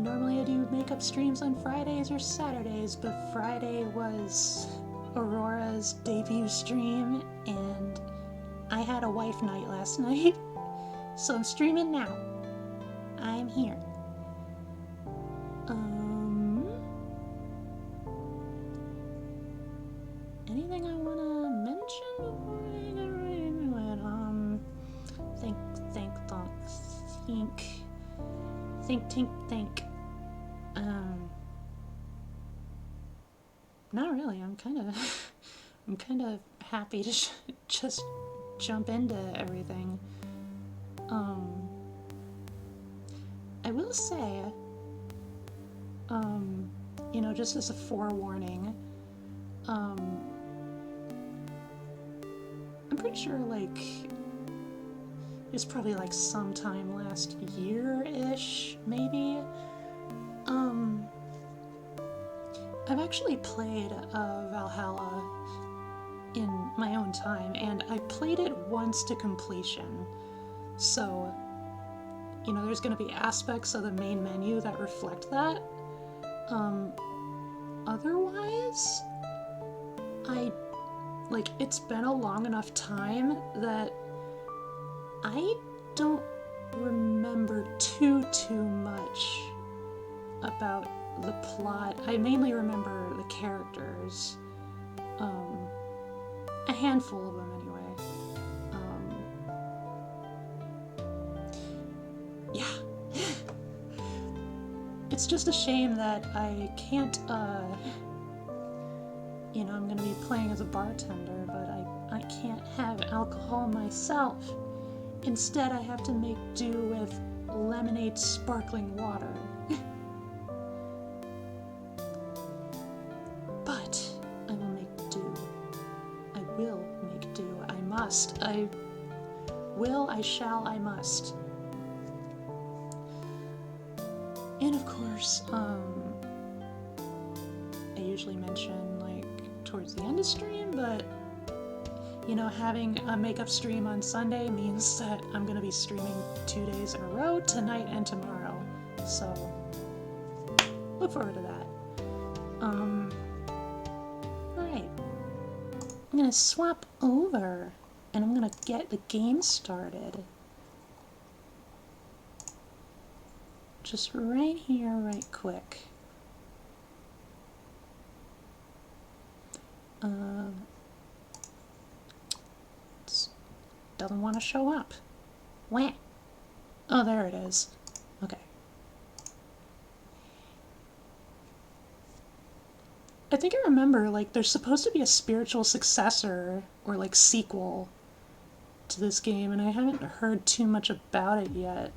Normally I do makeup streams on Fridays or Saturdays, but Friday was Aurora's debut stream, and I had a wife night last night, so I'm streaming now. I'm here. Anything I want to mention before I get right into it? Think. Not really. I'm kind of happy to just jump into everything. I will say, you know, just as a forewarning, I'm pretty sure, like, it was probably like sometime last year-ish, maybe. I've actually played Valhalla in my own time, and I played it once to completion. So, you know, there's gonna be aspects of the main menu that reflect that. Otherwise, it's been a long enough time that I don't remember too much about the plot. I mainly remember the characters. A handful of them anyway. Yeah. It's just a shame that I can't, you know, I'm gonna be playing as a bartender, but I can't have alcohol myself. Instead, I have to make do with lemonade sparkling water. But I will make do. I will make do. I must. I will, I shall, I must. And of course, I usually mention, like, towards the end of stream, but, you know, having a makeup stream on Sunday means that I'm gonna be streaming 2 days in a row, tonight and tomorrow. So, look forward to that. Alright. I'm gonna swap over, and I'm gonna get the game started. Just right here, right quick. Doesn't want to show up. Wah! Oh, there it is. Okay. I think I remember, like, there's supposed to be a spiritual successor, or, like, sequel to this game, and I haven't heard too much about it yet.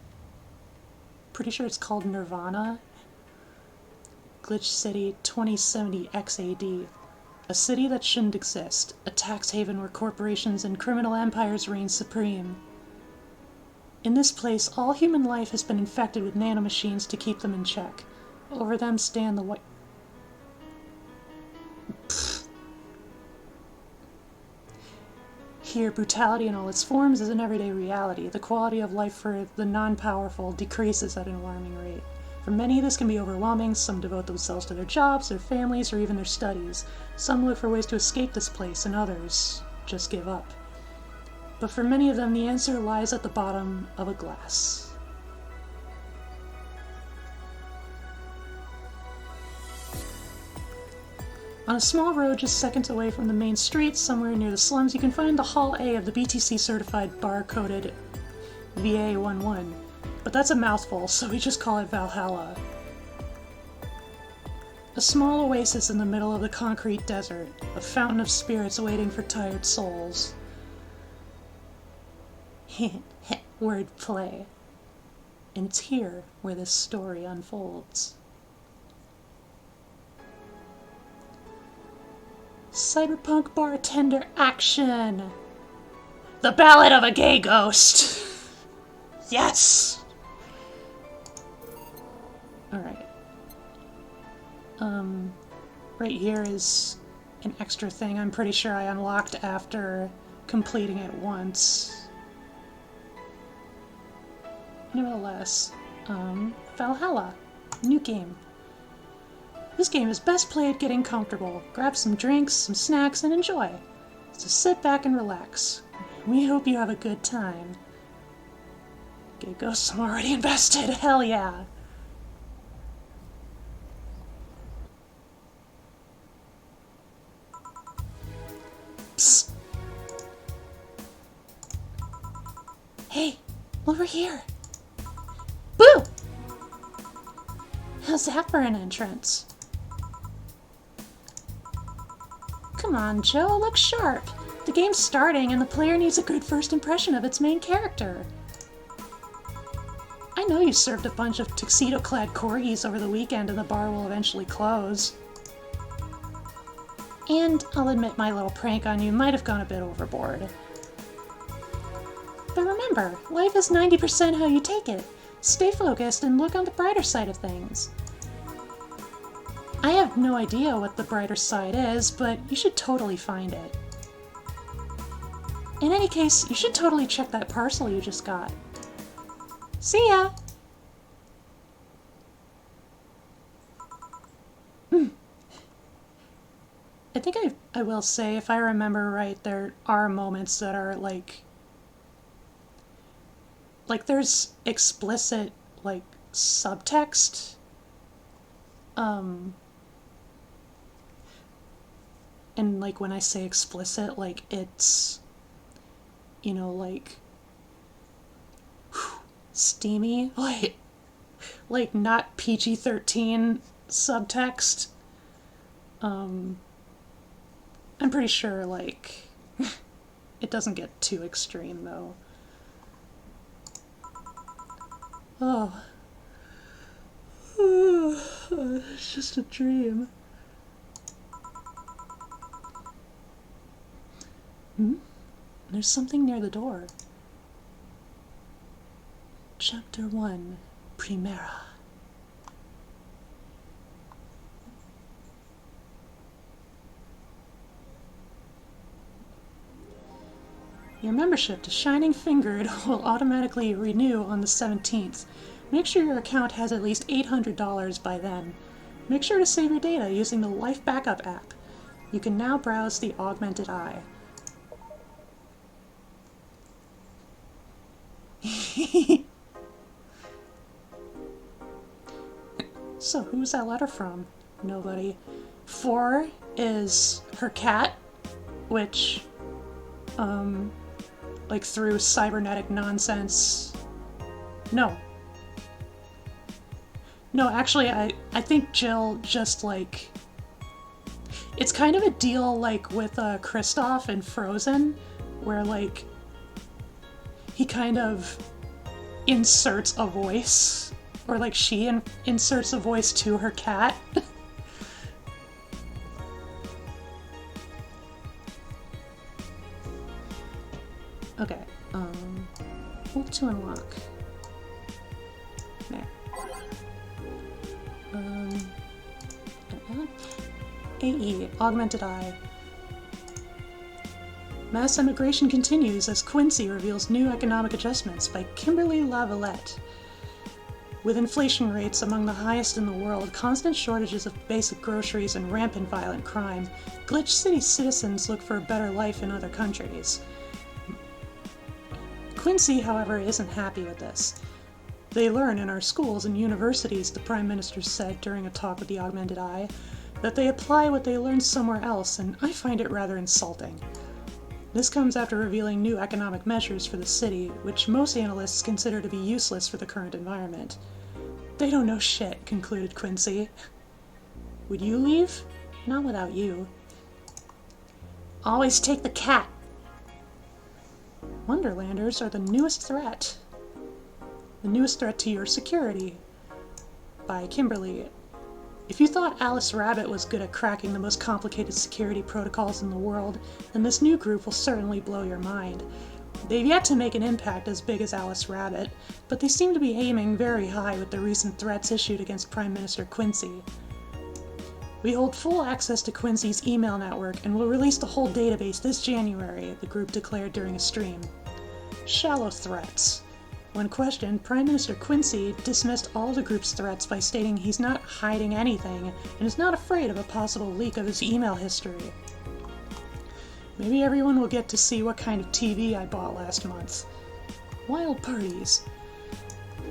Pretty sure it's called Nirvana. Glitch City 2070 XAD. A city that shouldn't exist. A tax haven where corporations and criminal empires reign supreme. In this place, all human life has been infected with nanomachines to keep them in check. Over them stand the white... Here, brutality in all its forms is an everyday reality. The quality of life for the non-powerful decreases at an alarming rate. For many, this can be overwhelming. Some devote themselves to their jobs, their families, or even their studies. Some look for ways to escape this place, and others just give up. But for many of them, the answer lies at the bottom of a glass. On a small road just seconds away from the main street, somewhere near the slums, you can find the Hall A of the BTC-certified bar-coded VA-11. But that's a mouthful, so we just call it Valhalla. A small oasis in the middle of the concrete desert, a fountain of spirits waiting for tired souls. Wordplay. And it's here where this story unfolds. Cyberpunk bartender action! The Ballad of a Gay Ghost! Yes! Alright. Right here is an extra thing I'm pretty sure I unlocked after completing it once. Nevertheless, Valhalla. New game. This game is best played getting comfortable. Grab some drinks, some snacks, and enjoy. So sit back and relax. We hope you have a good time. Okay, ghosts, I'm already invested. Hell yeah. Psst. Hey, over here. Boo! How's that for an entrance? Come on, Joe, look sharp. The game's starting and the player needs a good first impression of its main character. I know you served a bunch of tuxedo-clad corgis over the weekend and the bar will eventually close. And I'll admit my little prank on you might have gone a bit overboard. But remember, life is 90% how you take it. Stay focused and look on the brighter side of things. I have no idea what the brighter side is, but you should totally find it. In any case, you should totally check that parcel you just got. See ya! I think I will say, if I remember right, there are moments that are like there's explicit, like, subtext. And, like, when I say explicit, like, it's, you know, like, steamy, like not PG-13 subtext. I'm pretty sure, like, it doesn't get too extreme, though. Oh. It's just a dream. There's something near the door. Chapter 1, Primera. Your membership to Shining Fingered will automatically renew on the 17th. Make sure your account has at least $800 by then. Make sure to save your data using the Life Backup app. You can now browse the Augmented Eye. So, who's that letter from? Nobody. 4 is her cat, which, like through cybernetic nonsense. No, actually, I think Jill just, like, it's kind of a deal like with Kristoff in Frozen, where, like, he kind of inserts a voice, or, like, she inserts a voice to her cat. Okay, hold to unlock. There. AE, Augmented Eye. Mass immigration continues as Quincy reveals new economic adjustments by Kimberly Lavalette. With inflation rates among the highest in the world, constant shortages of basic groceries, and rampant violent crime, Glitch City citizens look for a better life in other countries. Quincy, however, isn't happy with this. They learn in our schools and universities, the Prime Minister said during a talk with the Augmented Eye, that they apply what they learn somewhere else, and I find it rather insulting. This comes after revealing new economic measures for the city, which most analysts consider to be useless for the current environment. They don't know shit, concluded Quincy. Would you leave? Not without you. Always take the cat. Wonderlanders are the newest threat. The newest threat to your security. By Kimberly. If you thought Alice Rabbit was good at cracking the most complicated security protocols in the world, then this new group will certainly blow your mind. They've yet to make an impact as big as Alice Rabbit, but they seem to be aiming very high with the recent threats issued against Prime Minister Quincy. We hold full access to Quincy's email network and will release the whole database this January, the group declared during a stream. Shallow threats. When questioned, Prime Minister Quincy dismissed all the group's threats by stating he's not hiding anything and is not afraid of a possible leak of his email history. Maybe everyone will get to see what kind of TV I bought last month. Wild parties.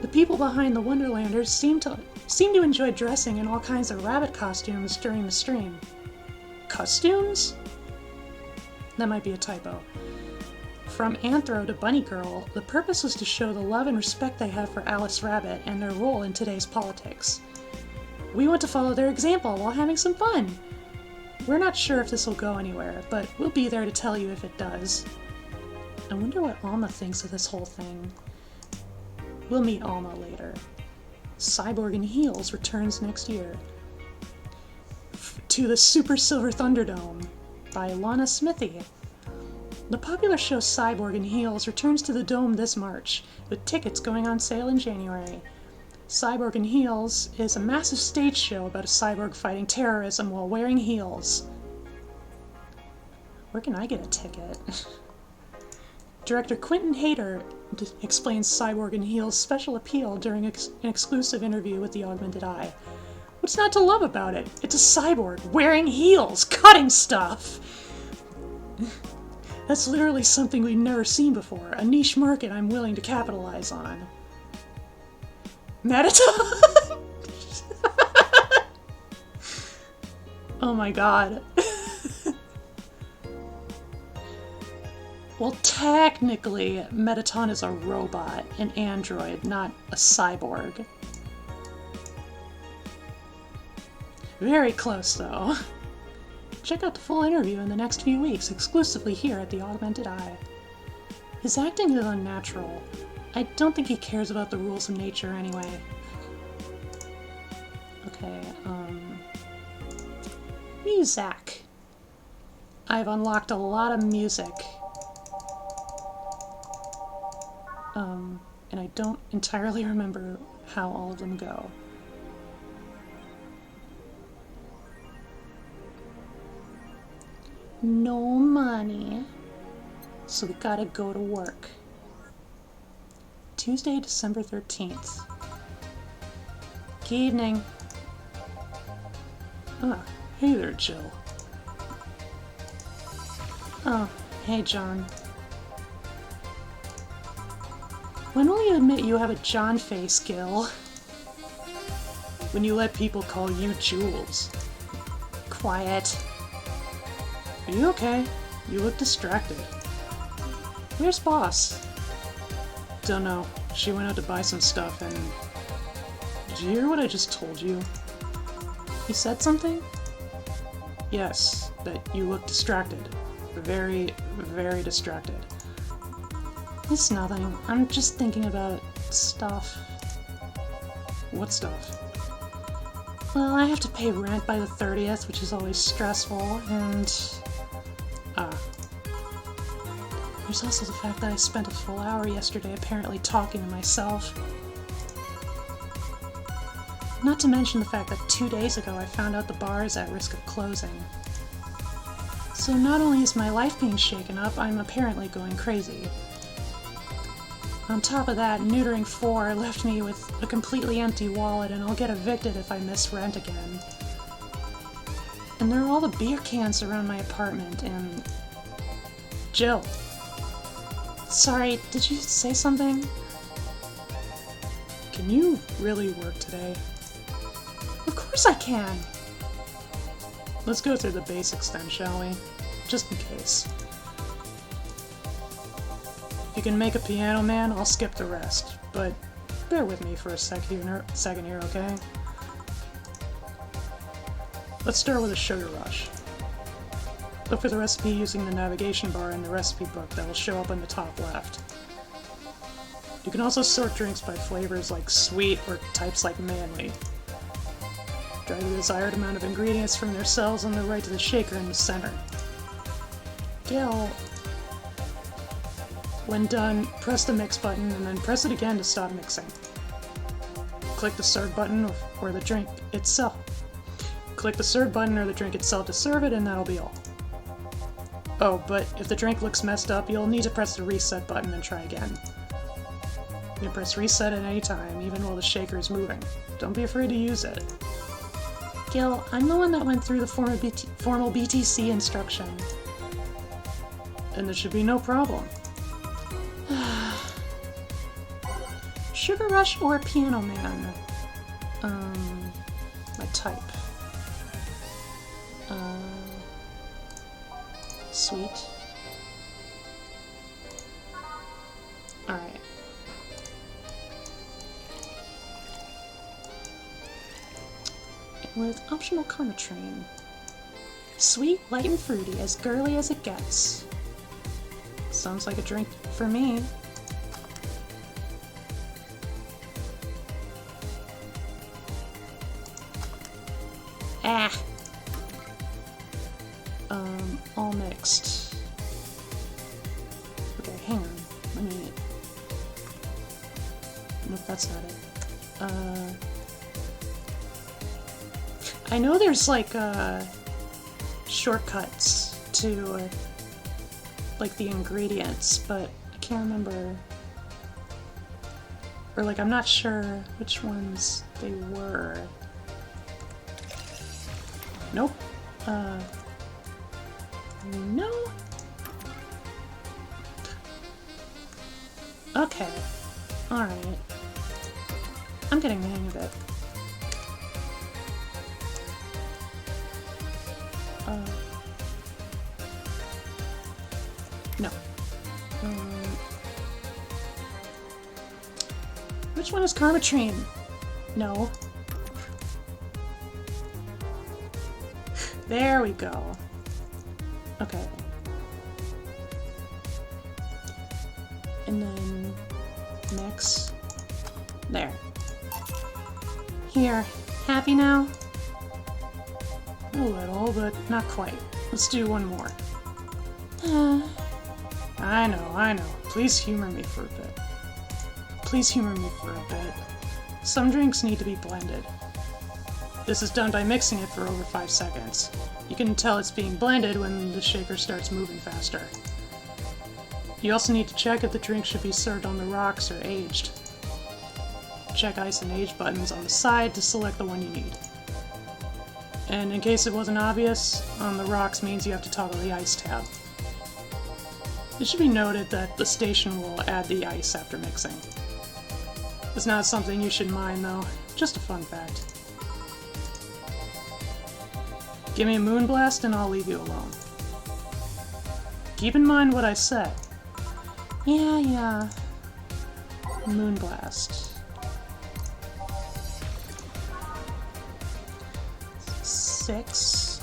The people behind the Wonderlanders seem to enjoy dressing in all kinds of rabbit costumes during the stream. Costumes? That might be a typo. From Anthro to Bunny Girl, the purpose was to show the love and respect they have for Alice Rabbit and their role in today's politics. We want to follow their example while having some fun. We're not sure if this will go anywhere, but we'll be there to tell you if it does. I wonder what Alma thinks of this whole thing. We'll meet Alma later. Cyborg in Heels returns next year. To the Super Silver Thunderdome by Lana Smithy. The popular show Cyborg in Heels returns to the Dome this March, with tickets going on sale in January. Cyborg in Heels is a massive stage show about a cyborg fighting terrorism while wearing heels. Where can I get a ticket? Director Quentin Hayter explains Cyborg in Heels' special appeal during an exclusive interview with the Augmented Eye. What's not to love about it? It's a cyborg wearing heels, cutting stuff! That's literally something we've never seen before, a niche market I'm willing to capitalize on. Mettaton? Oh my god. Well, technically, Mettaton is a robot, an android, not a cyborg. Very close, though. Check out the full interview in the next few weeks, exclusively here at the Augmented Eye. His acting is unnatural. I don't think he cares about the rules of nature anyway. Okay, music. I've unlocked a lot of music. And I don't entirely remember how all of them go. No money, so we gotta go to work. Tuesday, December 13th. Good evening. Ah, hey there, Jill. Oh, hey, John. When will you admit you have a John face, Gil? When you let people call you Jules. Quiet. Are you okay? You look distracted. Where's Boss? Don't know. She went out to buy some stuff and... Did you hear what I just told you? He said something? Yes, that you look distracted. Very, very distracted. It's nothing. I'm just thinking about stuff. What stuff? Well, I have to pay rent by the 30th, which is always stressful, and... There's also the fact that I spent a full hour yesterday apparently talking to myself. Not to mention the fact that 2 days ago I found out the bar is at risk of closing. So not only is my life being shaken up, I'm apparently going crazy. On top of that, neutering 4 left me with a completely empty wallet, and I'll get evicted if I miss rent again. And there are all the beer cans around my apartment, and... Jill. Sorry, did you say something? Can you really work today? Of course I can! Let's go through the basics then, shall we? Just in case. If you can make a piano man, I'll skip the rest, but bear with me for a second here, okay? Let's start with a sugar rush. Look for the recipe using the navigation bar in the recipe book that will show up on the top left. You can also sort drinks by flavors like sweet or types like manly. Drag the desired amount of ingredients from their cells on the right to the shaker in the center. Gil. When done, press the mix button and then press it again to stop mixing. Click the serve button or the drink itself. Click the serve button or the drink itself to serve it, and that'll be all. Oh, but if the drink looks messed up, you'll need to press the reset button and try again. You can press reset at any time, even while the shaker is moving. Don't be afraid to use it. Gil, I'm the one that went through the formal BTC instruction. And there should be no problem. Sugar Rush or Piano Man? My type. Sweet. Alright. With optional Karma Train. Sweet, light, and fruity, as girly as it gets. Sounds like a drink for me. Ah! All mixed. Okay, hang on. Let me... Nope, that's not it. I know there's, like, shortcuts to, like, the ingredients, but I can't remember... Or, like, I'm not sure which ones they were. Nope. No? Okay. Alright. I'm getting the hang of it. No. Which one is Karma Train? No. There we go. Okay. And then mix. There. Here. Happy now? A little, but not quite. Let's do one more. I know. Please humor me for a bit. Please humor me for a bit. Some drinks need to be blended. This is done by mixing it for over 5 seconds. You can tell it's being blended when the shaker starts moving faster. You also need to check if the drink should be served on the rocks or aged. Check ice and age buttons on the side to select the one you need. And in case it wasn't obvious, on the rocks means you have to toggle the ice tab. It should be noted that the station will add the ice after mixing. It's not something you should mind though, just a fun fact. Give me a Moonblast and I'll leave you alone. Keep in mind what I said. Yeah. Moonblast. 6.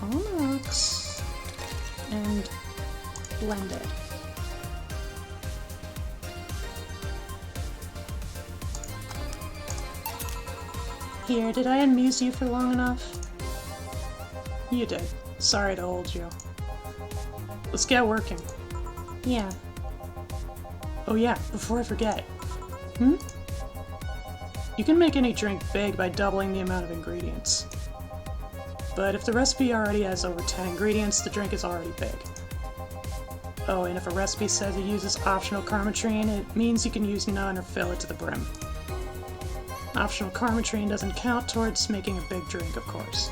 On the rocks. And blended. Here, did I amuse you for long enough? You did. Sorry to hold you. Let's get working. Yeah. Oh yeah, before I forget. You can make any drink big by doubling the amount of ingredients. But if the recipe already has over 10 ingredients, the drink is already big. Oh, and if a recipe says it uses optional Karma Train, it means you can use none or fill it to the brim. Optional Karma Train doesn't count towards making a big drink, of course.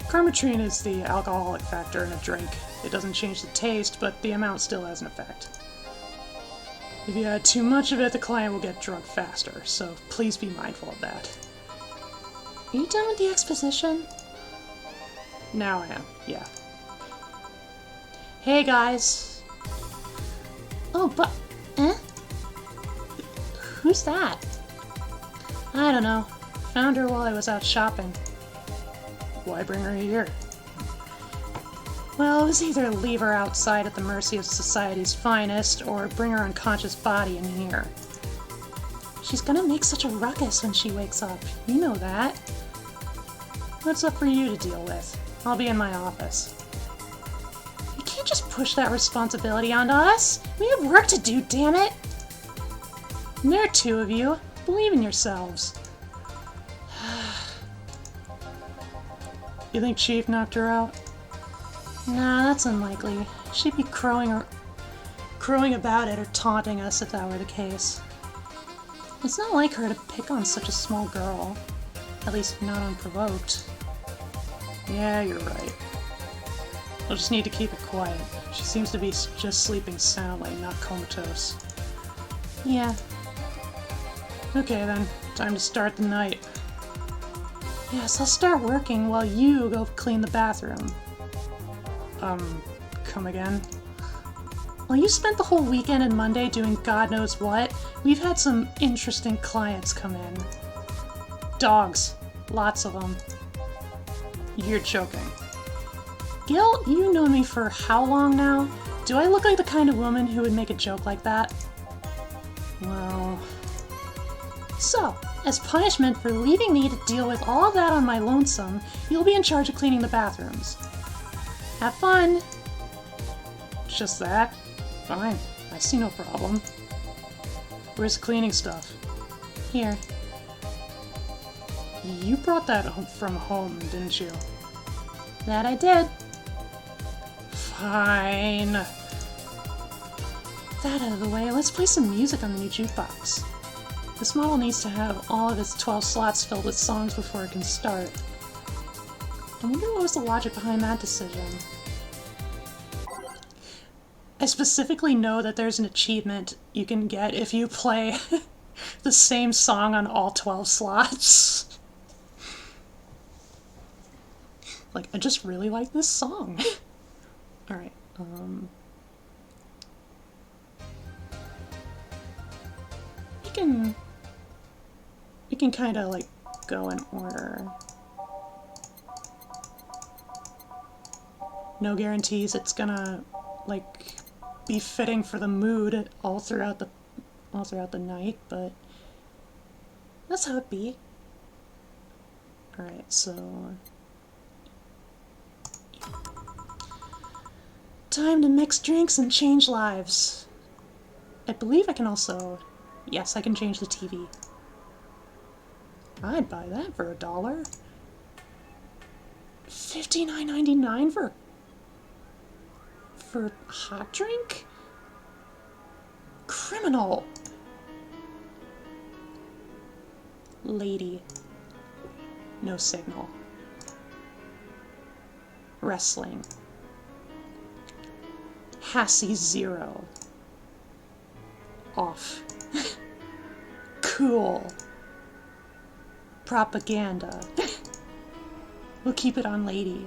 Karma Train is the alcoholic factor in a drink. It doesn't change the taste, but the amount still has an effect. If you add too much of it, the client will get drunk faster, so please be mindful of that. Are you done with the exposition? Now I am, yeah. Hey guys! Oh, but... Who's that? I don't know. Found her while I was out shopping. Why bring her here? Well, it was either leave her outside at the mercy of society's finest, or bring her unconscious body in here. She's gonna make such a ruckus when she wakes up. You know that. What's up for you to deal with? I'll be in my office. You can't just push that responsibility onto us. We have work to do, damn it! And there are 2 of you. Believe in yourselves. You think Chief knocked her out? Nah, that's unlikely. She'd be crowing about it or taunting us if that were the case. It's not like her to pick on such a small girl. At least not unprovoked. Yeah, you're right. I'll just need to keep it quiet. She seems to be just sleeping soundly, not comatose. Yeah. Okay then, time to start the night. Yes, I'll start working while you go clean the bathroom. Come again? Well, you spent the whole weekend and Monday doing God knows what. We've had some interesting clients come in. Dogs. Lots of them. You're joking. Gil, you've known me for how long now? Do I look like the kind of woman who would make a joke like that? Well... So, as punishment for leaving me to deal with all of that on my lonesome, you'll be in charge of cleaning the bathrooms. Have fun! Just that? Fine. I see no problem. Where's the cleaning stuff? Here. You brought that from home, didn't you? That I did. Fine. That out of the way, let's play some music on the new jukebox. This model needs to have all of its 12 slots filled with songs before it can start. I wonder what was the logic behind that decision. I specifically know that there's an achievement you can get if you play the same song on all 12 slots. Like, I just really like this song. Alright, we can kind of, like, go in order. No guarantees it's gonna, like, be fitting for the mood all throughout the night, but that's how it be. Alright, so... Time to mix drinks and change lives. I believe I can also... Yes, I can change the TV. I'd buy that for $1. $59.99 for hot drink? Criminal. Lady. No signal. Wrestling. Hassie 0. Off. Cool. Propaganda. We'll keep it on lady.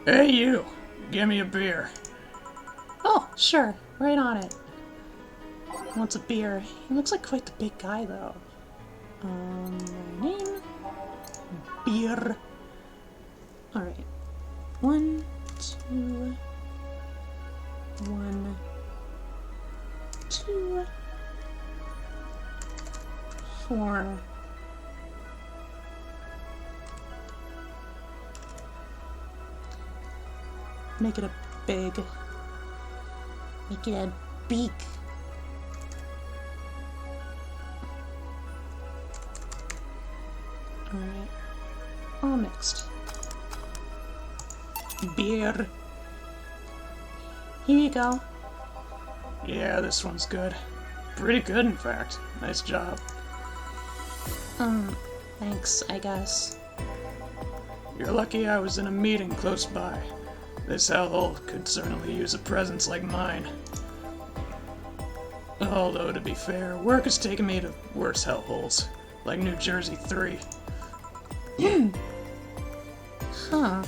Hey you! Give me a beer. Oh, sure. Right on it. Wants a beer. He looks like quite the big guy, though. Name? Beer. Alright. 1, 2... 1... 2... 4... Make it a big... Make it a beak. Alright. All mixed. Beer. Here you go. Yeah, this one's good. Pretty good, in fact. Nice job. Thanks, I guess. You're lucky I was in a meeting close by. This hellhole could certainly use a presence like mine. Although, to be fair, work has taken me to worse hellholes, like New Jersey 3. Huh.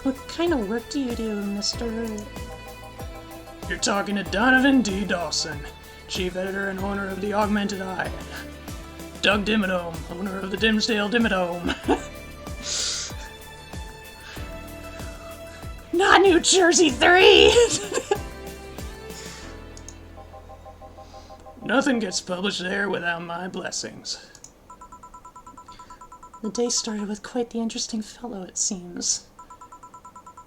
What kind of work do you do, Mr.? You're talking to Donovan D. Dawson, Chief Editor and owner of the Augmented Eye. Doug Dimmadome, owner of the Dimsdale Dimmadome. Not New Jersey 3! Nothing gets published there without my blessings. The day started with quite the interesting fellow, it seems.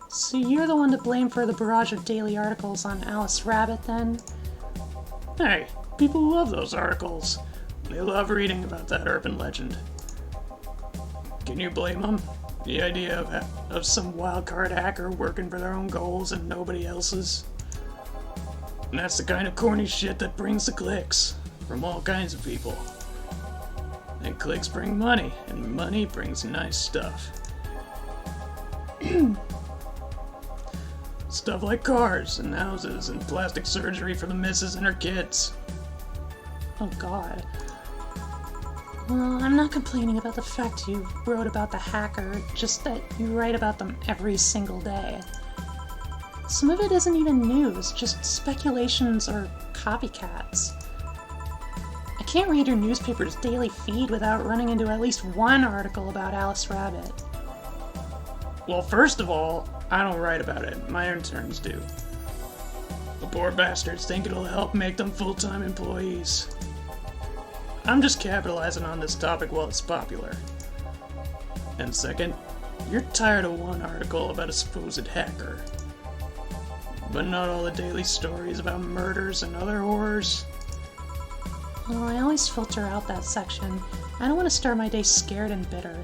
So you're the one to blame for the barrage of daily articles on Alice Rabbit, then? Hey, people love those articles. They love reading about that urban legend. Can you blame them? The idea of some wildcard hacker working for their own goals and nobody else's. And that's the kind of corny shit that brings the clicks from all kinds of people. And clicks bring money, and money brings nice stuff. Stuff like cars and houses and plastic surgery for the missus and her kids. Oh god. Well, I'm not complaining about the fact you wrote about the hacker, just that you write about them every single day. Some of it isn't even news, just speculations or copycats. I can't read your newspaper's daily feed without running into at least one article about Alice Rabbit. Well, first of all, I don't write about it. My interns do. The poor bastards think it'll help make them full-time employees. I'm just capitalizing on this topic while it's popular. And second, you're tired of one article about a supposed hacker. But not all the daily stories about murders and other horrors. Well, I always filter out that section. I don't want to start my day scared and bitter.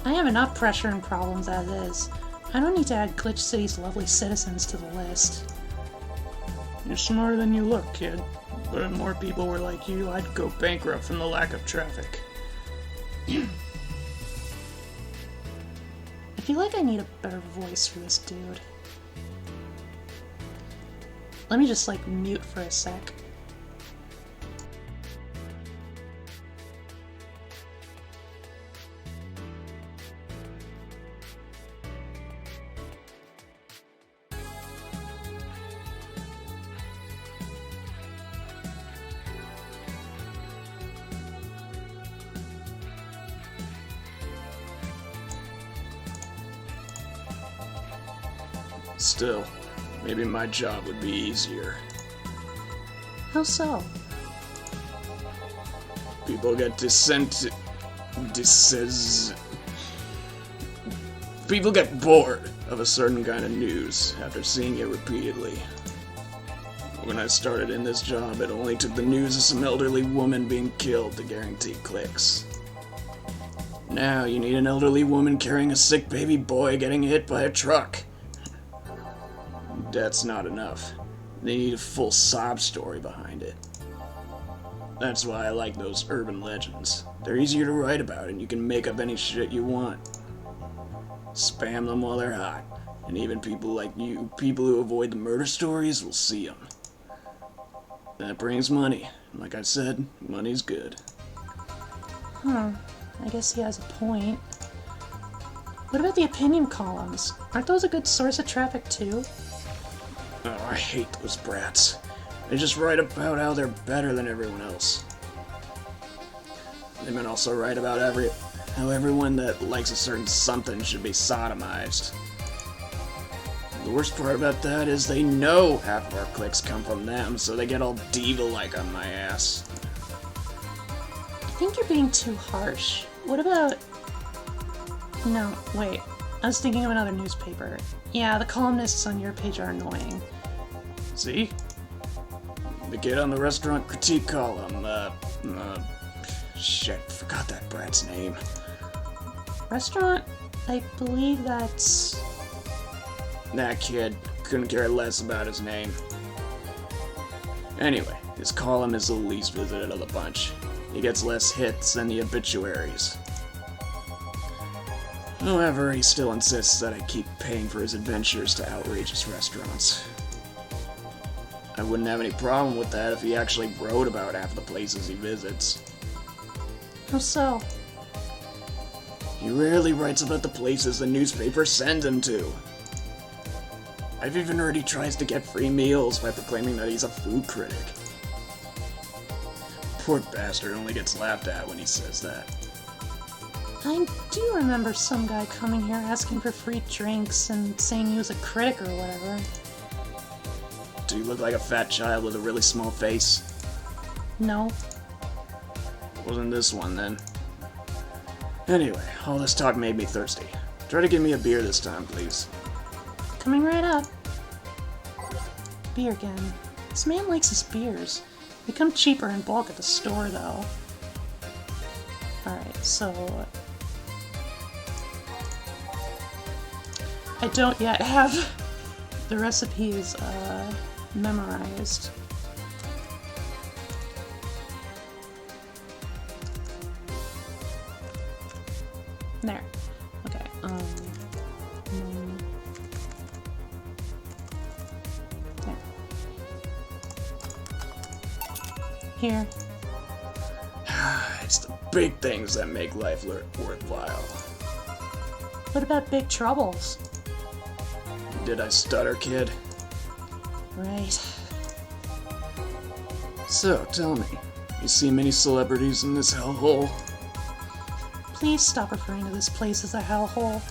I have enough pressure and problems as is. I don't need to add Glitch City's lovely citizens to the list. You're smarter than you look, kid. But if more people were like you, I'd go bankrupt from the lack of traffic. I feel like I need a better voice for this dude. Let me just, mute for a sec. Still, maybe my job would be easier. How so? People get People get bored of a certain kind of news after seeing it repeatedly. When I started in this job, it only took the news of some elderly woman being killed to guarantee clicks. Now you need an elderly woman carrying a sick baby boy getting hit by a truck. That's not enough. They need a full sob story behind it. That's why I like those urban legends. They're easier to write about and you can make up any shit you want. Spam them while they're hot. And even people like you, people who avoid the murder stories, will see them. That brings money. Like I said, money's good. I guess he has a point. What about the opinion columns? Aren't those a good source of traffic too? Oh, I hate those brats. They just write about how they're better than everyone else. They might also write about how everyone that likes a certain something should be sodomized. The worst part about that is they know half of our clicks come from them, so they get all diva-like on my ass. I think you're being too harsh. What about... No, wait. I was thinking of another newspaper. Yeah, the columnists on your page are annoying. See? The kid on the restaurant critique column, shit, forgot that brat's name. Restaurant? I believe that's... That kid, couldn't care less about his name. Anyway, his column is the least visited of the bunch. He gets less hits than the obituaries. However, he still insists that I keep paying for his adventures to outrageous restaurants. I wouldn't have any problem with that if he actually wrote about half the places he visits. How so? He rarely writes about the places the newspaper sends him to. I've even heard he tries to get free meals by proclaiming that he's a food critic. Poor bastard only gets laughed at when he says that. I do remember some guy coming here asking for free drinks and saying he was a critic or whatever. Do you look like a fat child with a really small face? No. Wasn't this one then. Anyway, all this talk made me thirsty. Try to give me a beer this time, please. Coming right up. Beer again. This man likes his beers. They come cheaper in bulk at the store, though. Alright, so... I don't yet have the recipes memorized. There. Okay. There. Here. It's the big things that make life worthwhile. What about big troubles? Did I stutter, kid? Right. So, tell me, you see many celebrities in this hellhole? Please stop referring to this place as a hellhole.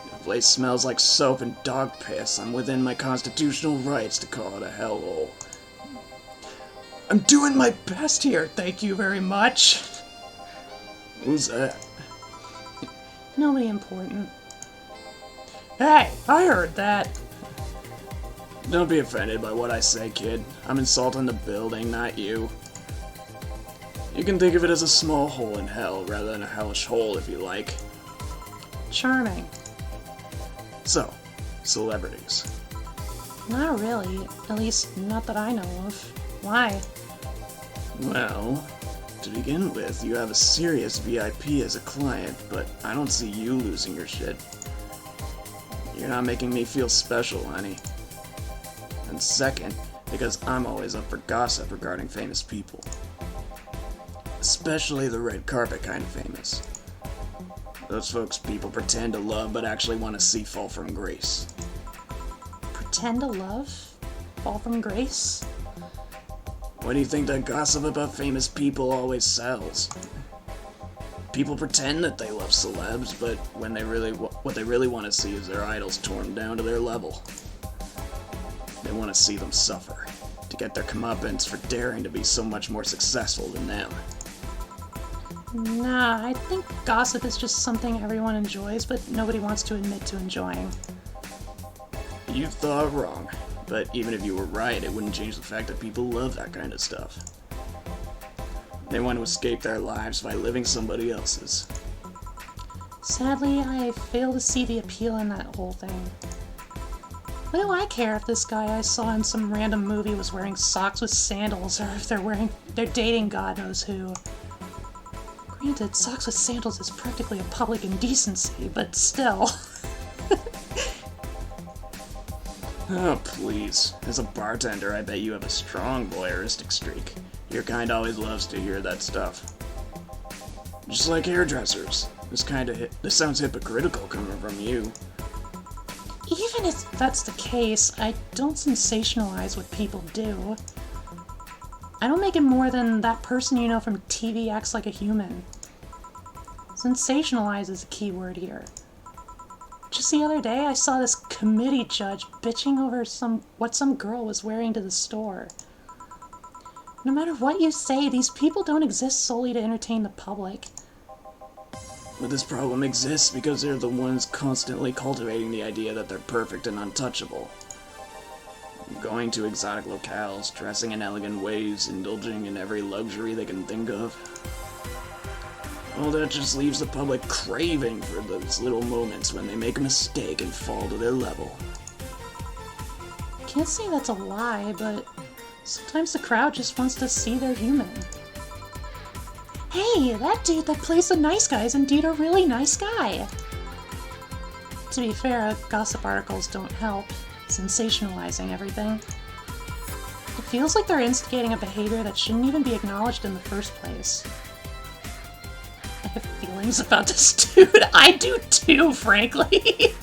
The place smells like soap and dog piss. I'm within my constitutional rights to call it a hellhole. I'm doing my best here, thank you very much. Who's that? Nobody important. Hey, I heard that. Don't be offended by what I say, kid. I'm insulting the building, not you. You can think of it as a small hole in hell rather than a hellish hole if you like. Charming. So, celebrities. Not really. At least, not that I know of. Why? Well, to begin with, you have a serious VIP as a client, but I don't see you losing your shit. You're not making me feel special, honey. And second, because I'm always up for gossip regarding famous people. Especially the red carpet kind of famous. Those folks people pretend to love but actually want to see fall from grace. Pretend to love? Fall from grace? What do you think that gossip about famous people always sells? People pretend that they love celebs, but when they what they really want to see is their idols torn down to their level. They want to see them suffer, to get their comeuppance for daring to be so much more successful than them. Nah, I think gossip is just something everyone enjoys, but nobody wants to admit to enjoying. You thought wrong, but even if you were right, it wouldn't change the fact that people love that kind of stuff. They want to escape their lives by living somebody else's. Sadly, I fail to see the appeal in that whole thing. What do I care if this guy I saw in some random movie was wearing socks with sandals, or if they're dating God knows who? Granted, socks with sandals is practically a public indecency, but still. Oh, please. As a bartender, I bet you have a strong voyeuristic streak. Your kind always loves to hear that stuff. Just like hairdressers. This sounds hypocritical coming from you. Even if that's the case, I don't sensationalize what people do. I don't make it more than that person you know from TV acts like a human. Sensationalize is a key word here. Just the other day, I saw this committee judge bitching over what some girl was wearing to the store. No matter what you say, these people don't exist solely to entertain the public. But this problem exists because they're the ones constantly cultivating the idea that they're perfect and untouchable. Going to exotic locales, dressing in elegant ways, indulging in every luxury they can think of. All that just leaves the public craving for those little moments when they make a mistake and fall to their level. Can't say that's a lie, but sometimes the crowd just wants to see they're human. Hey, that dude that plays the nice guy is indeed a really nice guy. To be fair, gossip articles don't help, sensationalizing everything. It feels like they're instigating a behavior that shouldn't even be acknowledged in the first place. I have feelings about this dude. I do too, frankly.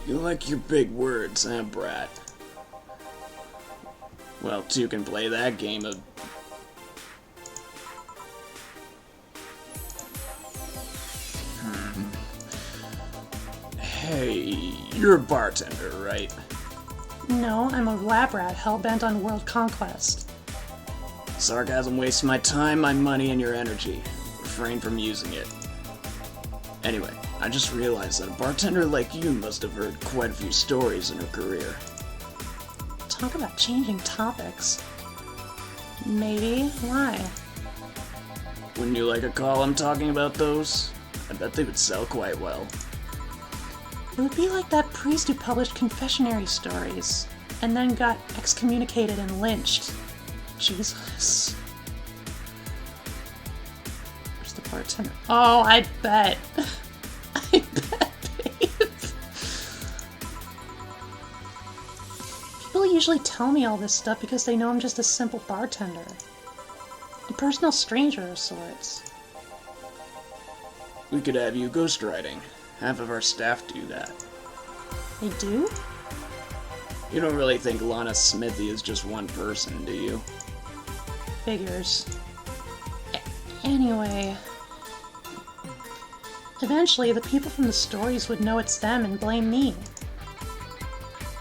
You like your big words, huh, brat? Well, two can play that game of... Hey, you're a bartender, right? No, I'm a lab rat hell-bent on world conquest. Sarcasm wastes my time, my money, and your energy. Refrain from using it. Anyway, I just realized that a bartender like you must have heard quite a few stories in her career. Talk about changing topics. Maybe. Why? Wouldn't you like a column talking about those? I bet they would sell quite well. It would be like that priest who published confessionary stories, and then got excommunicated and lynched. Jesus. Where's the bartender? Oh, I bet. I bet, babe. People usually tell me all this stuff because they know I'm just a simple bartender. A personal stranger of sorts. We could have you ghostwriting. Half of our staff do that. They do? You don't really think Lana Smithy is just one person, do you? Figures. Anyway... Eventually, the people from the stories would know it's them and blame me.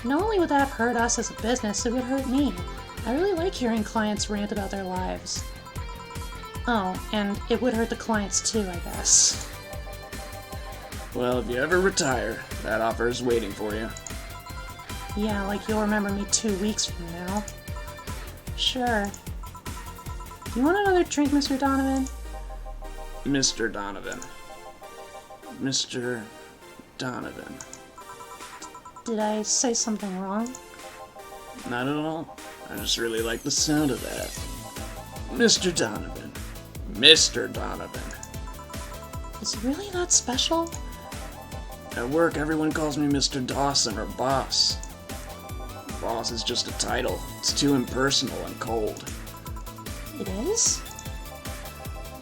Not only would that hurt us as a business, it would hurt me. I really like hearing clients rant about their lives. Oh, and it would hurt the clients too, I guess. Well, if you ever retire, that offer is waiting for you. Yeah, like you'll remember me 2 weeks from now. Sure. You want another drink, Mr. Donovan? Mr. Donovan. Mr. Donovan. Did I say something wrong? Not at all. I just really like the sound of that. Mr. Donovan. Mr. Donovan. Is it really that special? At work, everyone calls me Mr. Dawson or Boss. Boss is just a title. It's too impersonal and cold. It is?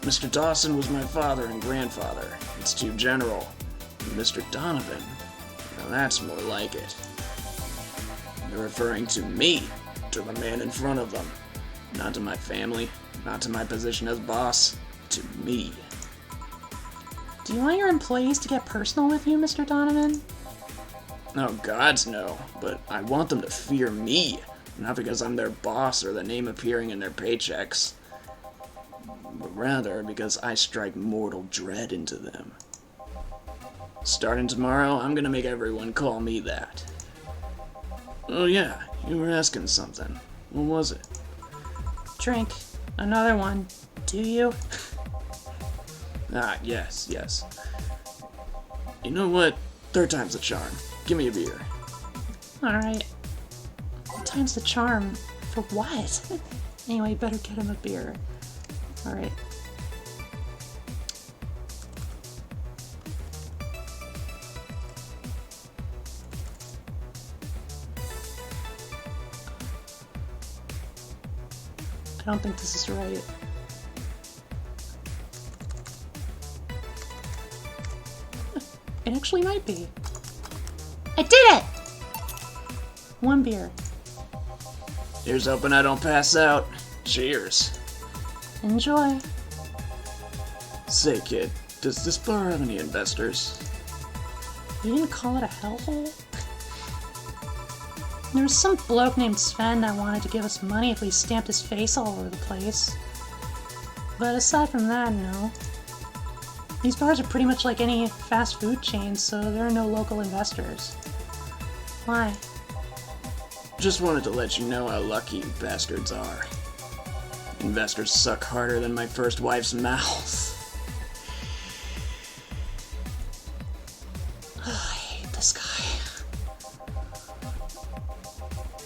Mr. Dawson was my father and grandfather. It's too general. And Mr. Donovan, now that's more like it. They're referring to me, to the man in front of them. Not to my family, not to my position as boss, to me. Do you want your employees to get personal with you, Mr. Donovan? Oh, gods no, but I want them to fear me, not because I'm their boss or the name appearing in their paychecks, but rather because I strike mortal dread into them. Starting tomorrow, I'm gonna make everyone call me that. Oh yeah, you were asking something. What was it? Drink. Another one. Do you? Ah, yes. You know what? Third time's the charm. Give me a beer. Alright. Time's the charm. For what? Anyway, better get him a beer. Alright. I don't think this is right. It actually might be. I did it! One beer. Here's hoping I don't pass out. Cheers. Enjoy. Say, kid, does this bar have any investors? You didn't call it a hellhole? There was some bloke named Sven that wanted to give us money if we stamped his face all over the place. But aside from that, no. These bars are pretty much like any fast food chain, so there are no local investors. Why? Just wanted to let you know how lucky you bastards are. Investors suck harder than my first wife's mouth. I hate this guy.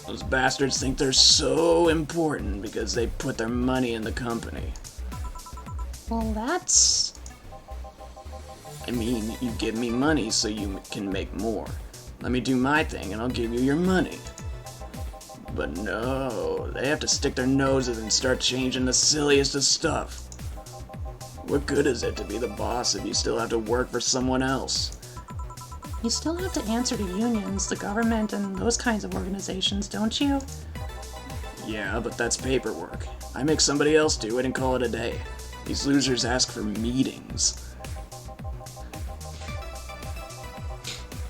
Those bastards think they're so important because they put their money in the company. Well, that's... I mean, you give me money so you can make more. Let me do my thing and I'll give you your money. But no, they have to stick their noses and start changing the silliest of stuff. What good is it to be the boss if you still have to work for someone else? You still have to answer to unions, the government, and those kinds of organizations, don't you? Yeah, but that's paperwork. I make somebody else do it and call it a day. These losers ask for meetings.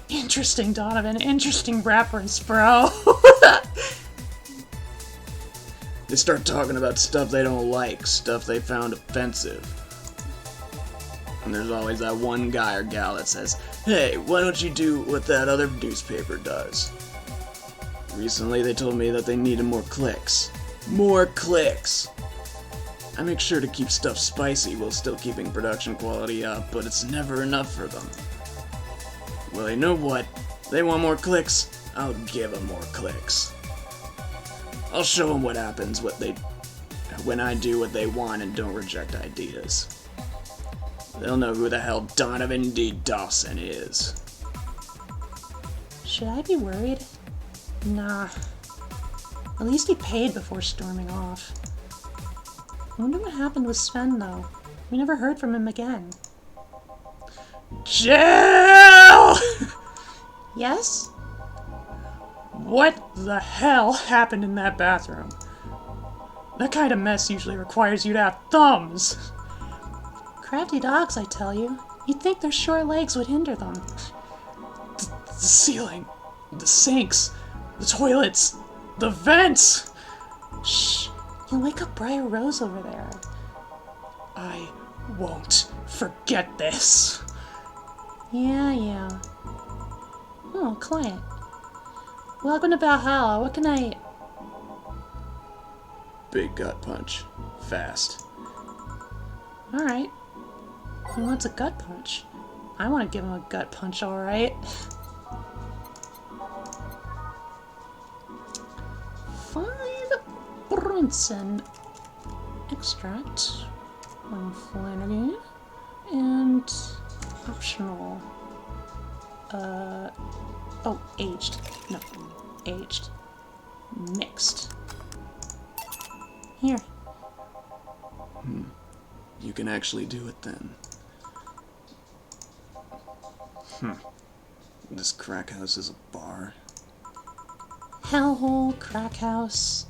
Interesting, Donovan. Interesting reference, bro. They start talking about stuff they don't like, stuff they found offensive. And there's always that one guy or gal that says, "Hey, why don't you do what that other newspaper does?" Recently they told me that they needed more clicks. More clicks! I make sure to keep stuff spicy while still keeping production quality up, but it's never enough for them. Well, you know what? They want more clicks, I'll give them more clicks. I'll show them what happens when I do what they want and don't reject ideas. They'll know who the hell Donovan D. Dawson is. Should I be worried? Nah. At least he paid before storming off. I wonder what happened with Sven, though. We never heard from him again. Jill! Yes? What the hell happened in that bathroom? That kind of mess usually requires you to have thumbs. Crafty dogs, I tell you. You'd think their short legs would hinder them. The ceiling, the sinks, the toilets, the vents! Shh. You'll wake up Briar Rose over there. I won't forget this. Yeah. Oh, client. Welcome to Valhalla. What can I... Big gut punch. Fast. Alright. He wants a gut punch. I want to give him a gut punch, alright. 5 Brunson extract, 1 Flanagan, and optional. Oh, aged. No, aged. Mixed. Here. You can actually do it then. This crack house is a bar. Hellhole, crack house.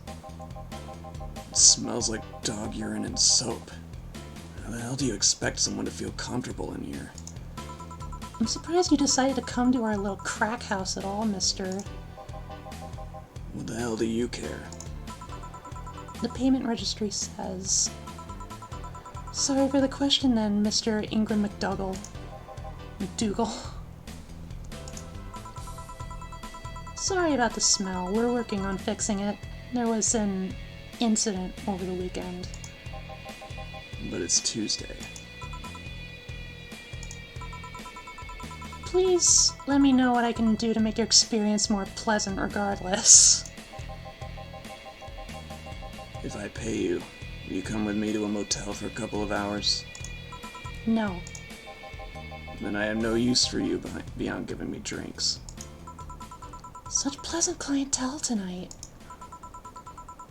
It smells like dog urine and soap. How the hell do you expect someone to feel comfortable in here? I'm surprised you decided to come to our little crack house at all, mister. What the hell do you care? The payment registry says... Sorry for the question then, Mr. Ingram McDougal. McDougal. Sorry about the smell. We're working on fixing it. There was an incident over the weekend. But it's Tuesday. Please let me know what I can do to make your experience more pleasant regardless. If I pay you, will you come with me to a motel for a couple of hours? No. Then I have no use for you beyond giving me drinks. Such pleasant clientele tonight.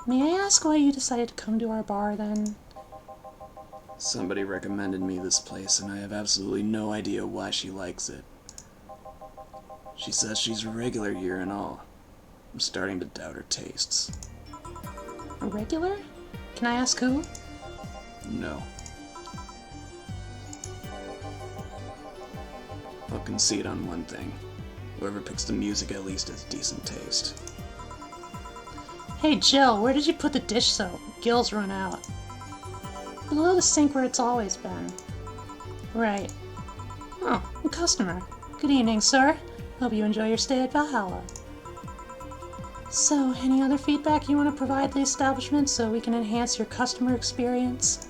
May I ask why you decided to come to our bar then? Somebody recommended me this place, and I have absolutely no idea why she likes it. She says she's a regular here and all. I'm starting to doubt her tastes. A regular? Can I ask who? No. I'll concede on one thing. Whoever picks the music at least has decent taste. Hey Jill, where did you put the dish soap? Gil's run out. Below the sink where it's always been. Right. Oh, a customer. Good evening, sir. Hope you enjoy your stay at Valhalla. So, any other feedback you want to provide the establishment so we can enhance your customer experience?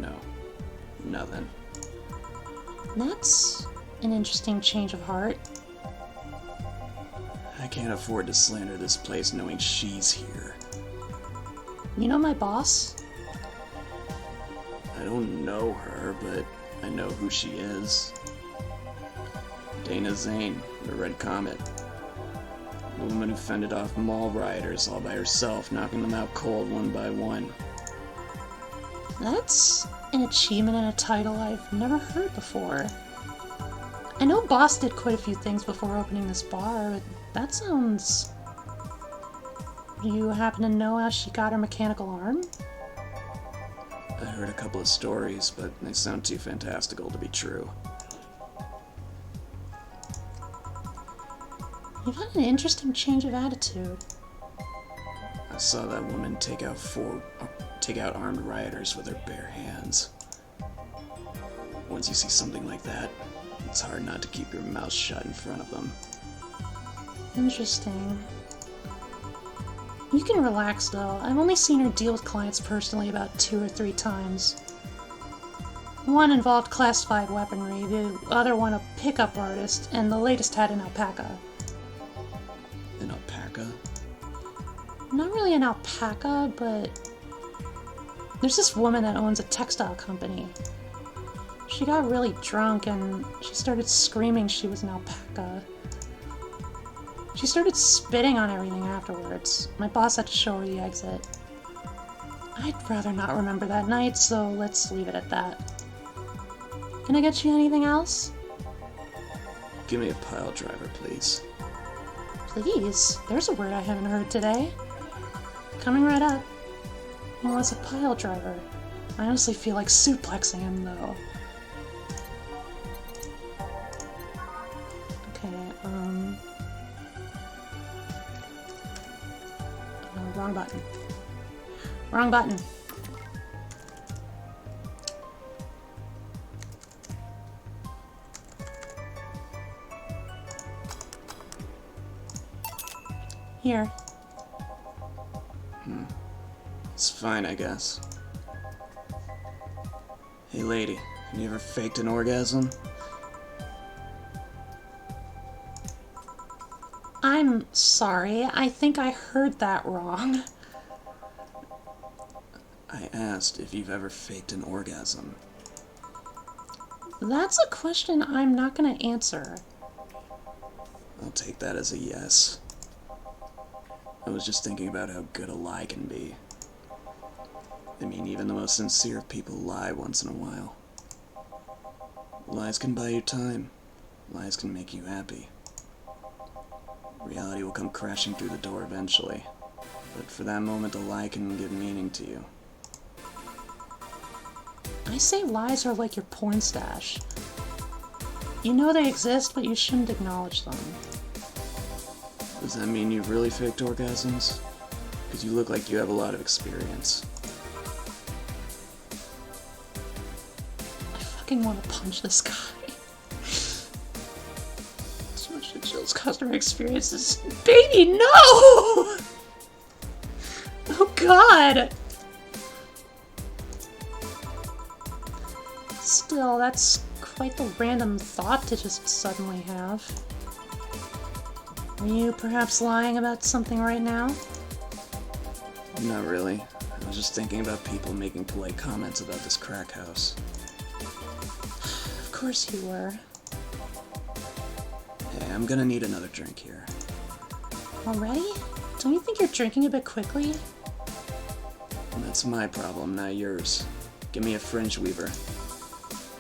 No. Nothing. That's an interesting change of heart. I can't afford to slander this place knowing she's here. You know my boss? I don't know her, but I know who she is. Dana Zane, the Red Comet. The woman who fended off mall rioters all by herself, knocking them out cold one by one. That's an achievement and a title I've never heard before. I know Boss did quite a few things before opening this bar, but that sounds... Do you happen to know how she got her mechanical arm? I heard a couple of stories, but they sound too fantastical to be true. You've had an interesting change of attitude. I saw that woman take out armed rioters with her bare hands. Once you see something like that, it's hard not to keep your mouth shut in front of them. Interesting. You can relax, though. I've only seen her deal with clients personally about 2 or 3 times. One involved classified weaponry, the other one a pickup artist, and the latest had an alpaca. An alpaca? Not really an alpaca, but there's this woman that owns a textile company. She got really drunk and she started screaming she was an alpaca. She started spitting on everything afterwards. My boss had to show her the exit. I'd rather not remember that night, so let's leave it at that. Can I get you anything else? Give me a pile driver, please. Please? There's a word I haven't heard today. Coming right up. What's a pile driver? I honestly feel like suplexing him, though. Okay, wrong button. Wrong button. Here. It's fine, I guess. Hey lady, have you ever faked an orgasm? I'm sorry, I think I heard that wrong. I asked if you've ever faked an orgasm. That's a question I'm not gonna answer. I'll take that as a yes. I was just thinking about how good a lie can be. I mean, even the most sincere people lie once in a while. Lies can buy you time. Lies can make you happy. Reality will come crashing through the door eventually. But for that moment, the lie can give meaning to you. I say lies are like your porn stash. You know they exist, but you shouldn't acknowledge them. Does that mean you've really faked orgasms? Because you look like you have a lot of experience. I fucking want to punch this guy. So much to Jill's customer experiences. Baby, no! Oh god! Still, that's quite the random thought to just suddenly have. Are you perhaps lying about something right now? Not really. I was just thinking about people making polite comments about this crack house. Of course you were. Hey, I'm gonna need another drink here. Already? Don't you think you're drinking a bit quickly? That's my problem, not yours. Give me a fringe weaver.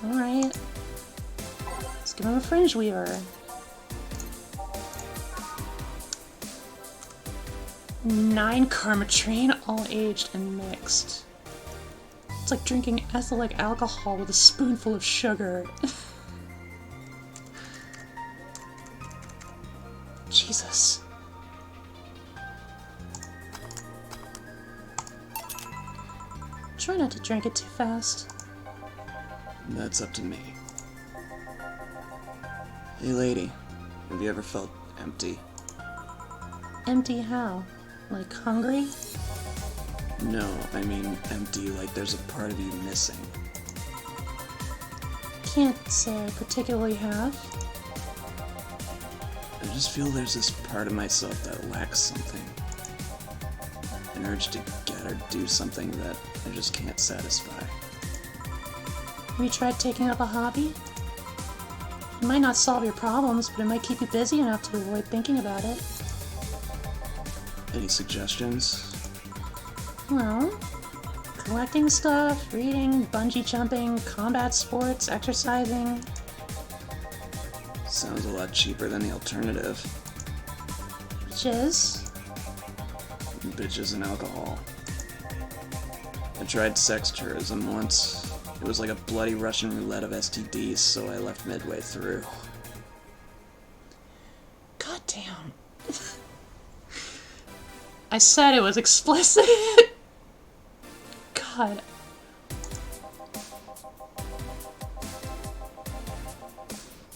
Alright. Let's give him a fringe weaver. 9 Karmatrine, all aged and mixed. It's like drinking ethylic alcohol with a spoonful of sugar. Jesus. Try not to drink it too fast. That's up to me. Hey lady, have you ever felt empty? Empty how? Like hungry? No, I mean empty like there's a part of you missing. Can't say I particularly have. I just feel there's this part of myself that lacks something. An urge to get or do something that I just can't satisfy. Have you tried taking up a hobby? It might not solve your problems, but it might keep you busy enough to avoid thinking about it. Any suggestions? Well, collecting stuff, reading, bungee jumping, combat sports, exercising. Sounds a lot cheaper than the alternative. Which is? Bitches and alcohol. I tried sex tourism once. It was like a bloody Russian roulette of STDs, so I left midway through. God damn. I said it was explicit. God.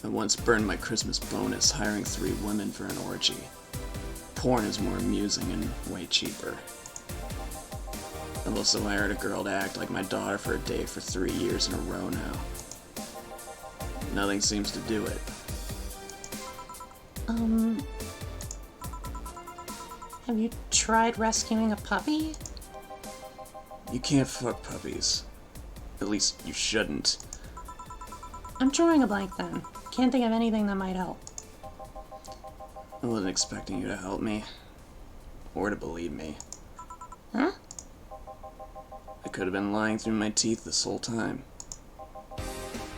I once burned my Christmas bonus hiring 3 women for an orgy. porn is more amusing and way cheaper. I've also hired a girl to act like my daughter for a day for 3 years in a row now. Nothing seems to do it. Have you tried rescuing a puppy? You can't fuck puppies. At least you shouldn't. I'm drawing a blank then. Can't think of anything that might help. I wasn't expecting you to help me. Or to believe me. Huh? I could have been lying through my teeth this whole time.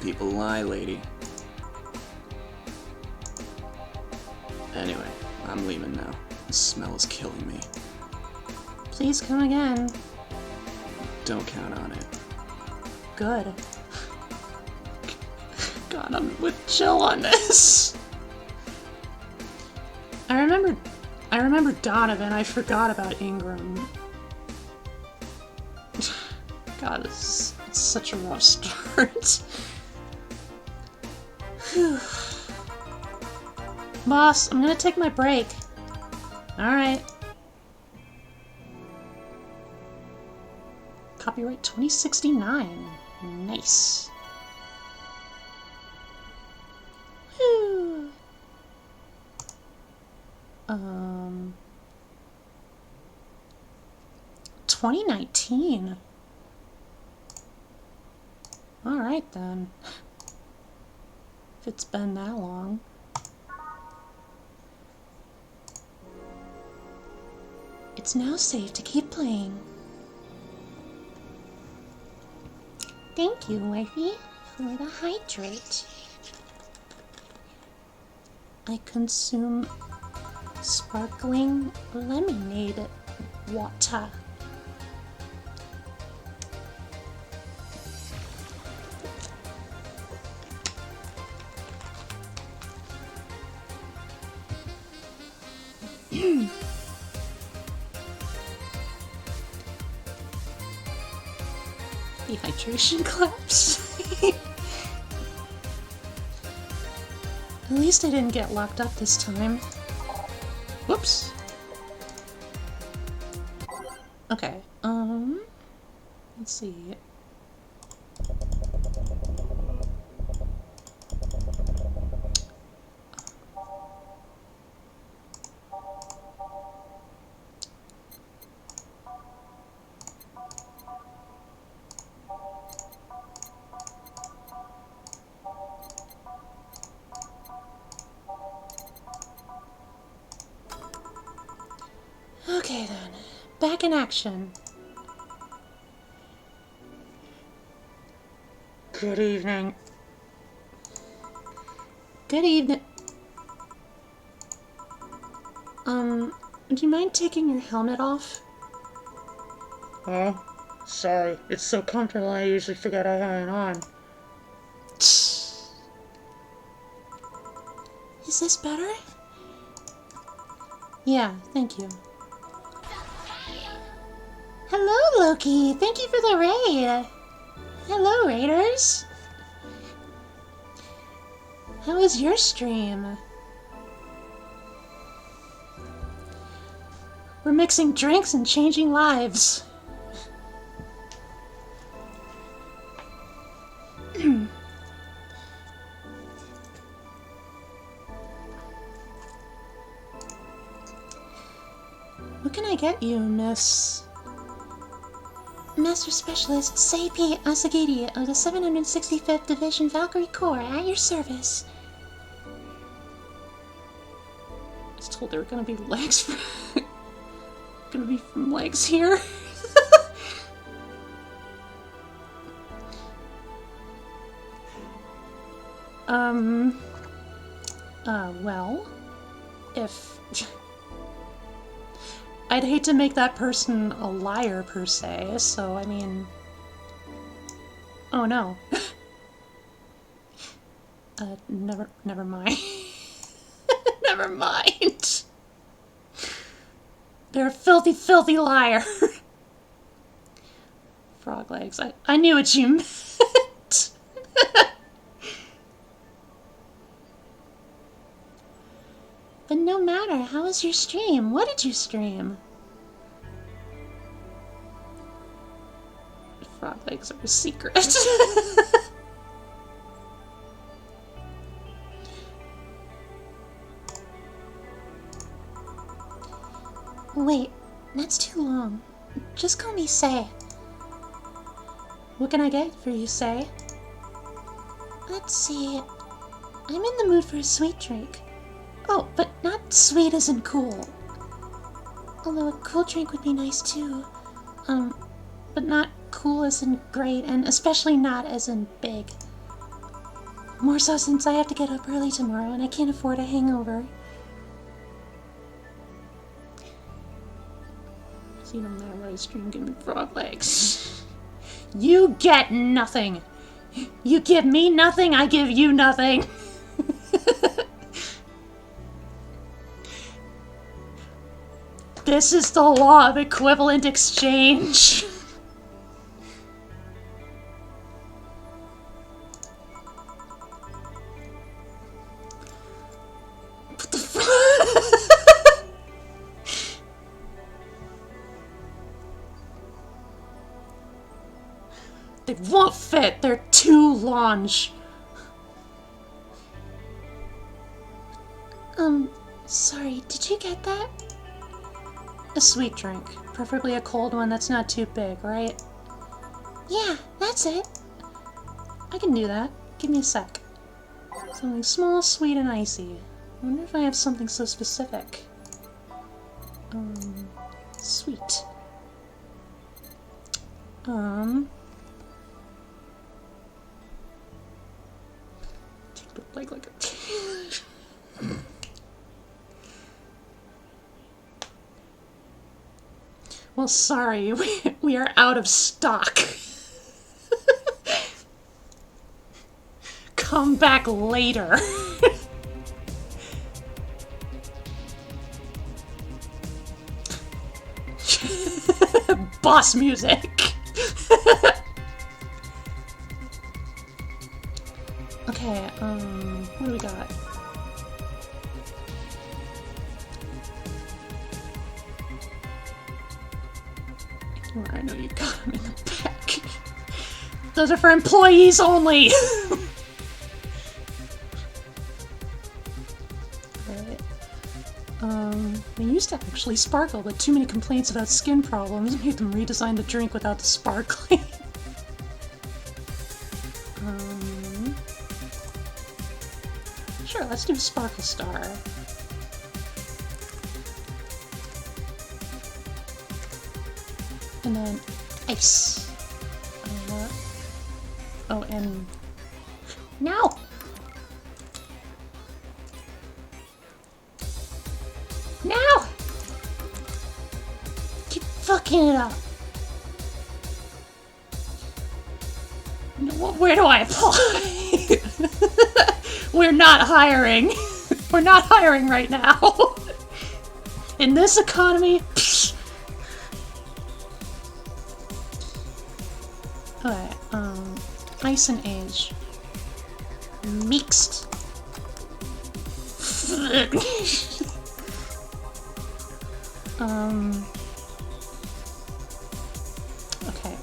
People lie, lady. Anyway, I'm leaving now. The smell is killing me. Please come again. Don't count on it. Good. God, I'm with chill on this. I remember Donovan. I forgot about Ingram. God, it's such a rough start. Whew. Boss, I'm gonna take my break. Alright. Copyright 2069. Nice. Whew. 2019. Alright then. If it's been that long. It's now safe to keep playing. Thank you, wifey, for the hydrate. I consume sparkling lemonade water. Dehydration claps. At least I didn't get locked up this time. Whoops. Okay, let's see. Okay then, back in action. Good evening. Good evening. Do you mind taking your helmet off? Oh, sorry. It's so comfortable I usually forget I have it on. Is this better? Yeah, thank you. Hello, Loki! Thank you for the raid! Hello, Raiders! How was your stream? We're mixing drinks and changing lives. What can I get you, Miss? Master Specialist Seipi Asagiri of the 765th Division Valkyrie Corps at your service. I was told there were gonna be legs from legs here. Well, if I'd hate to make that person a liar, per se, so, I mean... Oh, no. Never mind. Never mind. They're a filthy, filthy liar. Frog legs. I knew what you meant. but no matter, how was your stream? What did you stream? Frog legs are a secret. Wait, that's too long. Just call me Say. What can I get for you, Say? Let's see. I'm in the mood for a sweet drink. Oh, but not sweet as in cool. Although a cool drink would be nice too. But not cool as in great, and especially not as in big. More so since I have to get up early tomorrow and I can't afford a hangover. So you don't matter what I stream, give me frog legs. You get nothing! You give me nothing, I give you nothing! This is the law of equivalent exchange. What the fuck? They won't fit. They're too large. Sorry, did you get that? A sweet drink. Preferably a cold one that's not too big, right? Yeah, that's it. I can do that. Give me a sec. Something small, sweet, and icy. I wonder if I have something so specific. Sweet. Take the leg like a... Well, sorry, we are out of stock. Come back later. Boss music. Okay, what do we got? I know you got them in the back. Those are for employees only! Alright. They used to actually sparkle, but too many complaints about skin problems made them redesign the drink without the sparkling. Sure, let's do Sparkle Star. And then ice. Oh, and no! No! Keep fucking it up. No, where do I apply? We're not hiring. We're not hiring right now. In this economy, psh. Okay, ice and age. Mixed. Okay.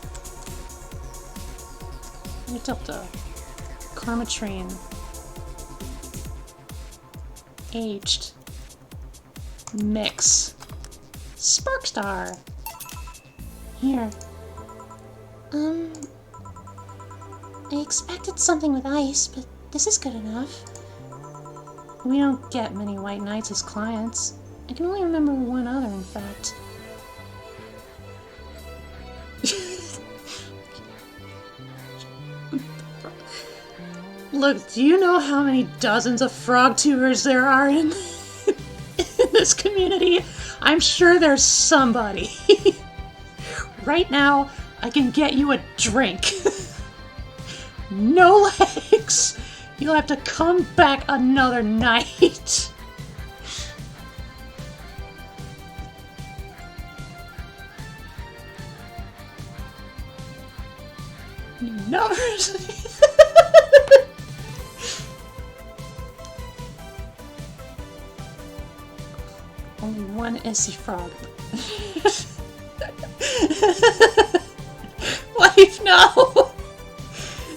Delta. Karmatrine. Aged. Mix. Sparkstar. Here. I expected something with ice, but this is good enough. We don't get many white knights as clients. I can only remember one other, in fact. Look, do you know how many dozens of frog tubers there are in this community? I'm sure there's somebody. Right now, I can get you a drink. No legs! You'll have to come back another night. Numbers. Only one Issy Frog. Wife, no!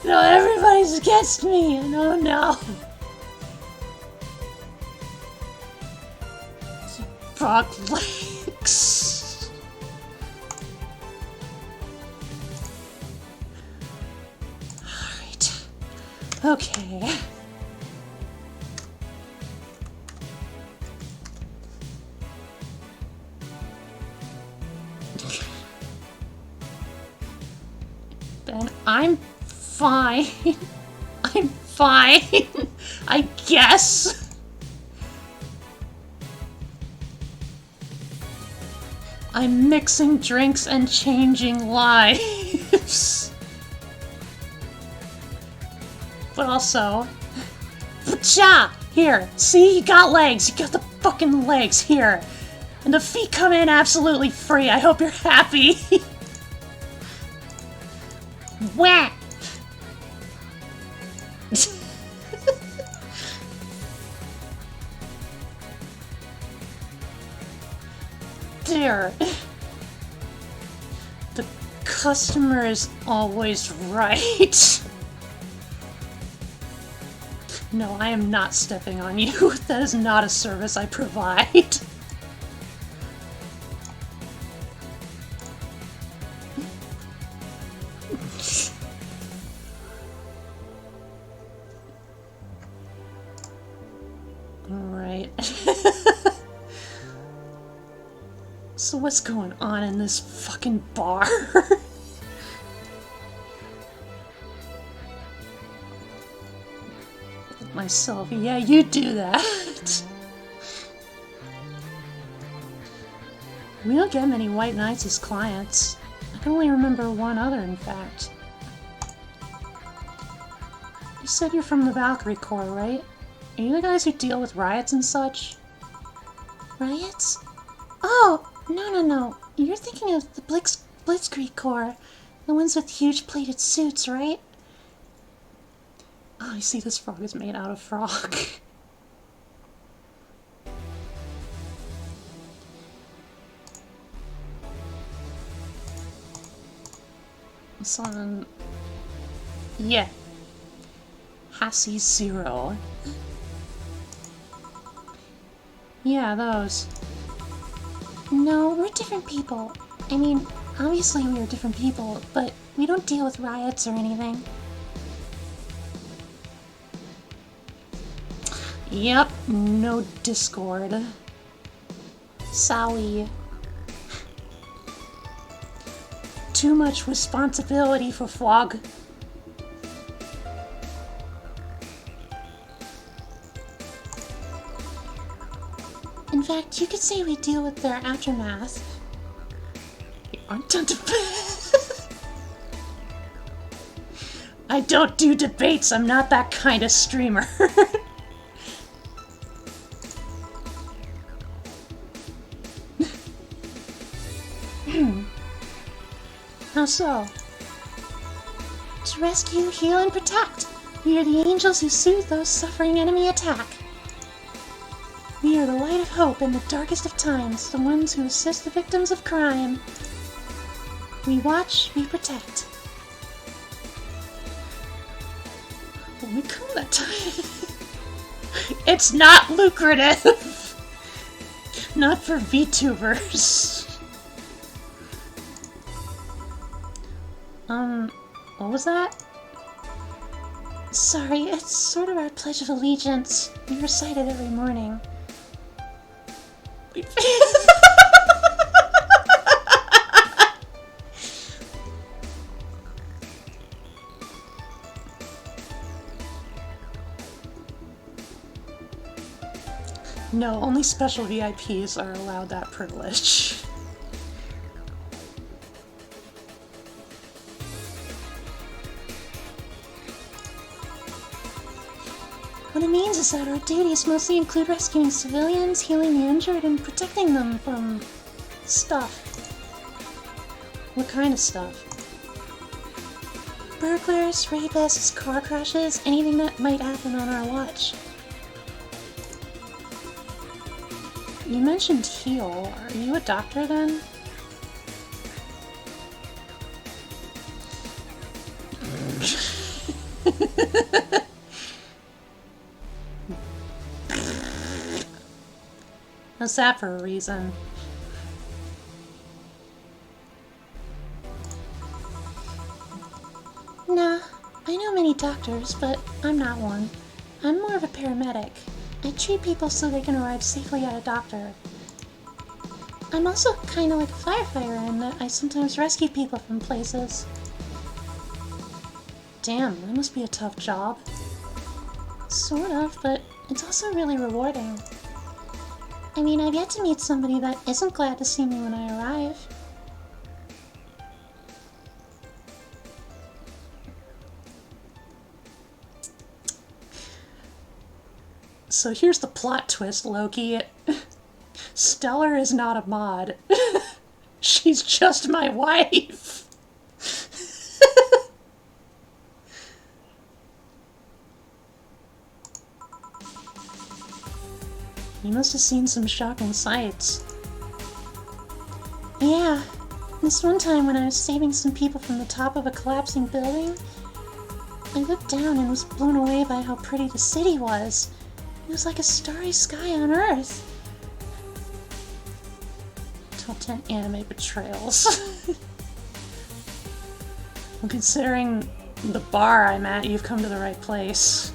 No, everybody's against me! No, no! Frog legs! Alright. Okay. Ben, I'm fine. I'm fine. I guess. I'm mixing drinks and changing lives. But also... Pacha! Here, see? You got legs. You got the fucking legs here. And the feet come in absolutely free. I hope you're happy. Wah! There. The customer is always right. No, I am not stepping on you. That is not a service I provide. Alright. So what's going on in this fucking bar? Myself, yeah, you do that. We don't get many white knights as clients. I can only remember one other, in fact. You said you're from the Valkyrie Corps, right? Are you the guys who deal with riots and such? Riots? Oh, no. You're thinking of the Blitzkrieg Corps. The ones with huge plated suits, right? Oh, you see, this frog is made out of frog. Son. Yeah. Hassie Zero. Yeah, those. No, we're different people. I mean, obviously we are different people, but we don't deal with riots or anything. Yep, no discord. Sorry. Too much responsibility for Frog. In fact, you could say we deal with their aftermath. You aren't done I don't do debates, I'm not that kind of streamer. How so? To rescue, heal, and protect. We are the angels who soothe those suffering enemy attack. We are the light of hope in the darkest of times, the ones who assist the victims of crime. We watch, we protect. When we come that time. It's not lucrative! Not for VTubers. What was that? Sorry, it's sort of our Pledge of Allegiance. We recite it every morning. No, only special VIPs are allowed that privilege. What it means is that our duties mostly include rescuing civilians, healing the injured, and protecting them from stuff. What kind of stuff? Burglars, rapists, car crashes, anything that might happen on our watch. You mentioned heal. Are you a doctor then? How's that for a reason? Nah, I know many doctors, but I'm not one. I'm more of a paramedic. I treat people so they can arrive safely at a doctor. I'm also kinda like a firefighter in that I sometimes rescue people from places. Damn, that must be a tough job. Sort of, but it's also really rewarding. I mean, I've yet to meet somebody that isn't glad to see me when I arrive. So here's the plot twist, Loki. Stellar is not a mod. She's just my wife. You must have seen some shocking sights. Yeah, this one time when I was saving some people from the top of a collapsing building, I looked down and was blown away by how pretty the city was. It was like a starry sky on Earth. Top 10 anime betrayals. Well, considering the bar I'm at, you've come to the right place.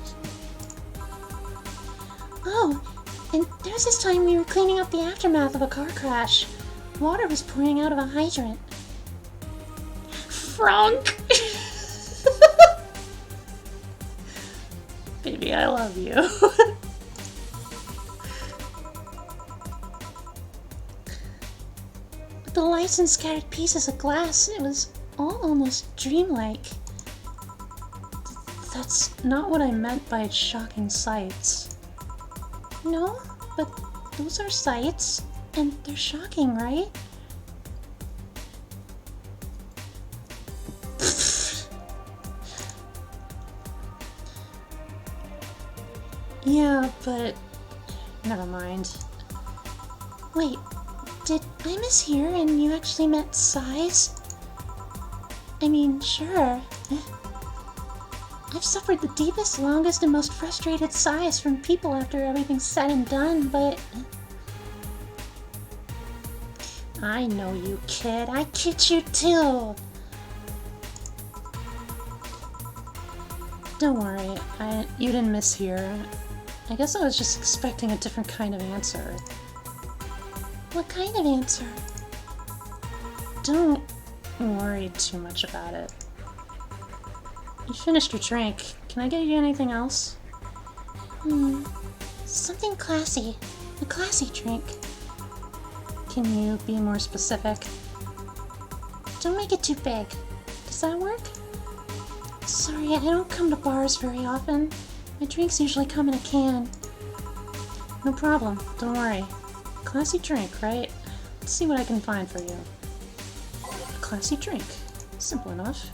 Oh, and there was this time we were cleaning up the aftermath of a car crash. Water was pouring out of a hydrant. Frank! Baby, I love you. With the lights and scattered pieces of glass, it was all almost dreamlike. That's not what I meant by shocking sights. No, but those are sights, and they're shocking, right? Yeah, but never mind. Wait, did I mishear and you actually meant sighs? I mean, sure. I've suffered the deepest, longest, and most frustrated sighs from people after everything's said and done, but... I know you, kid. I kid you too. Don't worry, you didn't mishear. I guess I was just expecting a different kind of answer. What kind of answer? Don't worry too much about it. You finished your drink. Can I get you anything else? Something classy. A classy drink. Can you be more specific? Don't make it too big. Does that work? Sorry, I don't come to bars very often. My drinks usually come in a can. No problem. Don't worry. Classy drink, right? Let's see what I can find for you. A classy drink. Simple enough.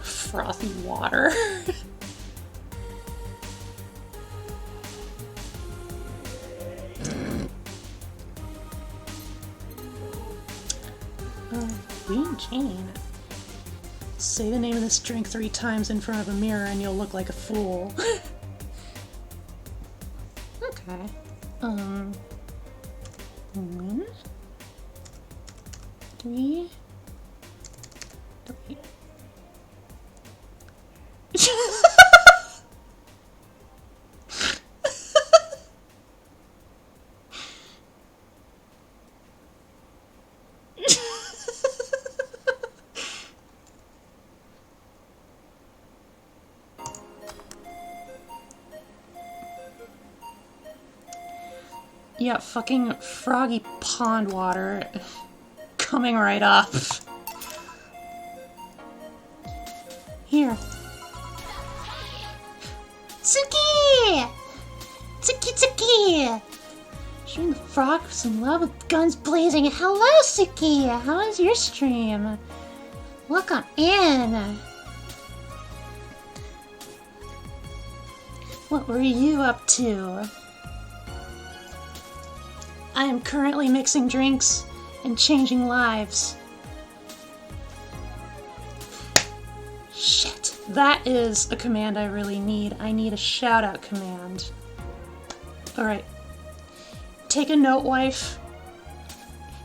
Frothy water. Queen Jane. Say the name of this drink 3 times in front of a mirror and you'll look like a fool. Okay. 1, 2, 3. Yeah, fucking Froggy pond water coming right up. Here. Tsuki! Tsuki Tsuki! Showing the frog some love with guns blazing. Hello, Tsuki! How is your stream? Welcome in! What were you up to? I am currently mixing drinks and changing lives. Shit. That is a command I really need. I need a shout-out command. Alright. Take a note, wife.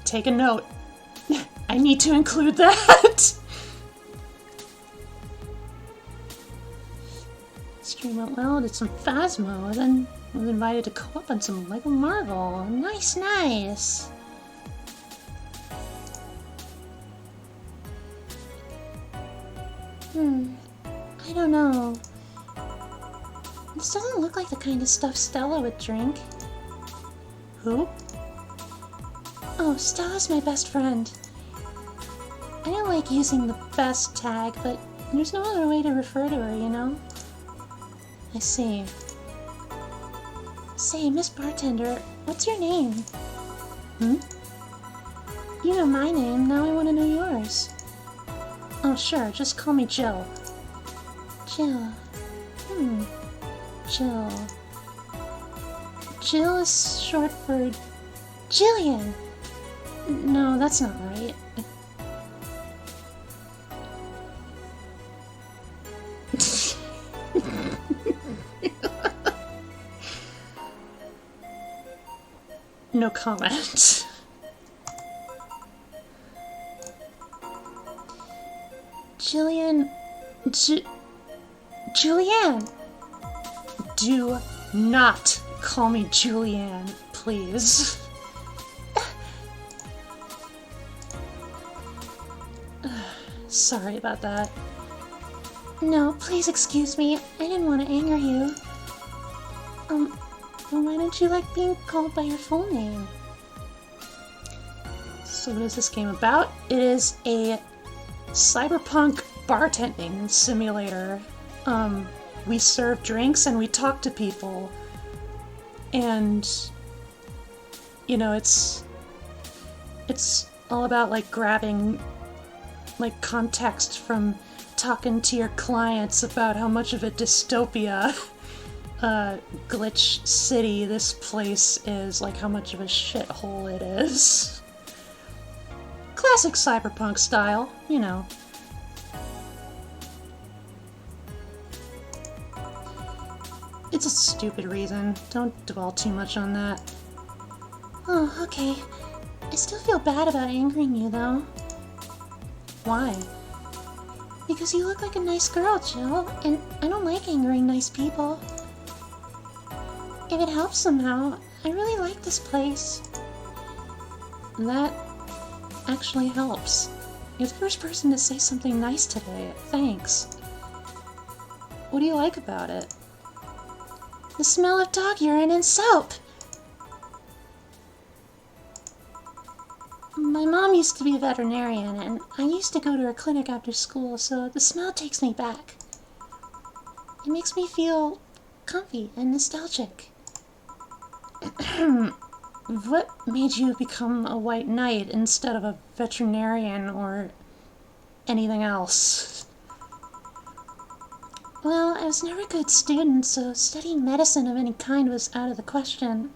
Take a note. I need to include that. Stream went well, did some Phasmo, then was invited to co-op on some Lego Marvel. Nice, nice. I don't know. This doesn't look like the kind of stuff Stella would drink. Who? Oh, Stella's my best friend. I don't like using the best tag, but there's no other way to refer to her, you know? I see. Say, Miss Bartender, what's your name? You know my name, now I want to know yours. Oh, sure, just call me Jill. Jill. Jill. Jill is short for Jillian. No, that's not right. No comment. Jillian... Julianne! Do not call me Julianne, please. Sorry about that. No, please excuse me. I didn't want to anger you. Why don't you like being called by your full name? So what is this game about? It is a cyberpunk bartending simulator. We serve drinks and we talk to people. And, you know, it's all about, like, grabbing, like, context from talking to your clients about how much of a dystopia glitch city this place is, like how much of a shithole it is. Classic cyberpunk style, you know. It's a stupid reason. Don't dwell too much on that. Oh, okay. I still feel bad about angering you, though. Why? Because you look like a nice girl, Jill, and I don't like angering nice people. If it helps somehow, I really like this place. That actually helps. You're the first person to say something nice today. Thanks. What do you like about it? The smell of dog urine and soap! My mom used to be a veterinarian, and I used to go to her clinic after school, so the smell takes me back. It makes me feel comfy and nostalgic. What made you become a white knight instead of a veterinarian or anything else? Well, I was never a good student, so studying medicine of any kind was out of the question.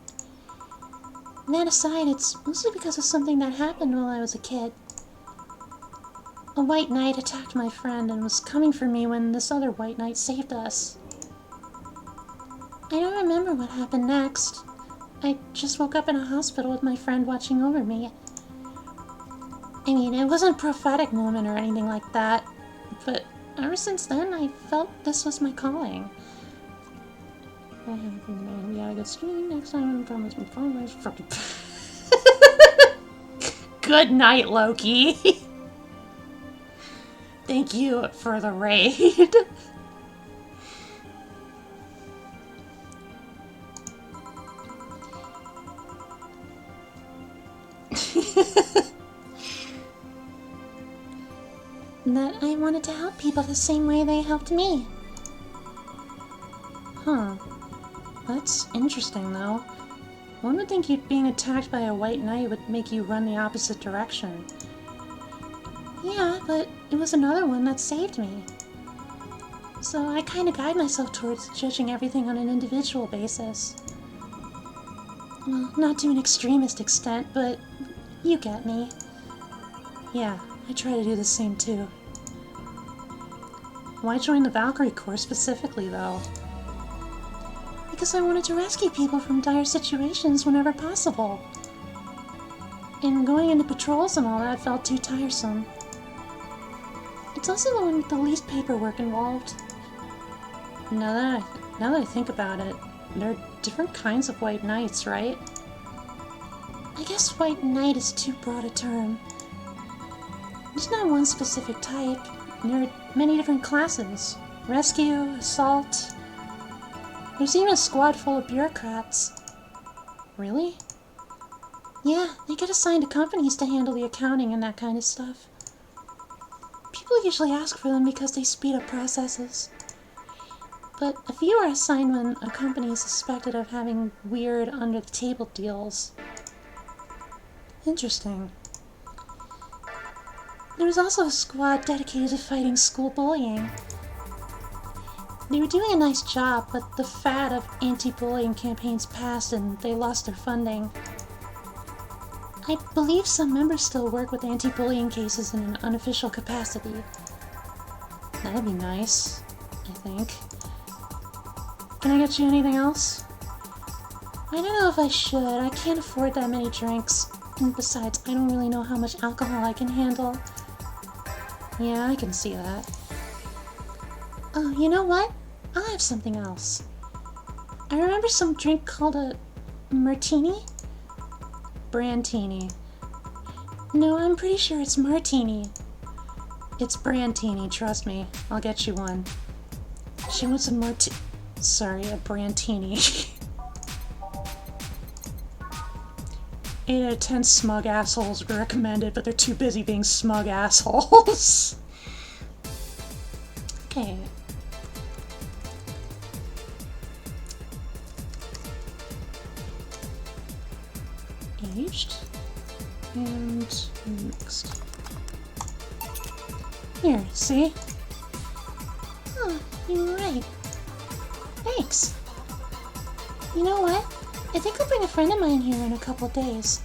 That aside, it's mostly because of something that happened while I was a kid. A white knight attacked my friend and was coming for me when this other white knight saved us. I don't remember what happened next. I just woke up in a hospital with my friend watching over me. I mean, it wasn't a prophetic moment or anything like that, but ever since then, I felt this was my calling. We gotta get streaming next time. I promise my followers. Fucking. Good night, Loki. Thank you for the raid. That I wanted to help people the same way they helped me. Huh. That's interesting, though. One would think being attacked by a white knight would make you run the opposite direction. Yeah, but it was another one that saved me. So I kind of guide myself towards judging everything on an individual basis. Well, not to an extremist extent, but you get me. Yeah, I try to do the same too. Why join the Valkyrie Corps specifically, though? Because I wanted to rescue people from dire situations whenever possible. And going into patrols and all that felt too tiresome. It's also the one with the least paperwork involved. Now that I think about it, there are different kinds of White Knights, right? I guess White Knight is too broad a term. There's not one specific type. There are many different classes. Rescue, assault. There's even a squad full of bureaucrats. Really? Yeah, they get assigned to companies to handle the accounting and that kind of stuff. People usually ask for them because they speed up processes. But a few are assigned when a company is suspected of having weird, under-the-table deals. Interesting. There was also a squad dedicated to fighting school bullying. They were doing a nice job, but the fad of anti-bullying campaigns passed and they lost their funding. I believe some members still work with anti-bullying cases in an unofficial capacity. That'd be nice, I think. Can I get you anything else? I don't know if I should. I can't afford that many drinks. And besides, I don't really know how much alcohol I can handle. Yeah, I can see that. Oh, you know what? I'll have something else. I remember some drink called a martini? Brandtini. No, I'm pretty sure it's martini. It's Brandtini, trust me. I'll get you one. She wants a a Brandtini. 8 out of 10 smug assholes would recommend it, but they're too busy being smug assholes. Okay. Aged. And mixed. Here, see? Oh, you were right. Thanks. You know what? I think I'll bring a friend of mine here in a couple days.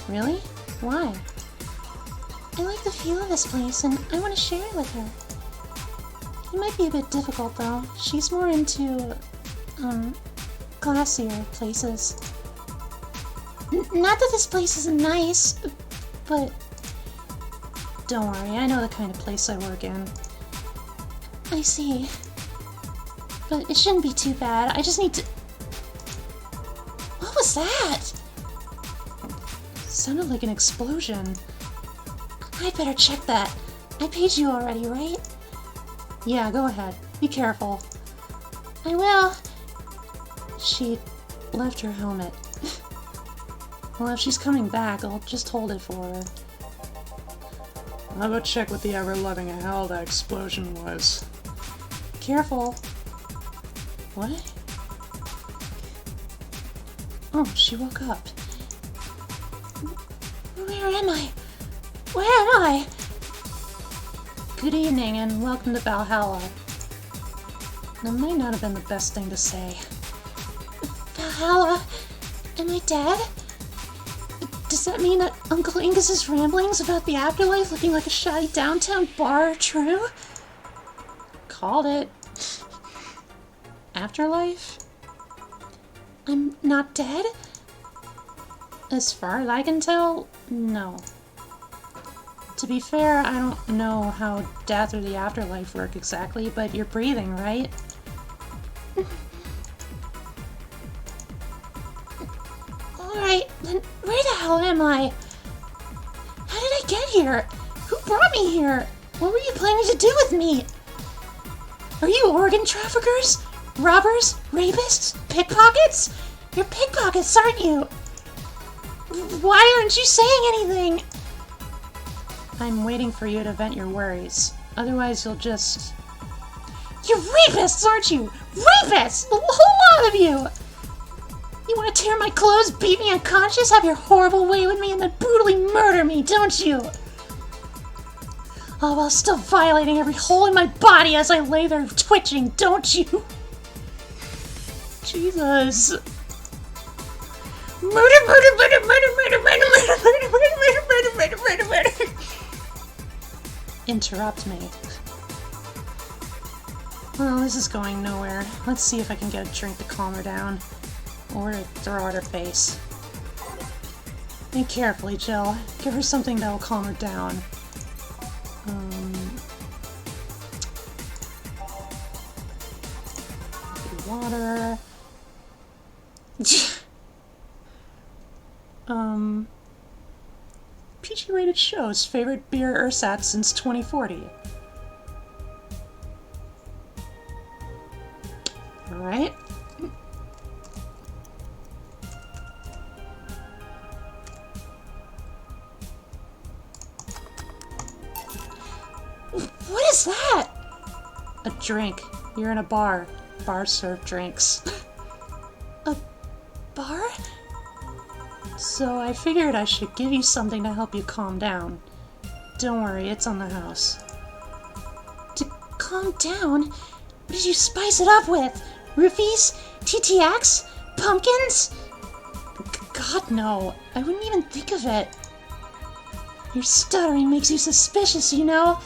Really? Why? I like the feel of this place and I want to share it with her. It might be a bit difficult though. She's more into, classier places. Not that this place isn't nice, but... Don't worry, I know the kind of place I work in. I see. But it shouldn't be too bad. I just need to... What was that? Sounded like an explosion. I'd better check that. I paid you already, right? Yeah, go ahead. Be careful. I will. She left her helmet. Well, if she's coming back, I'll just hold it for her. I'll go check what the ever-loving hell that explosion was. Careful. What? Oh, she woke up. Where am I? Where am I? Good evening and welcome to Valhalla. That might not have been the best thing to say. Valhalla? Am I dead? Does that mean that Uncle Ingus's ramblings about the afterlife looking like a shoddy downtown bar are true? Called it. Afterlife? I'm not dead? As far as I can tell, no. To be fair, I don't know how death or the afterlife work exactly, but you're breathing, right? Alright, then where the hell am I? How did I get here? Who brought me here? What were you planning to do with me? Are you organ traffickers? Robbers? Rapists? Pickpockets? You're pickpockets, aren't you? Why aren't you saying anything? I'm waiting for you to vent your worries. Otherwise, you'll just... You're rapists, aren't you? Rapists! The whole lot of you! You want to tear my clothes, beat me unconscious, have your horrible way with me, and then brutally murder me, don't you? Oh, while still violating every hole in my body as I lay there twitching, don't you? Jesus. Murder, murder, murder, murder, murder, murder, murder, murder, murder, murder, murder, murder, murder. Interrupt me. Well, this is going nowhere. Let's see if I can get a drink to calm her down. Or to throw at her face. Think carefully, Jill. Give her something that'll calm her down. Water. PG-rated shows. Favorite beer ersatz since 2040. Alright. What is that? A drink. You're in a bar. Bars serve drinks. A bar? So I figured I should give you something to help you calm down. Don't worry, it's on the house. To calm down? What did you spice it up with? Roofies? TTX? Pumpkins? God, no. I wouldn't even think of it. Your stuttering makes you suspicious, you know?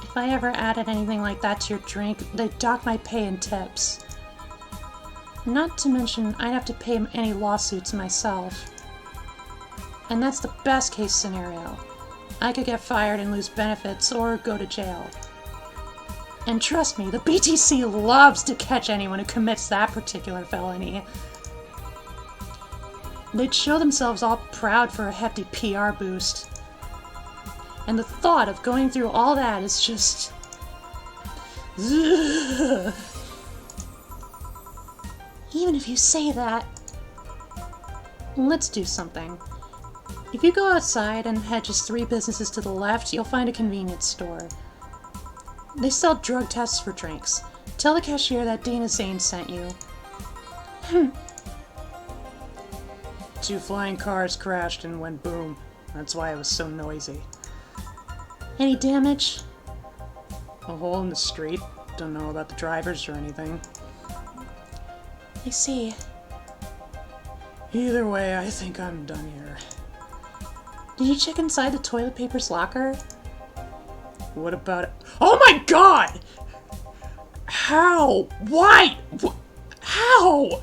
If I ever added anything like that to your drink, they'd dock my pay and tips. Not to mention, I'd have to pay any lawsuits myself. And that's the best case scenario. I could get fired and lose benefits, or go to jail. And trust me, the BTC loves to catch anyone who commits that particular felony. They'd show themselves all proud for a hefty PR boost. And the thought of going through all that is just... Ugh. Even if you say that... Let's do something. If you go outside and head just 3 businesses to the left, you'll find a convenience store. They sell drug tests for drinks. Tell the cashier that Dana Zane sent you. 2 flying cars crashed and went boom. That's why it was so noisy. Any damage? A hole in the street. Don't know about the drivers or anything. I see. Either way, I think I'm done here. Did you check inside the toilet paper's locker? What about it? Oh my god! How? Why? How?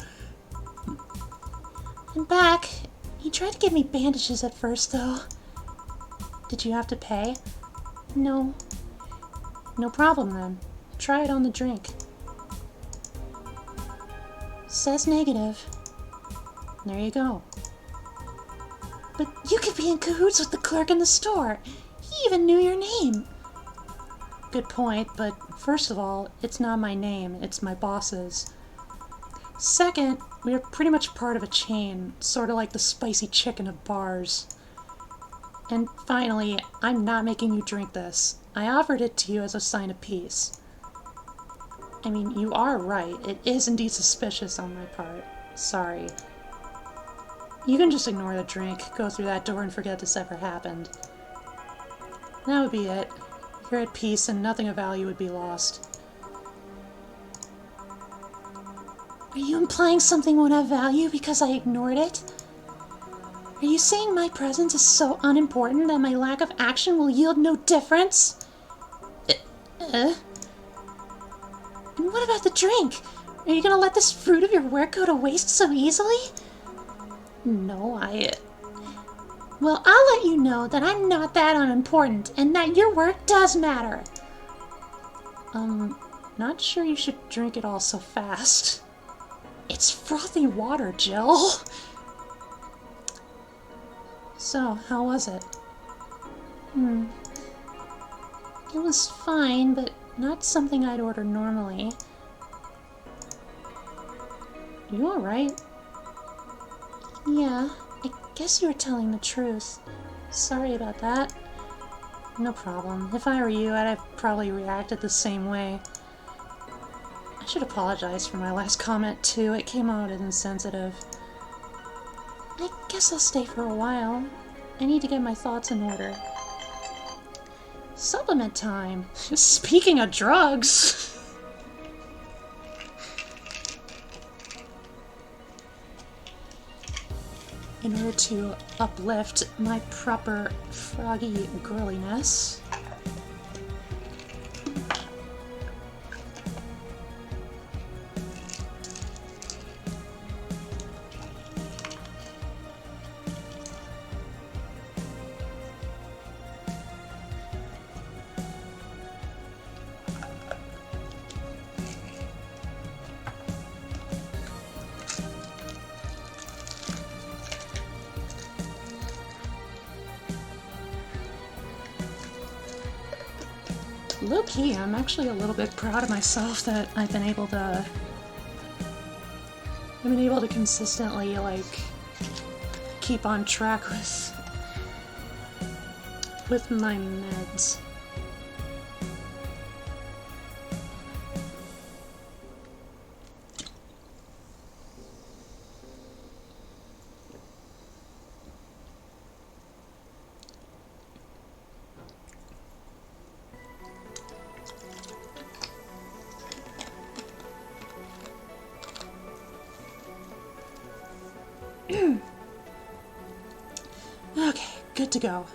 I'm back. He tried to give me bandages at first, though. Did you have to pay? No. No problem, then. Try it on the drink. Says negative. There you go. But you could be in cahoots with the clerk in the store. He even knew your name. Good point, but first of all, it's not my name, it's my boss's. Second, we're pretty much part of a chain, sort of like the spicy chicken of bars. And finally, I'm not making you drink this. I offered it to you as a sign of peace. I mean, you are right. It is indeed suspicious on my part. Sorry. You can just ignore the drink, go through that door and forget this ever happened. That would be it. You're at peace and nothing of value would be lost. Are you implying something won't have value because I ignored it? Are you saying my presence is so unimportant that my lack of action will yield no difference? And what about the drink? Are you gonna let this fruit of your work go to waste so easily? No, Well, I'll let you know that I'm not that unimportant, and that your work does matter. Not sure you should drink it all so fast. It's frothy water, Jill. So, how was it? It was fine, but not something I'd order normally. You alright? Yeah, I guess you were telling the truth. Sorry about that. No problem. If I were you, I'd have probably reacted the same way. I should apologize for my last comment, too. It came out insensitive. I guess I'll stay for a while. I need to get my thoughts in order. Supplement time. Speaking of drugs. In order to uplift my proper froggy girliness, low-key, I'm actually a little bit proud of myself that I've been able to consistently, like, keep on track with my meds. Okay, good to go.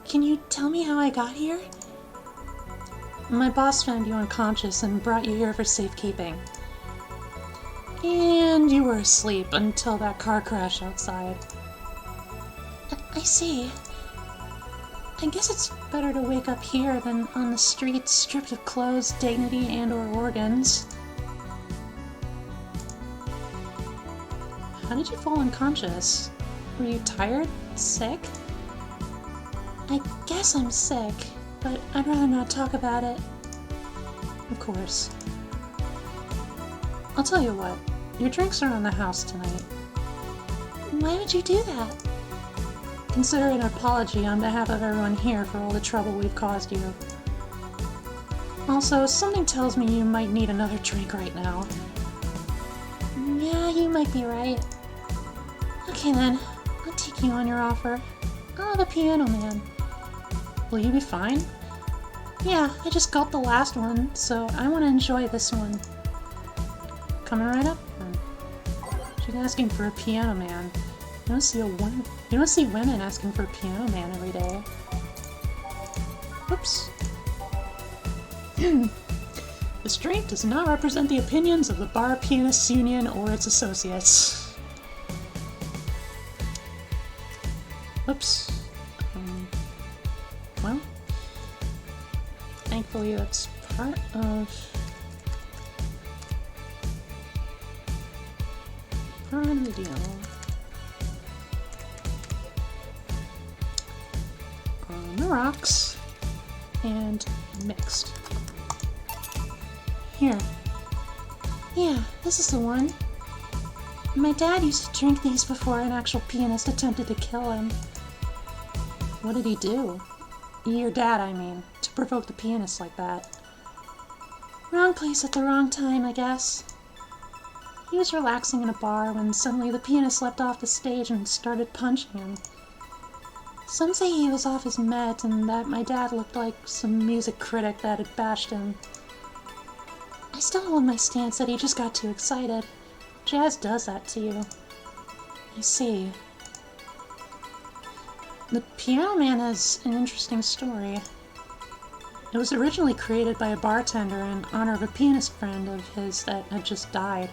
Can you tell me how I got here? My boss found you unconscious and brought you here for safekeeping. And you were asleep until that car crash outside. I see. I guess it's better to wake up here than on the streets, stripped of clothes, dignity, and/or organs. How did you fall unconscious? Were you tired? Sick? I guess I'm sick, but I'd rather not talk about it. Of course. I'll tell you what, your drinks are on the house tonight. Why would you do that? Consider it an apology on behalf of everyone here for all the trouble we've caused you. Also, something tells me you might need another drink right now. Yeah, you might be right. Okay then, I'll take you on your offer. I'll have a piano man. Will you be fine? Yeah, I just gulped the last one, so I want to enjoy this one. Coming right up then. She's asking for a piano man. You don't see women asking for a piano man every day. Oops. This drink does not represent the opinions of the Bar Pianists Union or its associates. Oops. Well, thankfully that's part of the deal. On the rocks and mixed. Here. Yeah, this is the one. My dad used to drink these before an actual pianist attempted to kill him. What did he do? Your dad, I mean, to provoke the pianist like that. Wrong place at the wrong time, I guess. He was relaxing in a bar when suddenly the pianist leapt off the stage and started punching him. Some say he was off his meds and that my dad looked like some music critic that had bashed him. I still hold my stance that he just got too excited. Jazz does that to you. I see. The Piano Man has an interesting story. It was originally created by a bartender in honor of a pianist friend of his that had just died.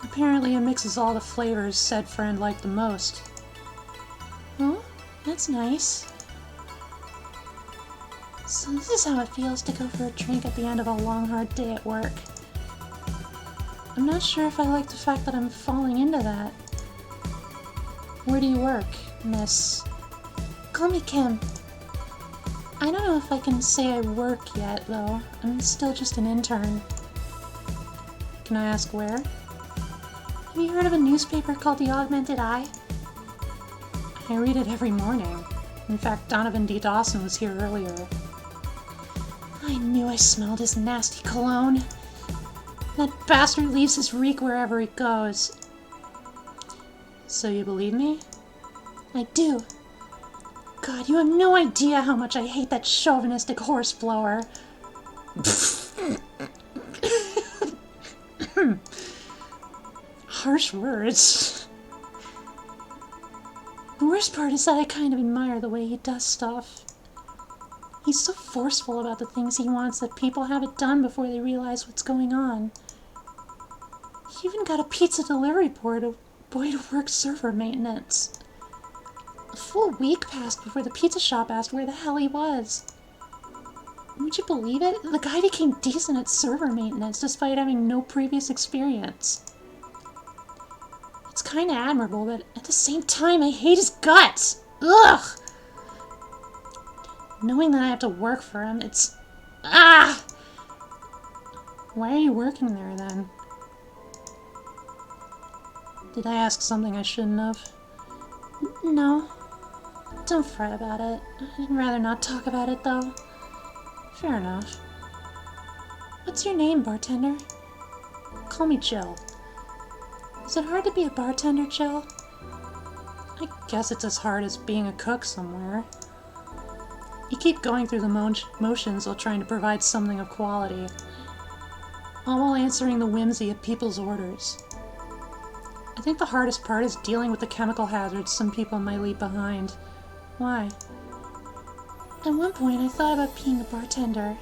Apparently it mixes all the flavors said friend liked the most. Oh, that's nice. So this is how it feels to go for a drink at the end of a long, hard day at work. I'm not sure if I like the fact that I'm falling into that. Where do you work, Miss? Call me Kim. I don't know if I can say I work yet, though. I'm still just an intern. Can I ask where? Have you heard of a newspaper called The Augmented Eye? I read it every morning. In fact, Donovan D. Dawson was here earlier. I knew I smelled his nasty cologne. That bastard leaves his reek wherever he goes. So you believe me? I do. God, you have no idea how much I hate that chauvinistic horse blower. Harsh words. The worst part is that I kind of admire the way he does stuff. He's so forceful about the things he wants that people have it done before they realize what's going on. He even got a pizza delivery boy to work server maintenance. A full week passed before the pizza shop asked where the hell he was. Would you believe it? The guy became decent at server maintenance despite having no previous experience. It's kinda admirable, but at the same time, I hate his guts! Ugh! Knowing that I have to work for him, it's... Ah! Why are you working there, then? Did I ask something I shouldn't have? No. Don't fret about it. I'd rather not talk about it, though. Fair enough. What's your name, bartender? Call me Jill. Is it hard to be a bartender, Jill? I guess it's as hard as being a cook somewhere. You keep going through the motions while trying to provide something of quality, all while answering the whimsy of people's orders. I think the hardest part is dealing with the chemical hazards some people might leave behind. Why? At one point I thought about being a bartender,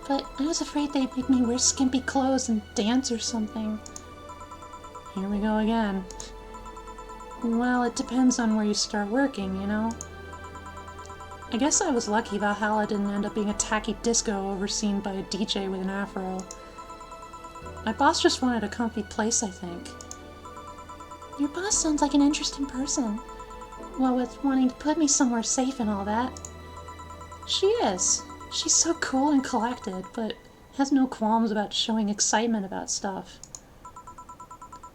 but I was afraid they'd make me wear skimpy clothes and dance or something. Here we go again. Well, it depends on where you start working, you know? I guess I was lucky Valhalla didn't end up being a tacky disco overseen by a DJ with an afro. My boss just wanted a comfy place, I think. Your boss sounds like an interesting person. Well, with wanting to put me somewhere safe and all that. She is. She's so cool and collected, but has no qualms about showing excitement about stuff.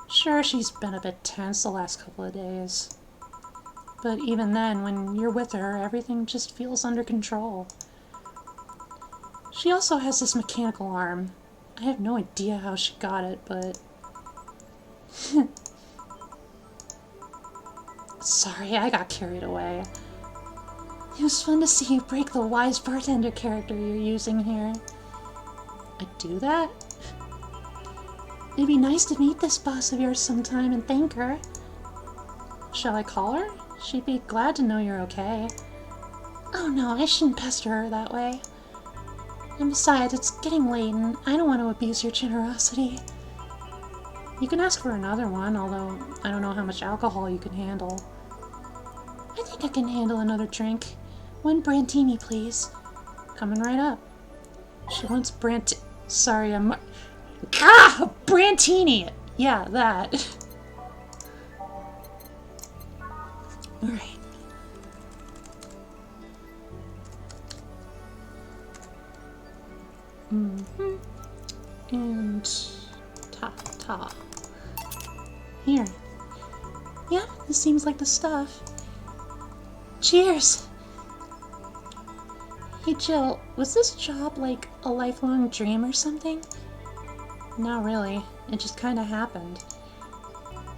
Sure, she's been a bit tense the last couple of days. But even then, when you're with her, everything just feels under control. She also has this mechanical arm. I have no idea how she got it, but... Sorry, I got carried away. It was fun to see you break the wise bartender character you're using here. I do that? It'd be nice to meet this boss of yours sometime and thank her. Shall I call her? She'd be glad to know you're okay. Oh no, I shouldn't pester her that way. And besides, it's getting late and I don't want to abuse your generosity. You can ask for another one, although I don't know how much alcohol you can handle. I think I can handle another drink. 1 Brantini, please. Coming right up. She wants Sorry, I'm... Ah! Brantini! Yeah, that. Alright. And... Ta. Here. Yeah, this seems like the stuff. Cheers! Hey Jill, was this job like a lifelong dream or something? Not really. It just kinda happened.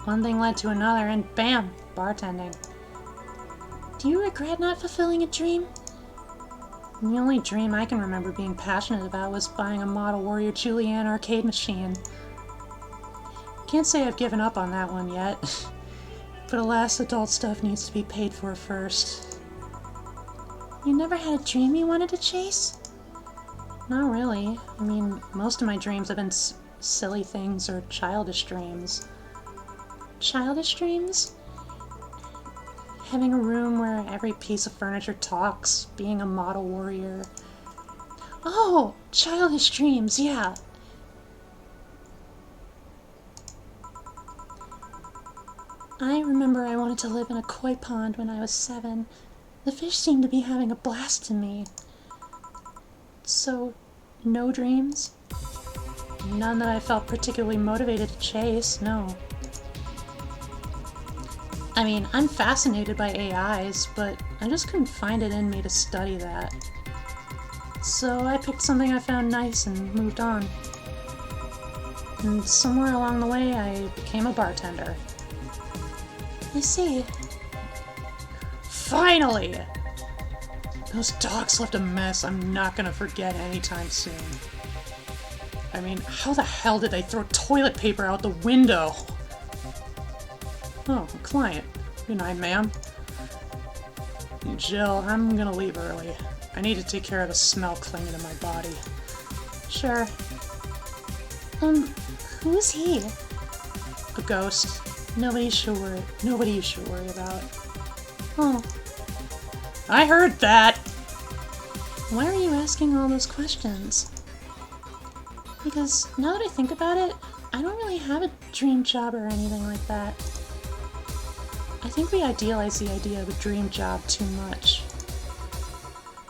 One thing led to another and bam! Bartending. Do you regret not fulfilling a dream? The only dream I can remember being passionate about was buying a Model Warrior Julianne arcade machine. Can't say I've given up on that one yet. But alas, adult stuff needs to be paid for first. You never had a dream you wanted to chase? Not really. I mean, most of my dreams have been silly things or childish dreams. Childish dreams? Having a room where every piece of furniture talks, being a model warrior. Oh, childish dreams, yeah. I remember I wanted to live in a koi pond when I was 7. The fish seemed to be having a blast to me. So, no dreams? None that I felt particularly motivated to chase, no. I mean, I'm fascinated by AIs, but I just couldn't find it in me to study that. So I picked something I found nice and moved on. And somewhere along the way, I became a bartender. I see. Finally! Those dogs left a mess I'm not gonna forget anytime soon. I mean, how the hell did they throw toilet paper out the window? Oh, a client. Good night, ma'am. Jill, I'm gonna leave early. I need to take care of the smell clinging to my body. Sure. Who's he? A ghost. Nobody you should worry about. Oh, I heard that! why are you asking all those questions? Because now that I think about it, I don't really have a dream job or anything like that. I think we idealize the idea of a dream job too much.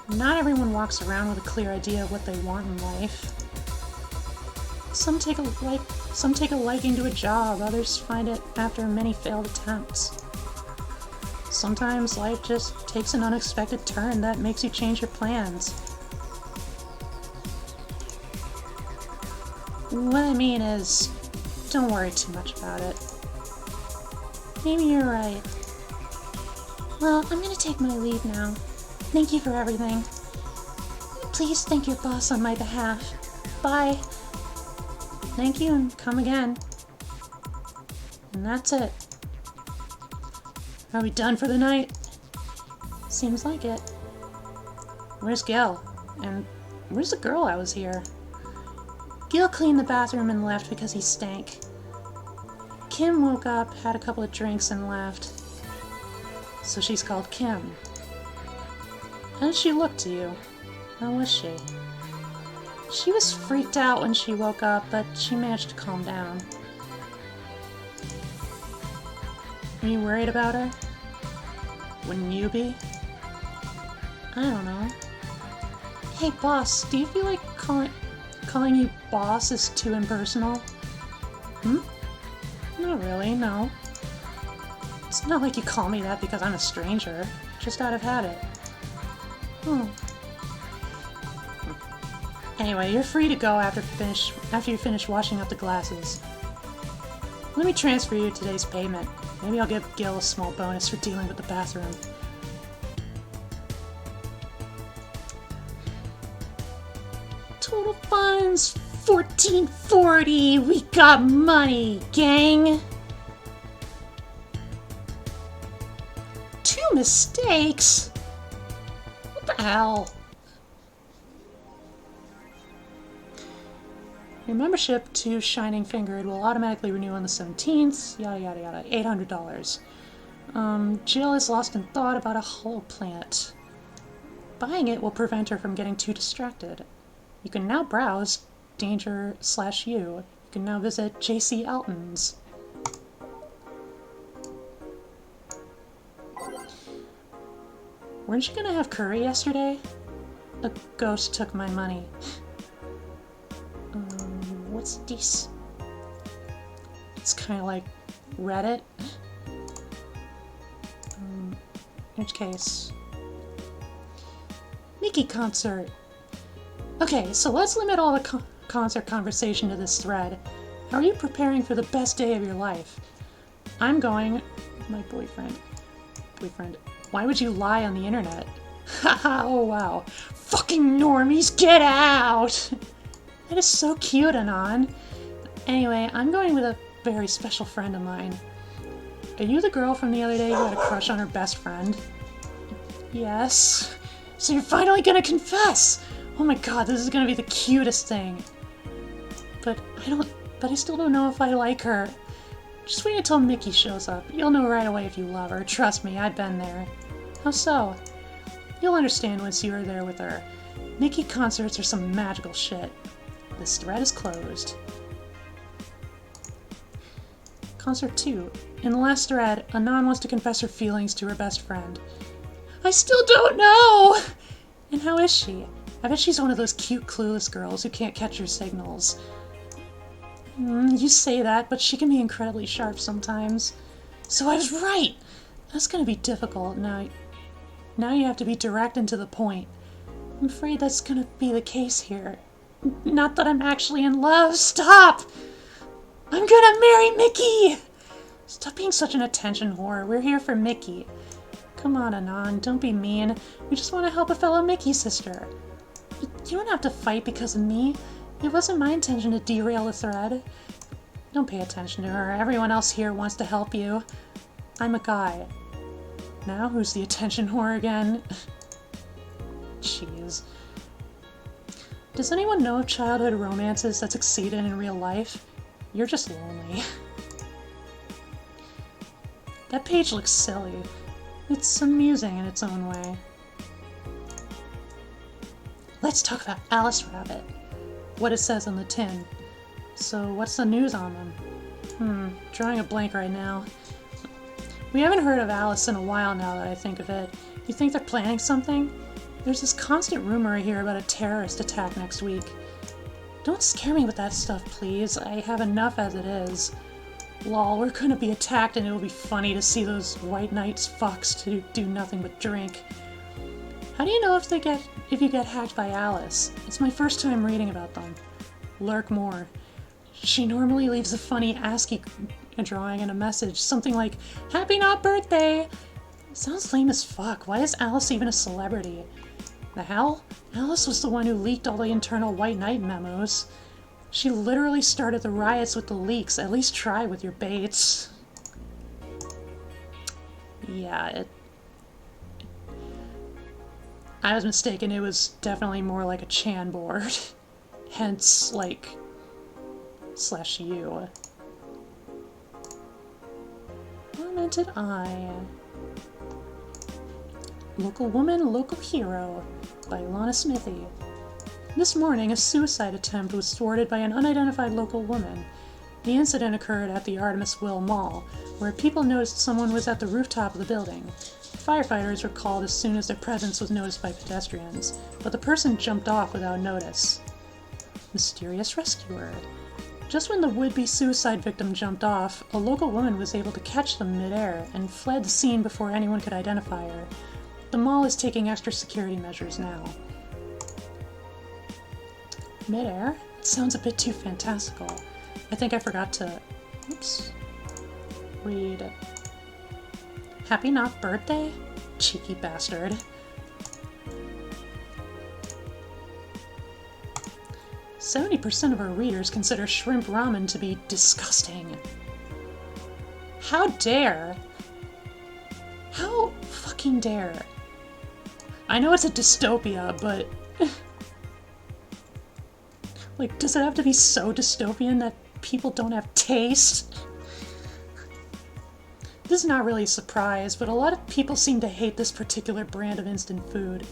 Not everyone walks around with a clear idea of what they want in life. Some take a liking to a job, others find it after many failed attempts. Sometimes life just takes an unexpected turn that makes you change your plans. What I mean is, don't worry too much about it. Maybe you're right. Well, I'm gonna take my leave now. Thank you for everything. Please thank your boss on my behalf. Bye. Thank you and come again. And that's it. Are we done for the night? Seems like it. Where's Gil? And where's the girl I was here? Gil cleaned the bathroom and left because he stank. Kim woke up, had a couple of drinks, and left. So she's called Kim. How did she look to you? How was she? She was freaked out when she woke up, but she managed to calm down. Are you worried about her? Wouldn't you be? I don't know. Hey boss, do you feel like calling you boss is too impersonal? Not really, no. It's not like you call me that because I'm a stranger. Just out of habit. Oh. Anyway, you're free to go after you finish washing up the glasses. Let me transfer you today's payment. Maybe I'll give Gil a small bonus for dealing with the bathroom. Total funds, $14.40. We got money, gang. 2 mistakes? What the hell? Your membership to Shining Fingered will automatically renew on the 17th, yada yada yada, $800. Jill is lost in thought about a hollow plant. Buying it will prevent her from getting too distracted. You can now browse Danger/You. You can now visit J.C. Elton's. Weren't you gonna have curry yesterday? A ghost took my money. What's this? It's kind of like Reddit. In which case... Mickey concert! Okay, so let's limit all the concert conversation to this thread. How are you preparing for the best day of your life? I'm going... My boyfriend. Why would you lie on the internet? Haha, oh wow. Fucking normies, get out! That is so cute, Anon. Anyway, I'm going with a very special friend of mine. Are you the girl from the other day who had a crush on her best friend? Yes. So you're finally gonna confess! Oh my god, this is gonna be the cutest thing. But I still don't know if I like her. Just wait until Mickey shows up. You'll know right away if you love her. Trust me, I've been there. How so? You'll understand once you are there with her. Mickey concerts are some magical shit. This thread is closed. Concert 2. In the last thread, Anon wants to confess her feelings to her best friend. I still don't know! And how is she? I bet she's one of those cute, clueless girls who can't catch her signals. You say that, but she can be incredibly sharp sometimes. So I was right! That's gonna be difficult. Now you have to be direct and to the point. I'm afraid that's gonna be the case here. Not that I'm actually in love. Stop! I'm gonna marry Mickey! Stop being such an attention whore. We're here for Mickey. Come on, Anon, don't be mean. We just want to help a fellow Mickey sister. You don't have to fight because of me. It wasn't my intention to derail the thread. Don't pay attention to her. Everyone else here wants to help you. I'm a guy. Now who's the attention whore again? Jeez. Does anyone know of childhood romances that succeeded in real life? You're just lonely. That page looks silly. It's amusing in its own way. Let's talk about Alice Rabbit. What it says on the tin. So what's the news on them? Drawing a blank right now. We haven't heard of Alice in a while now that I think of it. You think they're planning something? There's this constant rumor I hear about a terrorist attack next week. Don't scare me with that stuff, please. I have enough as it is. Lol, we're gonna be attacked and it'll be funny to see those white knights fucks to do nothing but drink. How do you know if you get hacked by Alice? It's my first time reading about them. Lurk more. She normally leaves a funny ASCII drawing and a message, something like, "Happy not birthday!" Sounds lame as fuck. Why is Alice even a celebrity? The hell? Alice was the one who leaked all the internal White Knight memos. She literally started the riots with the leaks. At least try with your baits. Yeah, I was mistaken. It was definitely more like a Chan board. Hence, like, /U. Ornamented Eye. Local Woman, Local Hero by Lana Smithy. This morning, a suicide attempt was thwarted by an unidentified local woman. The incident occurred at the Artemis Will Mall, where people noticed someone was at the rooftop of the building. Firefighters were called as soon as their presence was noticed by pedestrians, but the person jumped off without notice. Mysterious rescuer. Just when the would-be suicide victim jumped off, a local woman was able to catch them midair and fled the scene before anyone could identify her. The mall is taking extra security measures now. Midair? It sounds a bit too fantastical. I think I forgot to... read... Happy not birthday? Cheeky bastard. "70% of our readers consider shrimp ramen to be disgusting." How dare? How fucking dare? I know it's a dystopia, but... like, does it have to be so dystopian that people don't have taste? This is not really a surprise, but a lot of people seem to hate this particular brand of instant food.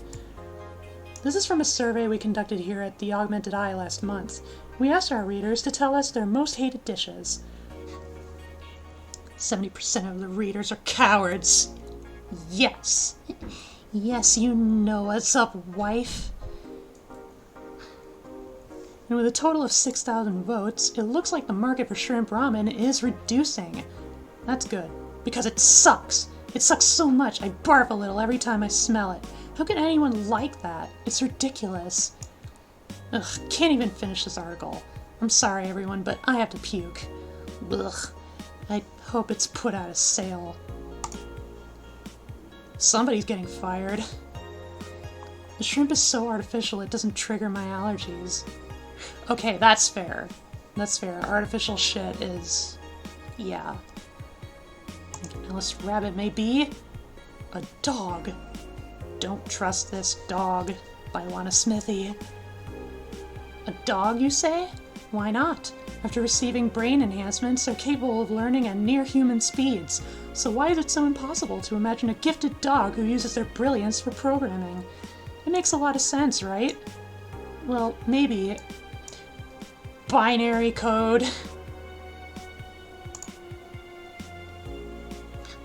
This is from a survey we conducted here at the Augmented Eye last month. We asked our readers to tell us their most hated dishes. 70% of the readers are cowards. Yes. Yes, you know what's up, wife. And with a total of 6,000 votes, it looks like the market for shrimp ramen is reducing. That's good, because it sucks. It sucks so much I barf a little every time I smell it. How can anyone like that? It's ridiculous. Ugh, can't even finish this article. I'm sorry everyone, but I have to puke. Ugh. I hope it's put out of sale. Somebody's getting fired. The shrimp is so artificial it doesn't trigger my allergies. Okay, that's fair. That's fair. Artificial shit is... yeah. Alice Rabbit may be a dog. Don't Trust This Dog by Lana Smithy. A dog, you say? Why not? After receiving brain enhancements, they're capable of learning at near-human speeds. So why is it so impossible to imagine a gifted dog who uses their brilliance for programming? It makes a lot of sense, right? Well, maybe. Binary code.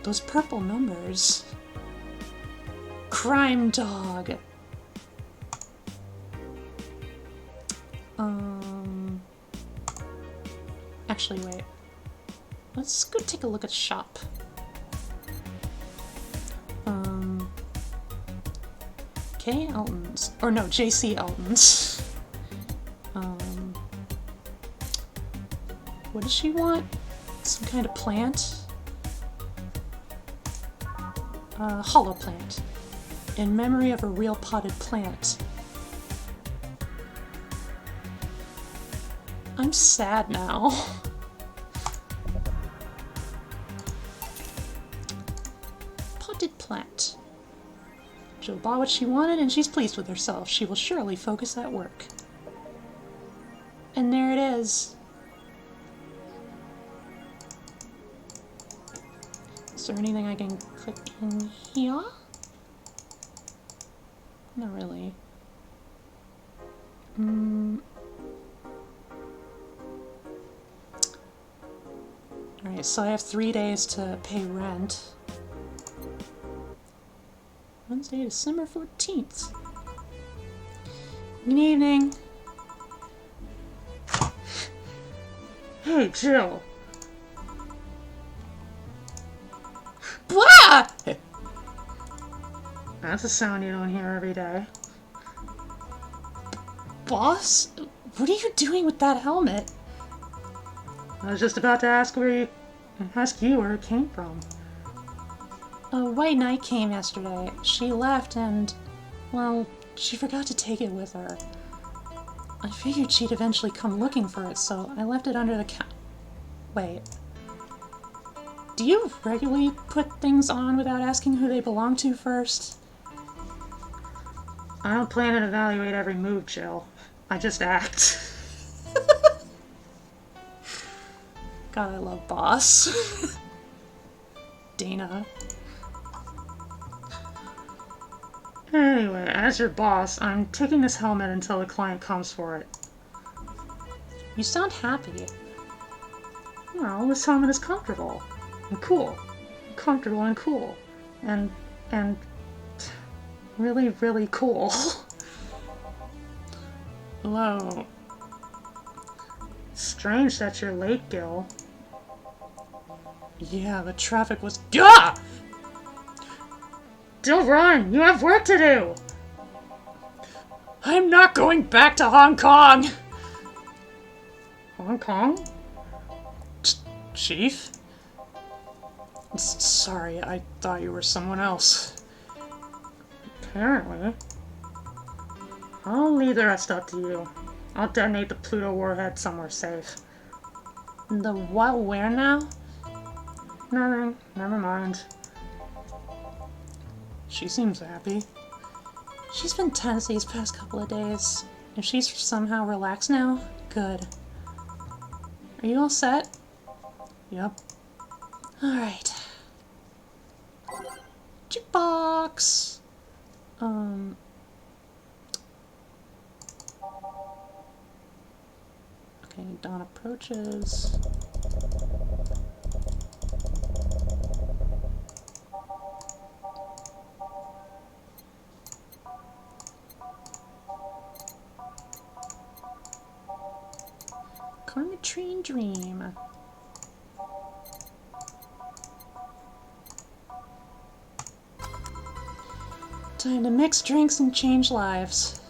Those purple numbers. Crime dog. Actually, wait. Let's go take a look at shop. K. Elton's. Or no, JC Elton's. What does she want? Some kind of plant? hollow plant. In memory of a real potted plant. I'm sad now. Potted plant. Jill bought what she wanted and she's pleased with herself. She will surely focus at work. And there it is. Is there anything I can click in here? Not really. Alright, so I have 3 days to pay rent. Wednesday, December 14th. Good evening. Hey, Jill. Blah! That's a sound you don't hear every day. Boss? What are you doing with that helmet? I was just about to ask you where it came from. A white knight came yesterday. She left and, well, she forgot to take it with her. I figured she'd eventually come looking for it, so I left it under the Wait. Do you regularly put things on without asking who they belong to first? I don't plan to evaluate every move, Jill. I just act. God, I love Boss. Dana. Anyway, as your boss, I'm taking this helmet until the client comes for it. You sound happy. Well, this helmet is comfortable. And cool. Comfortable and cool. And really, really cool. Hello. Strange that you're late, Gil. Yeah, the traffic was— Gah! Still run! You have work to do! I'm not going back to Hong Kong! Hong Kong? Chief? Sorry, I thought you were someone else. Apparently. I'll leave the rest up to you. I'll detonate the Pluto warhead somewhere safe. The what? Where now? Nothing. Never mind. She seems happy. She's been tense these past couple of days. If she's somehow relaxed now, good. Are you all set? Yep. Alright. Jukebox! Okay, Dawn approaches. Carmetrine Dream. Time to mix drinks and change lives.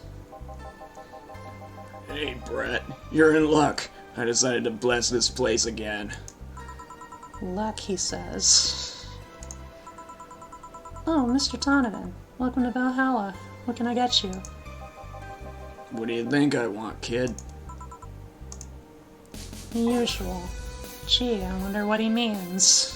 Hey, Brett, you're in luck. I decided to bless this place again. Luck, he says. Oh, Mr. Donovan. Welcome to Valhalla. What can I get you? What do you think I want, kid? The usual. Gee, I wonder what he means.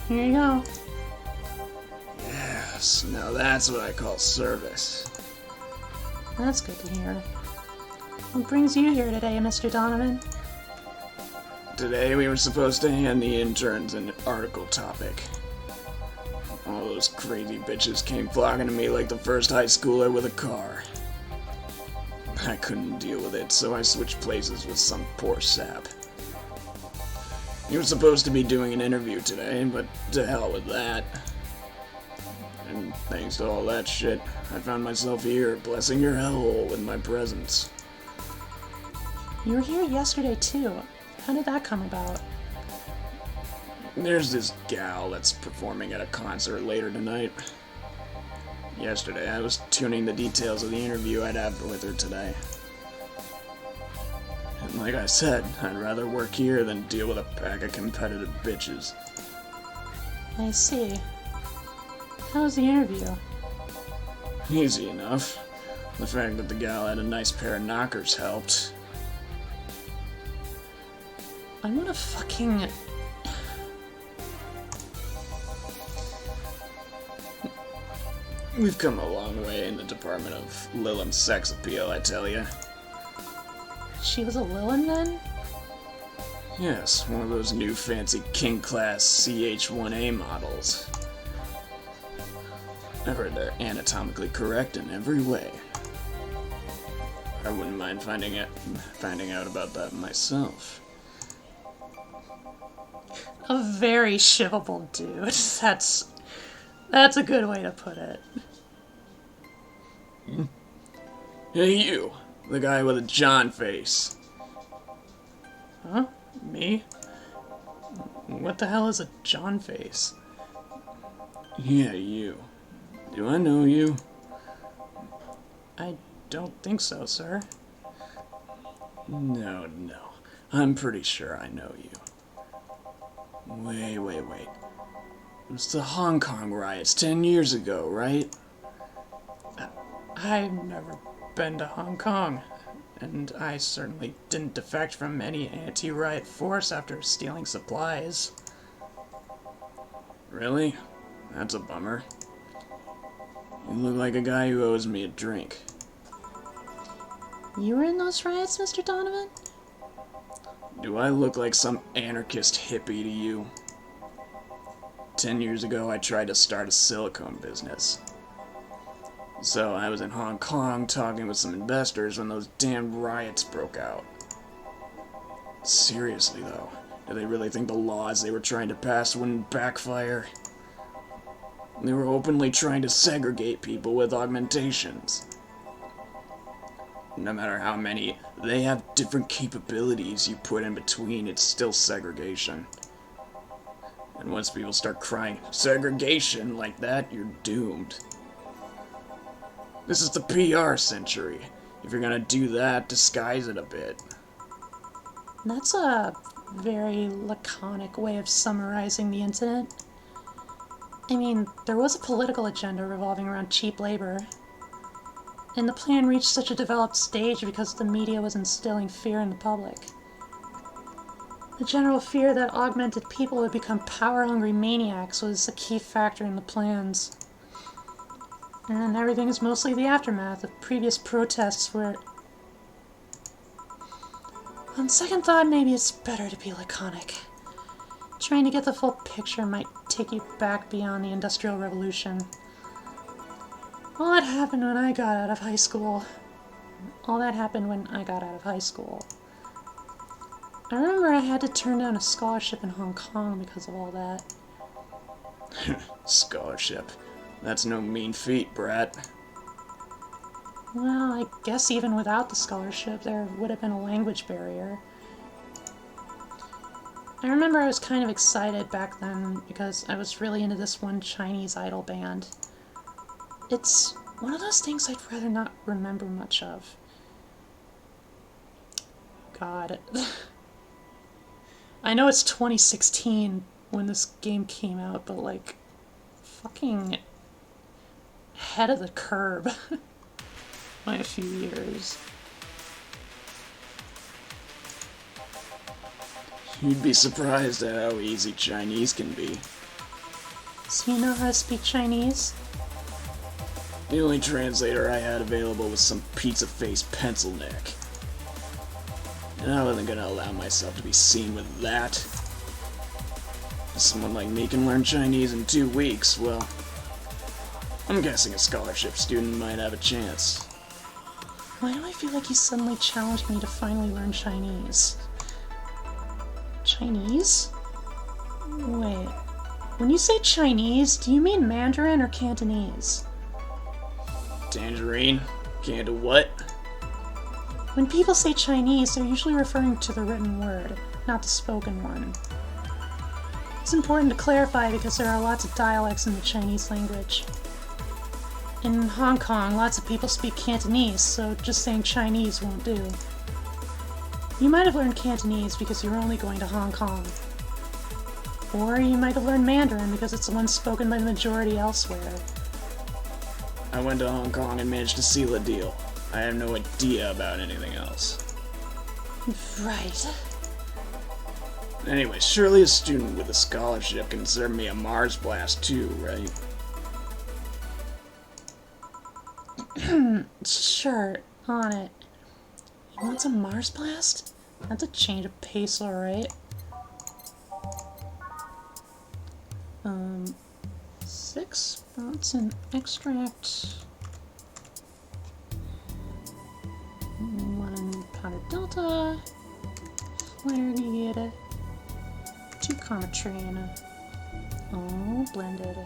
Here you go. Yes, now that's what I call service. That's good to hear. What brings you here today, Mr. Donovan? Today we were supposed to hand the interns an article topic. All those crazy bitches came flocking to me like the first high schooler with a car. I couldn't deal with it, so I switched places with some poor sap. You were supposed to be doing an interview today, but to hell with that. And thanks to all that shit, I found myself here, blessing your hellhole with my presence. You were here yesterday, too. How did that come about? There's this gal that's performing at a concert later tonight. Yesterday, I was tuning the details of the interview I'd have with her today. And like I said, I'd rather work here than deal with a pack of competitive bitches. I see. How was the interview? Easy enough. The fact that the gal had a nice pair of knockers helped. I wanna fucking... We've come a long way in the department of Lilim's sex appeal, I tell ya. She was a Lilin then? Yes, one of those new fancy king-class CH-1A models. I've heard they're anatomically correct in every way. I wouldn't mind finding out about that myself. A very shivable dude. That's a good way to put it. Hey you, the guy with a John face. Huh? Me? What the hell is a John face? Yeah, you. Do I know you? I don't think so, sir. No. I'm pretty sure I know you. Wait. It was the Hong Kong riots 10 years ago, right? I've never been to Hong Kong, and I certainly didn't defect from any anti-riot force after stealing supplies. Really? That's a bummer. You look like a guy who owes me a drink. You were in those riots, Mr. Donovan? Do I look like some anarchist hippie to you? 10 years ago, I tried to start a silicone business. So I was in Hong Kong talking with some investors when those damn riots broke out. Seriously though, do they really think the laws they were trying to pass wouldn't backfire? They were openly trying to segregate people with augmentations. No matter how many they have different capabilities you put in between, it's still segregation. And once people start crying segregation like that, you're doomed. This is the PR century. If you're gonna do that, disguise it a bit. That's a very laconic way of summarizing the incident. I mean, there was a political agenda revolving around cheap labor. And the plan reached such a developed stage because the media was instilling fear in the public. The general fear that augmented people would become power-hungry maniacs was a key factor in the plans. And everything is mostly the aftermath of previous protests where... On second thought, maybe it's better to be laconic. Trying to get the full picture might take you back beyond the Industrial Revolution. All that happened when I got out of high school. I remember I had to turn down a scholarship in Hong Kong because of all that. Scholarship. That's no mean feat, brat. Well, I guess even without the scholarship, there would have been a language barrier. I remember I was kind of excited back then because I was really into this one Chinese idol band. It's one of those things I'd rather not remember much of. God. I know it's 2016 when this game came out, but like, fucking ahead of the curb by a few years. You'd be surprised at how easy Chinese can be. So you know how to speak Chinese? The only translator I had available was some pizza-faced pencil neck. And I wasn't gonna allow myself to be seen with that. If someone like me can learn Chinese in 2 weeks, well, I'm guessing a scholarship student might have a chance. Why do I feel like you suddenly challenged me to finally learn Chinese? Chinese? Wait, when you say Chinese, do you mean Mandarin or Cantonese? Tangerine? Can't do what? When people say Chinese, they're usually referring to the written word, not the spoken one. It's important to clarify because there are lots of dialects in the Chinese language. In Hong Kong, lots of people speak Cantonese, so just saying Chinese won't do. You might have learned Cantonese because you were only going to Hong Kong. Or you might have learned Mandarin because it's the one spoken by the majority elsewhere. I went to Hong Kong and managed to seal a deal. I have no idea about anything else. Right. Anyway, surely a student with a scholarship can serve me a Mars blast too, right? Sure, on it. You want some Mars Blast? That's a change of pace, alright. 6 spots in extract. 1 powder delta. Flare 2 Cometrain. Oh, blended.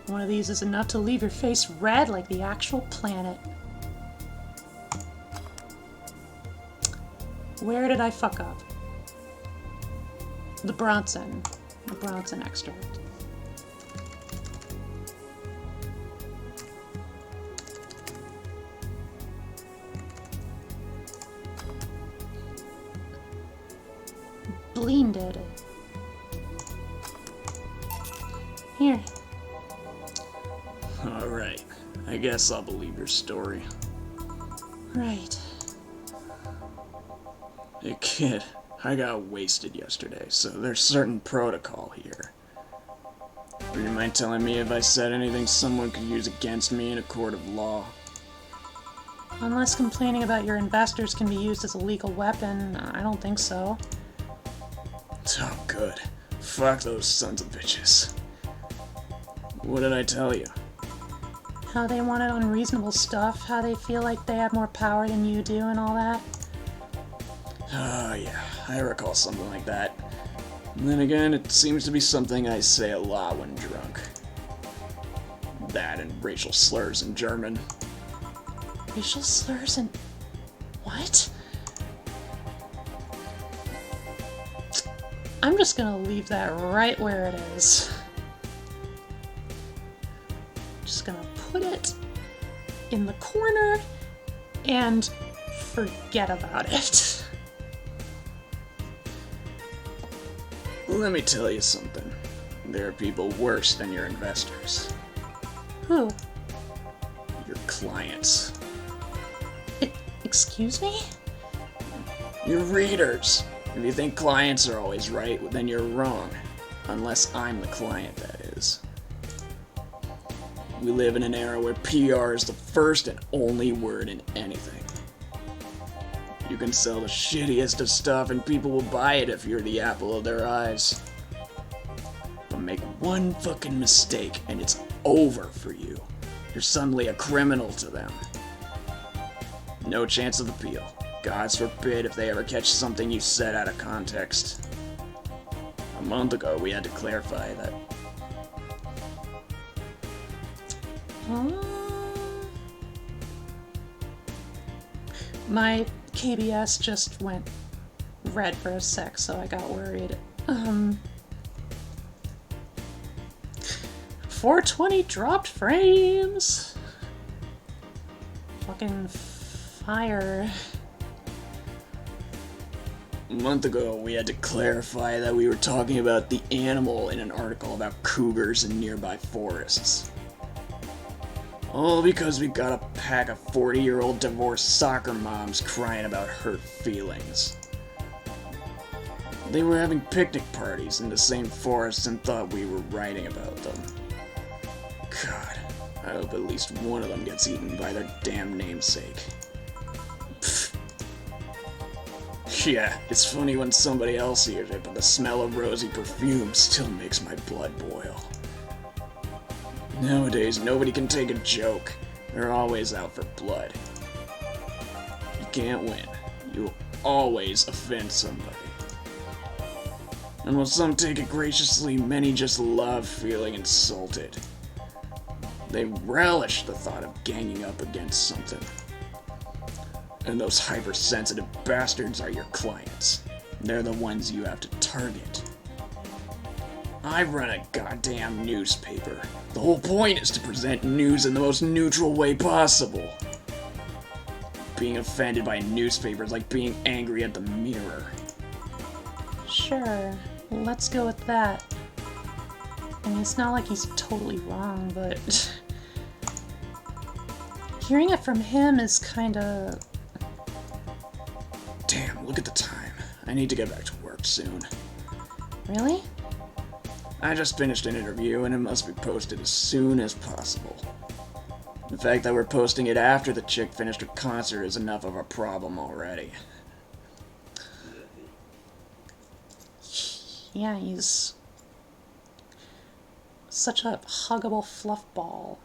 One of these is enough to leave your face red like the actual planet. Where did I fuck up? The Bronson. The Bronson extract. Blended. Here. Alright, I guess I'll believe your story. Right. Hey kid, I got wasted yesterday, so there's certain protocol here. Would you mind telling me if I said anything someone could use against me in a court of law? Unless complaining about your investors can be used as a legal weapon, I don't think so. Oh good. Fuck those sons of bitches. What did I tell you? How they wanted unreasonable stuff, how they feel like they have more power than you do and all that. Oh yeah, I recall something like that. And then again, it seems to be something I say a lot when drunk. That and racial slurs in German. Racial slurs and... what? I'm just gonna leave that right where it is. Just gonna put it in the corner and forget about it. Let me tell you something. There are people worse than your investors. Who? Your clients. Excuse me? Your readers. If you think clients are always right, then you're wrong. Unless I'm the client, that is. We live in an era where PR is the first and only word in anything. You can sell the shittiest of stuff and people will buy it if you're the apple of their eyes. But make one fucking mistake and it's over for you. You're suddenly a criminal to them. No chance of appeal. God forbid if they ever catch something you said out of context. A month ago, we had to clarify that. My KBS just went red for a sec, so I got worried. 420 dropped frames! Fucking fire. A month ago, we had to clarify that we were talking about the animal in an article about cougars in nearby forests. All because we got a pack of 40-year-old divorced soccer moms crying about hurt feelings. They were having picnic parties in the same forest and thought we were writing about them. God, I hope at least one of them gets eaten by their damn namesake. Pfft. Yeah, it's funny when somebody else hears it, but the smell of rosy perfume still makes my blood boil. Nowadays, nobody can take a joke. They're always out for blood. You can't win. You will always offend somebody. And while some take it graciously, many just love feeling insulted. They relish the thought of ganging up against something. And those hypersensitive bastards are your clients. They're the ones you have to target. I run a goddamn newspaper. The whole point is to present news in the most neutral way possible. Being offended by a newspaper is like being angry at the mirror. Sure, let's go with that. I mean, it's not like he's totally wrong, but hearing it from him is kinda... Damn, look at the time. I need to get back to work soon. Really? I just finished an interview and it must be posted as soon as possible. The fact that we're posting it after the chick finished her concert is enough of a problem already. Yeah, he's such a huggable fluffball.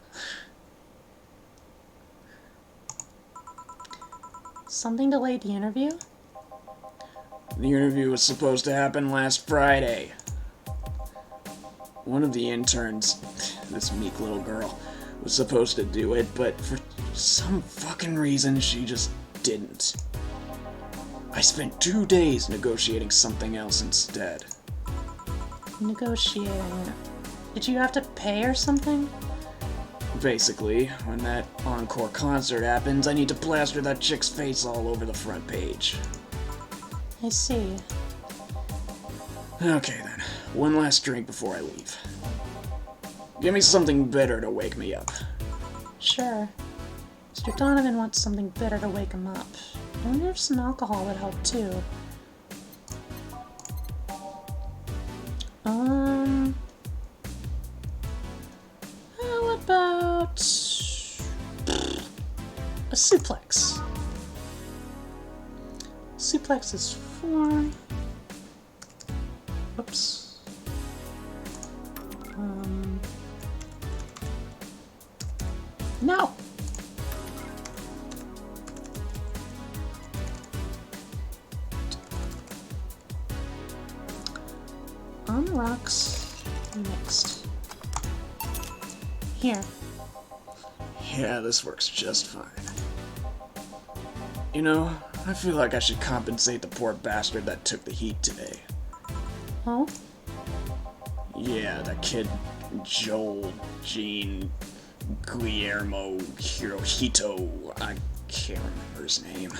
Something delayed the interview? The interview was supposed to happen last Friday. One of the interns, this meek little girl, was supposed to do it, but for some fucking reason she just didn't. I spent 2 days negotiating something else instead. Negotiating. Did you have to pay or something? Basically, when that encore concert happens, I need to plaster that chick's face all over the front page. I see. Okay then, one last drink before I leave. Give me something bitter to wake me up. Sure. Mr. Donovan wants something bitter to wake him up. I wonder if some alcohol would help too. How about a suplex? Suplex is 4. Whoops. No! On the rocks, mixed. Here. Yeah, this works just fine. You know, I feel like I should compensate the poor bastard that took the heat today. Oh? Yeah, that kid Joel, Jean, Guillermo, Hirohito, I can't remember his name.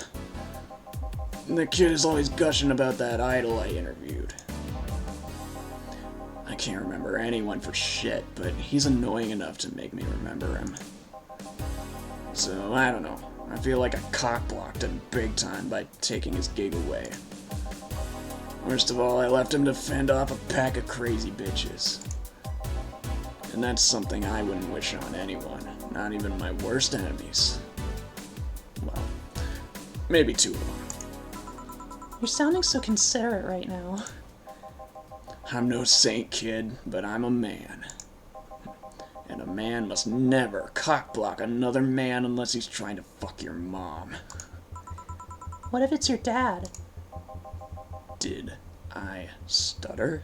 The kid is always gushing about that idol I interviewed. I can't remember anyone for shit, but he's annoying enough to make me remember him. So, I don't know. I feel like I cock-blocked him big time by taking his gig away. Worst of all, I left him to fend off a pack of crazy bitches. And that's something I wouldn't wish on anyone, not even my worst enemies. Well, maybe 2 of them. You're sounding so considerate right now. I'm no saint, kid, but I'm a man. And a man must never cock-block another man unless he's trying to fuck your mom. What if it's your dad? Did I stutter?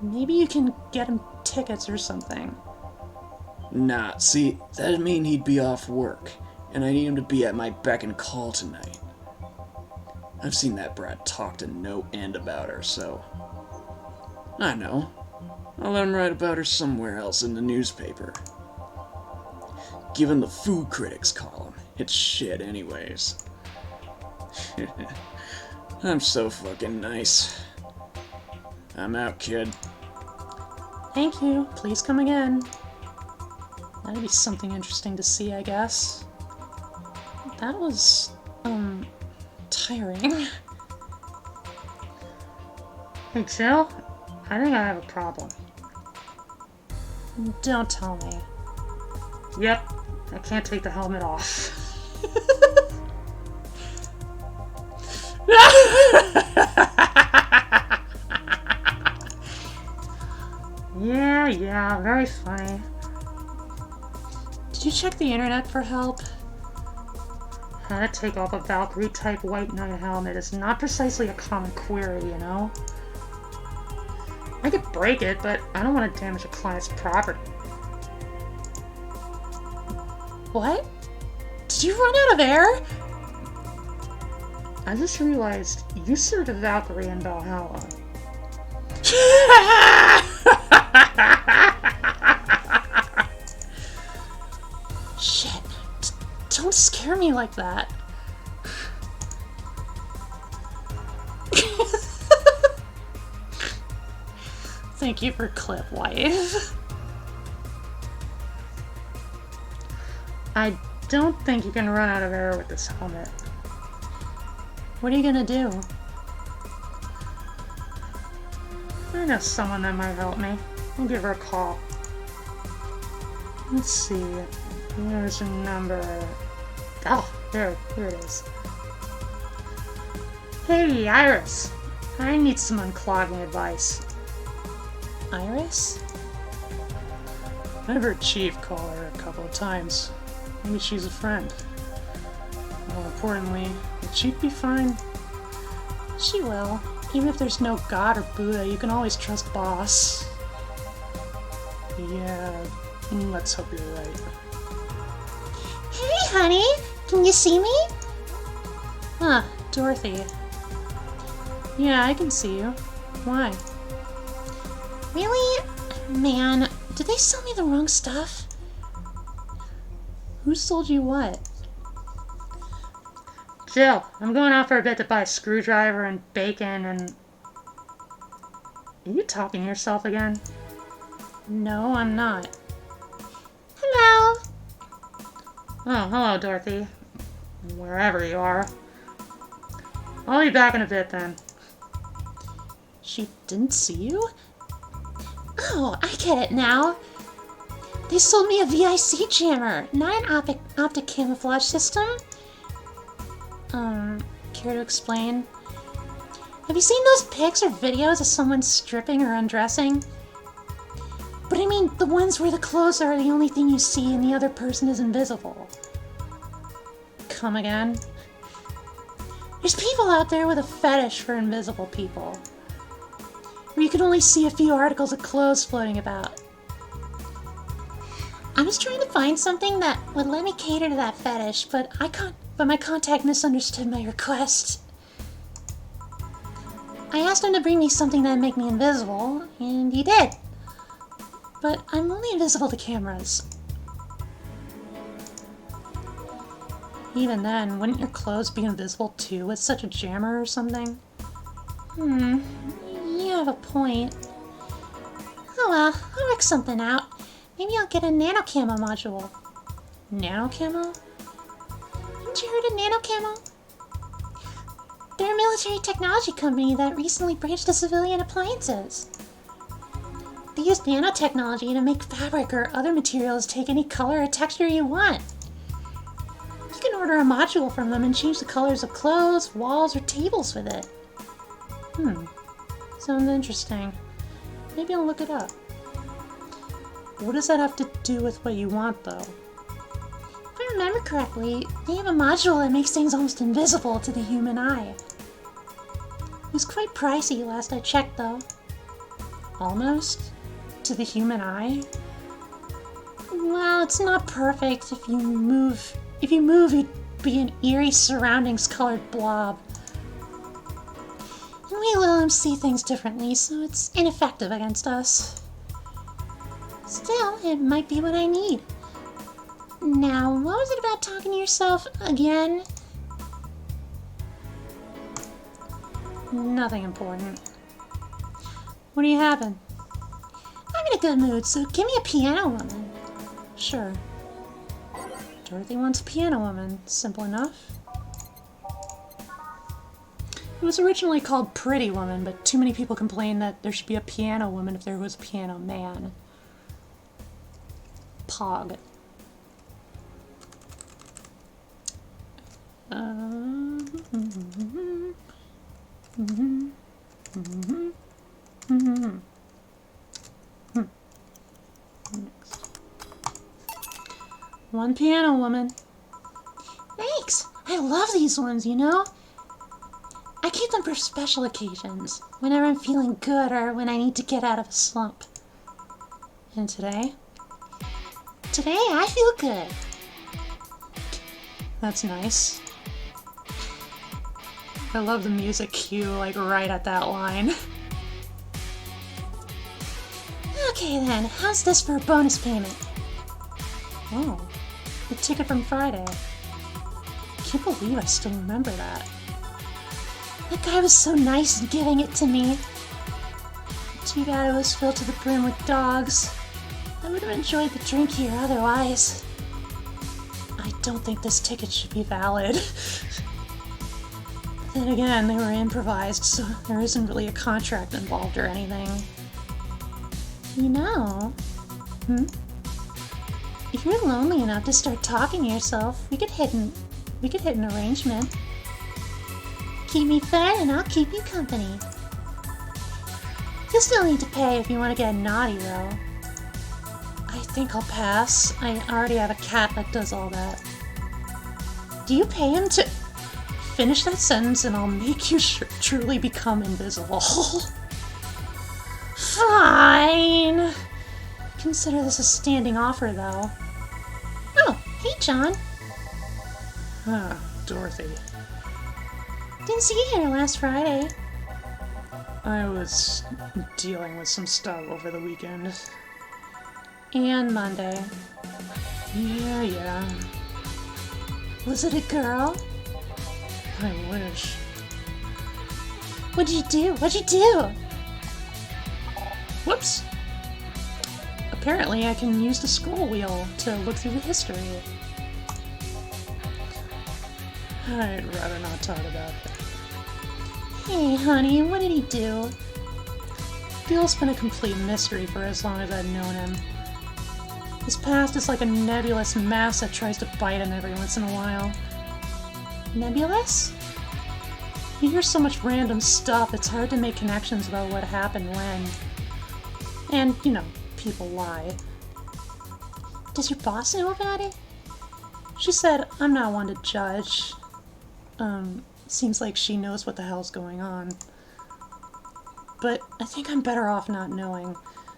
Maybe you can get him tickets or something. Nah, see, that'd mean he'd be off work, and I need him to be at my beck and call tonight. I've seen that brat talk to no end about her, so... I know. I'll let him write about her somewhere else in the newspaper. Give him the food critics column. It's shit anyways. I'm so fucking nice. I'm out, kid. Thank you. Please come again. That'd be something interesting to see, I guess. That was, tiring. Hey, Jill? I think I have a problem. Don't tell me. Yep, I can't take the helmet off. Yeah, very funny. Did you check the internet for help? How to take off a Valkyrie type white knight helmet is not precisely a common query, you know? I could break it, but I don't want to damage a client's property. What? Did you run out of air? I just realized you served a Valkyrie in Valhalla. Shit. Don't scare me like that. Thank you for clip, wife. I don't think you can run out of air with this helmet. What are you gonna do? I know someone that might help me. I'll give her a call. Let's see. There's a number. Oh, here it is. Hey, Iris. I need some unclogging advice. Iris? I've heard Chief call her a couple of times. Maybe she's a friend. More importantly, will Chief be fine? She will. Even if there's no God or Buddha, you can always trust Boss. Yeah, let's hope you're right. Hey, honey! Can you see me? Huh, Dorothy. Yeah, I can see you. Why? Really? Man, did they sell me the wrong stuff? Who sold you what? Jill, I'm going out for a bit to buy a screwdriver and bacon and... Are you talking to yourself again? No, I'm not. Hello? Oh, hello, Dorothy. Wherever you are. I'll be back in a bit then. She didn't see you? Oh, I get it now. They sold me a VIC jammer, not an optic camouflage system. Care to explain? Have you seen those pics or videos of someone stripping or undressing? But I mean, the ones where the clothes are the only thing you see and the other person is invisible. Come again? There's people out there with a fetish for invisible people, where you can only see a few articles of clothes floating about. I was trying to find something that would let me cater to that fetish, but my contact misunderstood my request. I asked him to bring me something that'd make me invisible, and he did. But I'm only invisible to cameras. Even then, wouldn't your clothes be invisible too with such a jammer or something? You have a point. Oh well, I'll work something out. Maybe I'll get a Nano Camo module. Nano Camo? Haven't you heard of Nano Camo? They're a military technology company that recently branched to civilian appliances. They use nanotechnology to make fabric or other materials take any color or texture you want. You can order a module from them and change the colors of clothes, walls, or tables with it. Sounds interesting. Maybe I'll look it up. What does that have to do with what you want, though? If I remember correctly, they have a module that makes things almost invisible to the human eye. It was quite pricey last I checked, though. Almost? To the human eye? Well, it's not perfect. If you move, it'd be an eerie surroundings-colored blob. And we let them see things differently, so it's ineffective against us. Still, it might be what I need. Now, what was it about talking to yourself again? Nothing important. What are you having? I'm in a good mood, so give me a piano woman. Sure. Dorothy wants a piano woman. Simple enough. It was originally called Pretty Woman, but too many people complained that there should be a piano woman if there was a piano man. Pog. Next. One piano woman. Thanks! I love these ones, you know? I keep them for special occasions, whenever I'm feeling good or when I need to get out of a slump. And today? Today, I feel good. That's nice. I love the music cue, like, right at that line. Okay then, how's this for a bonus payment? Oh, the ticket from Friday. I can't believe I still remember that. That guy was so nice in giving it to me. Too bad it was filled to the brim with dogs. I would have enjoyed the drink here otherwise. I don't think this ticket should be valid. Then again, they were improvised, so there isn't really a contract involved or anything. You know, if you're lonely enough to start talking to yourself, we could hit an arrangement. Keep me fed and I'll keep you company. You'll still need to pay if you want to get naughty though. I think I'll pass. I already have a cat that does all that. Do you pay him to... Finish that sentence and I'll make you truly become invisible. Fine. Consider this a standing offer, though. Oh, hey John. Ah, Dorothy. Didn't see you here last Friday. I was dealing with some stuff over the weekend. And Monday. Yeah. Was it a girl? I wish. What'd you do? Whoops! Apparently I can use the scroll wheel to look through the history. I'd rather not talk about it. Hey honey, what did he do? Bill's been a complete mystery for as long as I've known him. His past is like a nebulous mass that tries to bite him every once in a while. Nebulous? You hear so much random stuff, it's hard to make connections about what happened when. And, you know, people lie. Does your boss know about it? She said I'm not one to judge. Seems like she knows what the hell's going on. But I think I'm better off not knowing.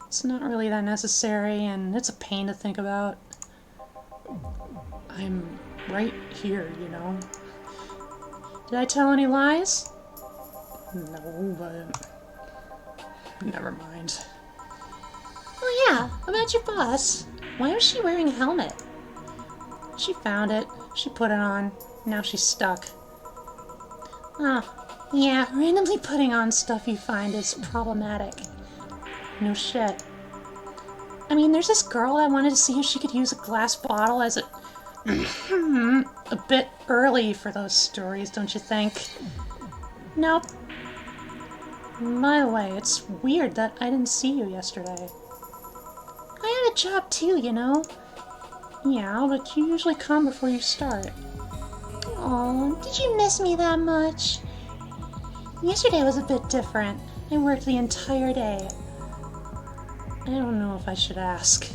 It's not really that necessary, and it's a pain to think about. I'm right here, you know. Did I tell any lies? No, but... never mind. Oh yeah, about your boss. Why was she wearing a helmet? She found it. She put it on. Now she's stuck. Oh, yeah, randomly putting on stuff you find is problematic. No shit. I mean, there's this girl I wanted to see if she could use a glass bottle as a... A bit early for those stories, don't you think? Nope. By the way, it's weird that I didn't see you yesterday. I had a job too, you know. Yeah, but you usually come before you start. Oh, did you miss me that much? Yesterday was a bit different. I worked the entire day. I don't know if I should ask.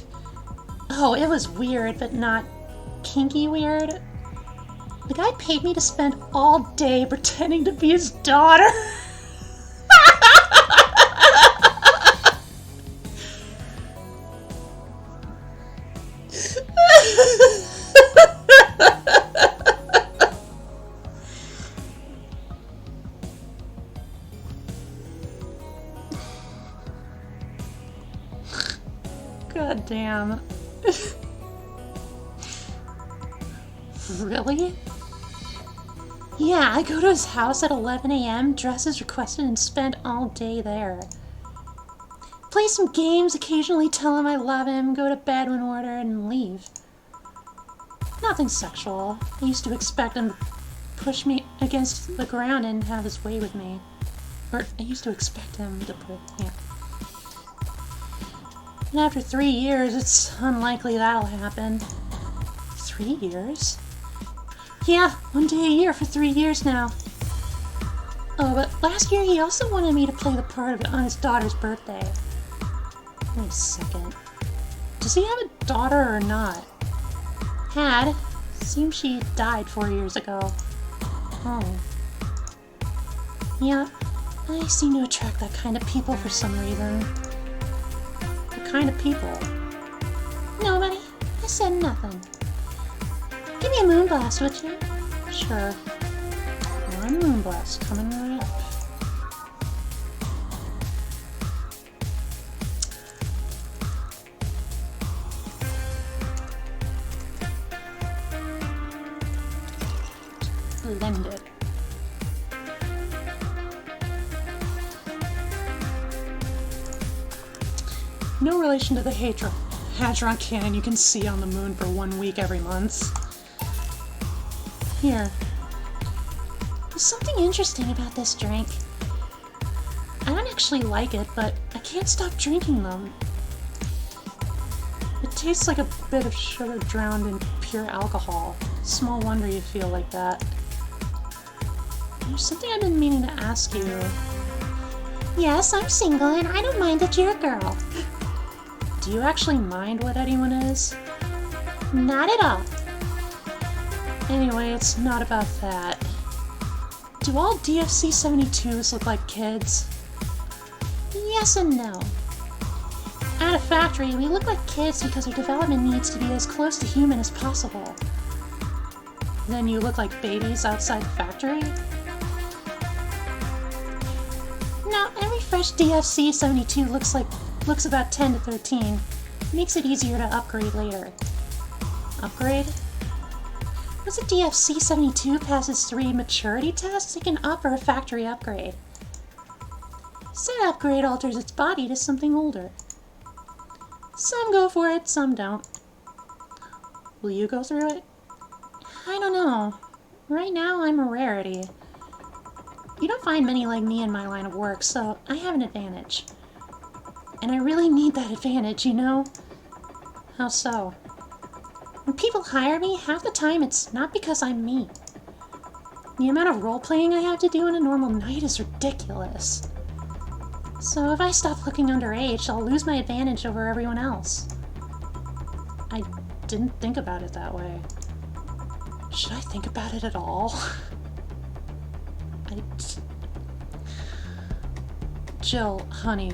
Oh, it was weird, but not kinky weird. The guy paid me to spend all day pretending to be his daughter. God damn. Really? Yeah, I go to his house at 11 a.m., dress as requested, and spend all day there. Play some games, occasionally tell him I love him, go to bed when ordered, and leave. Nothing sexual. I used to expect him to push me against the ground and have his way with me. Or, I used to expect him to put... yeah. And after 3 years, it's unlikely that'll happen. 3 years? Yeah, 1 day a year for 3 years now. Oh, but last year he also wanted me to play the part of it on his daughter's birthday. Wait a second. Does he have a daughter or not? Had. Seems she died 4 years ago. Oh. Yeah, I seem to attract that kind of people for some reason. What kind of people? Nobody. I said nothing. Give me a moon blast, would you? Sure. One Moonblast coming right up. Blended. No relation to the Hadron cannon you can see on the moon for 1 week every month. Here. There's something interesting about this drink. I don't actually like it, but I can't stop drinking them. It tastes like a bit of sugar drowned in pure alcohol. Small wonder you feel like that. There's something I've been meaning to ask you. Yes, I'm single and I don't mind that you're a girl. Do you actually mind what anyone is? Not at all. Anyway, it's not about that. Do all DFC-72s look like kids? Yes and no. At a factory, we look like kids because our development needs to be as close to human as possible. Then you look like babies outside the factory? No, every fresh DFC-72 looks about 10 to 13. Makes it easier to upgrade later. Upgrade? Once a DFC-72 passes 3 maturity tests, it can up or a factory upgrade. Said upgrade alters its body to something older. Some go for it, some don't. Will you go through it? I don't know. Right now, I'm a rarity. You don't find many like me in my line of work, so I have an advantage. And I really need that advantage, you know? How so? When people hire me, half the time it's not because I'm me. The amount of role-playing I have to do in a normal night is ridiculous. So if I stop looking underage, I'll lose my advantage over everyone else. I didn't think about it that way. Should I think about it at all? Jill, honey.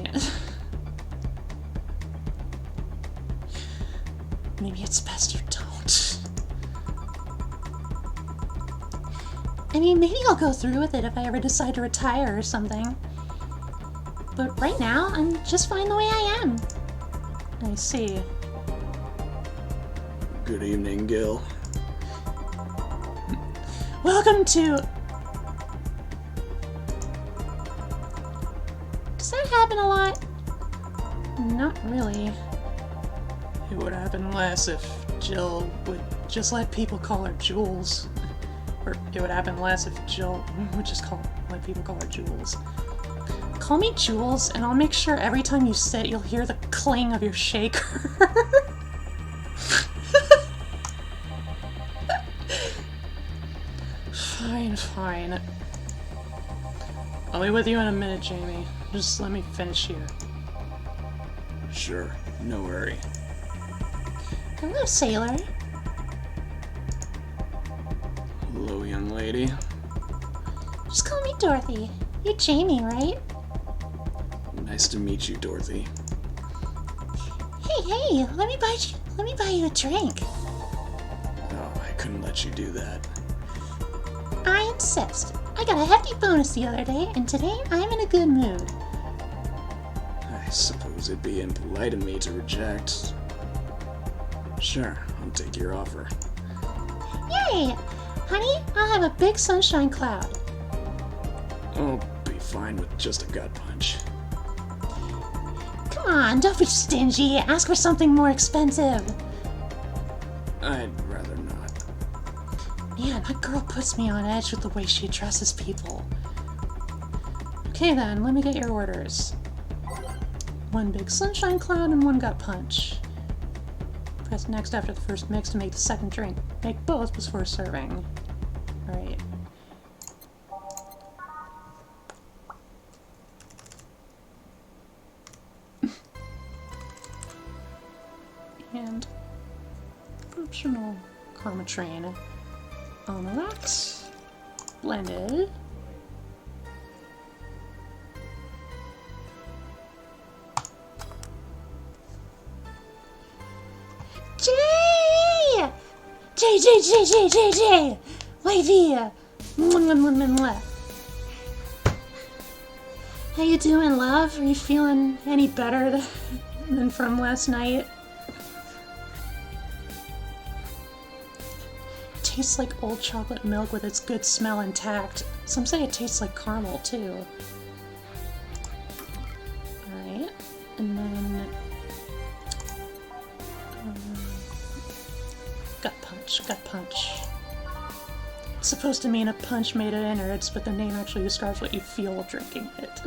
Maybe it's best you don't. I mean, maybe I'll go through with it if I ever decide to retire or something. But right now, I'm just fine the way I am. I see. Good evening, Gil. Welcome to... Does that happen a lot? Not really. It would happen less if Jill would just let people call her Jules. Or it would happen less if Jill would just let people call her Jules. Call me Jules, and I'll make sure every time you sit, you'll hear the clang of your shaker. Fine. I'll be with you in a minute, Jamie. Just let me finish here. Sure, no worry. Hello, sailor. Hello, young lady. Just call me Dorothy. You're Jamie, right? Nice to meet you, Dorothy. Hey, let me buy you a drink. Oh, I couldn't let you do that. I insist. I got a hefty bonus the other day, and today I'm in a good mood. I suppose it'd be impolite of me to reject. Sure, I'll take your offer. Yay! Honey, I'll have a big sunshine cloud. I'll be fine with just a gut punch. Come on, don't be stingy. Ask for something more expensive. I'd rather not. Man, that girl puts me on edge with the way she addresses people. Okay then, let me get your orders. 1 big sunshine cloud and 1 gut punch. Press next after the first mix to make the second drink. Make both before serving. Alright. And optional Karma Train on that. Blended. J! J! Wavy! How you doing, love? Are you feeling any better than from last night? Tastes like old chocolate milk with its good smell intact. Some say it tastes like caramel, too. Alright, and then... gut punch, gut punch. It's supposed to mean a punch made of innards, but the name actually describes what you feel while drinking it.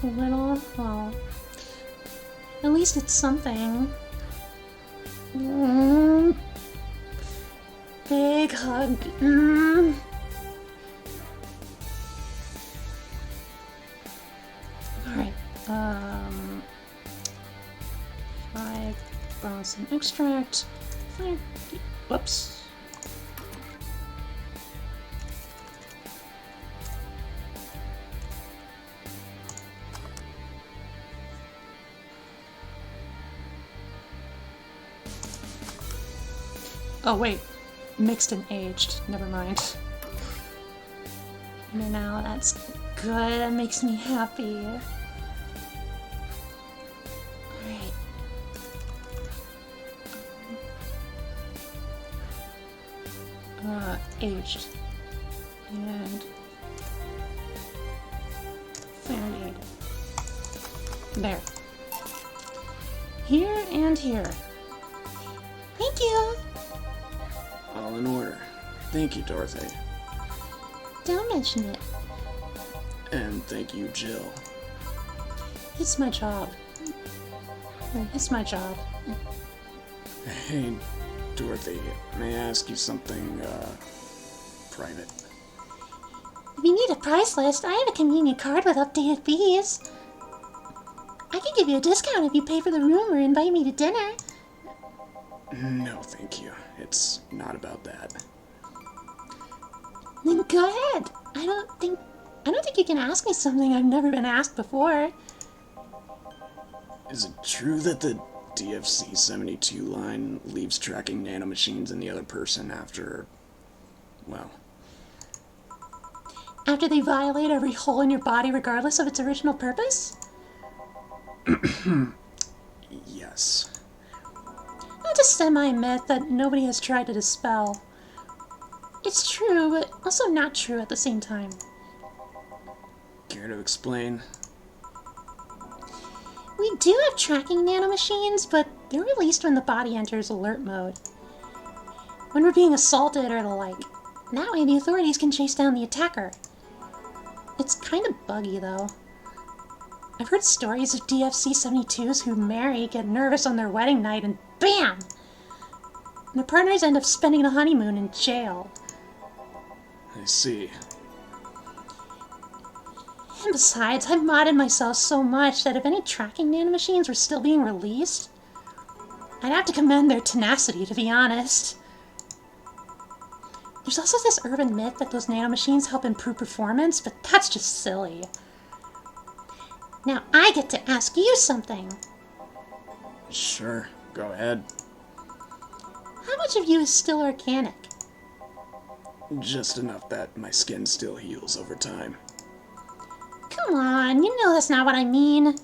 A little, well... At least it's something. Big hug. Alright, 5 bronze and extract. 5, whoops. Oh wait, mixed and aged. Never mind. Now that's good. That makes me happy. Alright. Aged. And... Sanity. There. Here and here. Thank you. All in order. Thank you, Dorothy. Don't mention it. And thank you, Jill. It's my job. It's my job. Hey, Dorothy, may I ask you something, private? If you need a price list, I have a convenient card with updated fees. I can give you a discount if you pay for the room or invite me to dinner. No, thank you. It's not about that. Then go ahead. I don't think you can ask me something I've never been asked before. Is it true that the DFC-72 line leaves tracking nanomachines in the other person after... well... After they violate every hole in your body regardless of its original purpose? Yes. That's a semi-myth that nobody has tried to dispel. It's true, but also not true at the same time. Care to explain? We do have tracking nanomachines, but they're released when the body enters alert mode. When we're being assaulted or the like. That way the authorities can chase down the attacker. It's kind of buggy, though. I've heard stories of DFC-72s who marry, get nervous on their wedding night, and BAM! And their partners end up spending the honeymoon in jail. I see. And besides, I've modded myself so much that if any tracking nanomachines were still being released, I'd have to commend their tenacity, to be honest. There's also this urban myth that those nanomachines help improve performance, but that's just silly. Now I get to ask you something. Sure, go ahead. How much of you is still organic? Just enough that my skin still heals over time. Come on, you know that's not what I mean.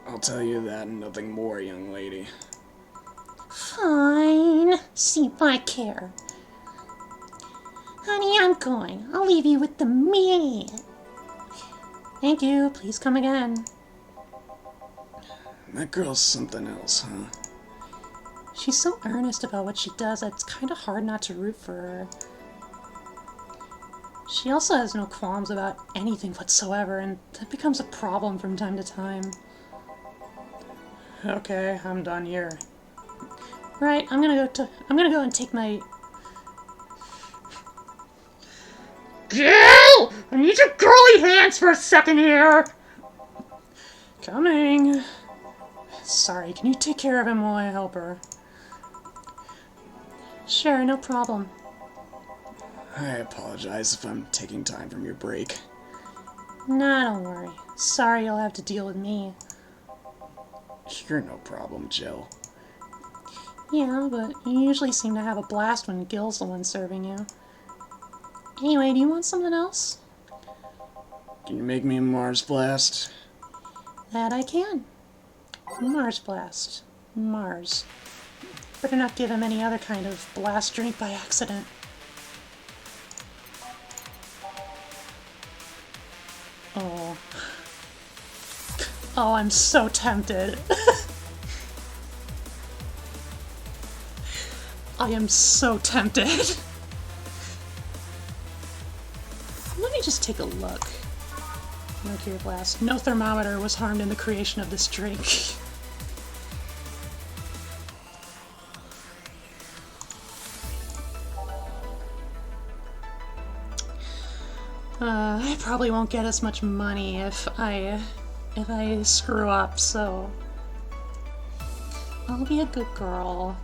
I'll tell you that and nothing more, young lady. Fine. See if I care. Honey, I'm going. I'll leave you with the meat. Thank you. Please come again. That girl's something else, huh? She's so earnest about what she does that it's kind of hard not to root for her. She also has no qualms about anything whatsoever, and that becomes a problem from time to time. Okay, I'm done here. Right, I'm gonna go and take my... Jill! I need your girly hands for a second here! Coming. Sorry, can you take care of him while I help her? Sure, no problem. I apologize if I'm taking time from your break. Nah, don't worry. Sorry you'll have to deal with me. You're no problem, Jill. Yeah, but you usually seem to have a blast when Gil's the one serving you. Anyway, do you want something else? Can you make me a Mars Blast? That I can. Mars Blast. Mars. Better not give him any other kind of blast drink by accident. Oh. Oh, I'm so tempted. I am so tempted. Let me just take a look. Mercury Blast. No thermometer was harmed in the creation of this drink. I probably won't get as much money if I screw up, so I'll be a good girl.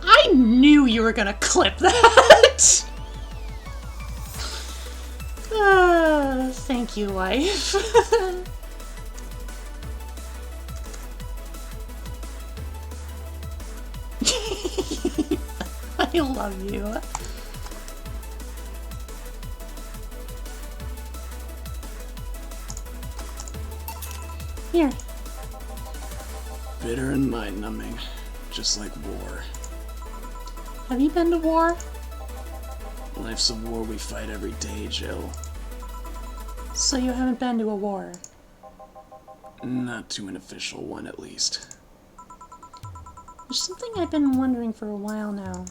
I knew you were gonna clip that! Thank you, life. I love you. Here. Bitter and mind-numbing, just like war. Have you been to war? Life's a war we fight every day, Jill. So you haven't been to a war? Not to an official one, at least. There's something I've been wondering for a while now.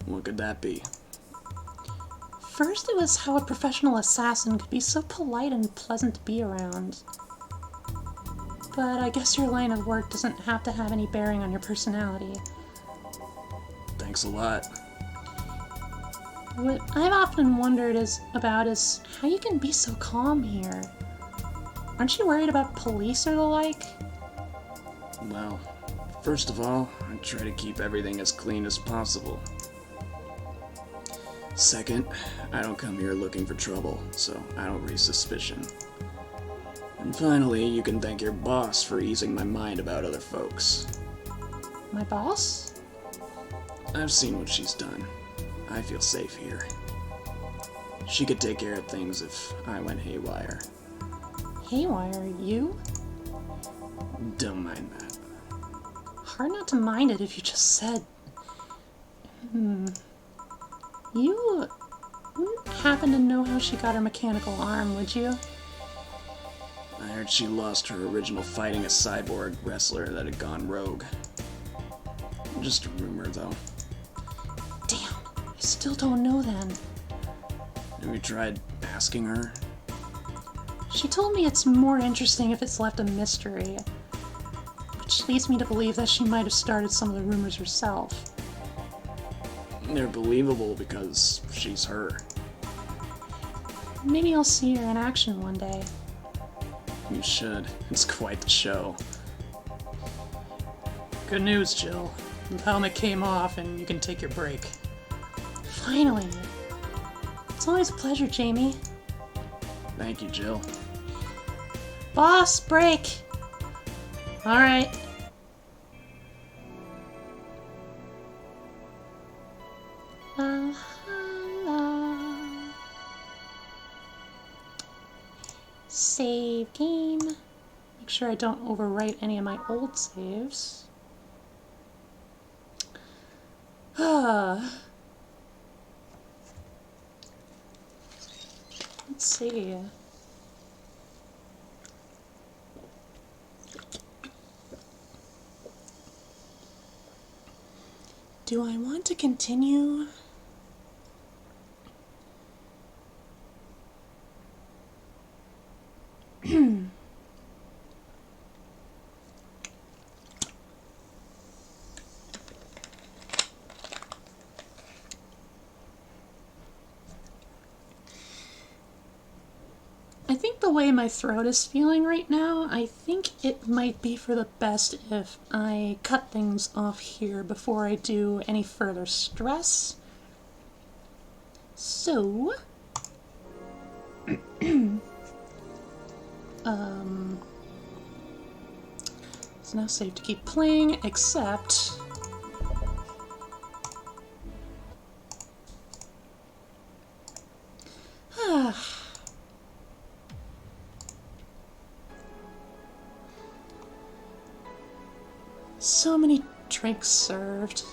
What could that be? First, it was how a professional assassin could be so polite and pleasant to be around. But I guess your line of work doesn't have to have any bearing on your personality. Thanks a lot. What I've often wondered is how you can be so calm here. Aren't you worried about police or the like? Well, first of all, I try to keep everything as clean as possible. Second, I don't come here looking for trouble, so I don't raise suspicion. And finally, you can thank your boss for easing my mind about other folks. My boss? I've seen what she's done. I feel safe here. She could take care of things if I went haywire. Haywire, you? Don't mind that. Hard not to mind it if you just said... You wouldn't happen to know how she got her mechanical arm, would you? I heard she lost her original fighting a cyborg wrestler that had gone rogue. Just a rumor, though. Damn, I still don't know then. Have you tried asking her? She told me it's more interesting if it's left a mystery. Which leads me to believe that she might have started some of the rumors herself. They're believable because she's her. Maybe I'll see her in action one day. You should. It's quite the show. Good news, Jill. The helmet came off and you can take your break. Finally. It's always a pleasure, Jamie. Thank you, Jill. Boss, break! Alright. Save game. Make sure I don't overwrite any of my old saves. Let's see. Do I want to continue? I think the way my throat is feeling right now, I think it might be for the best if I cut things off here before I do any further stress. So, It's now safe to keep playing, except... So many drinks served.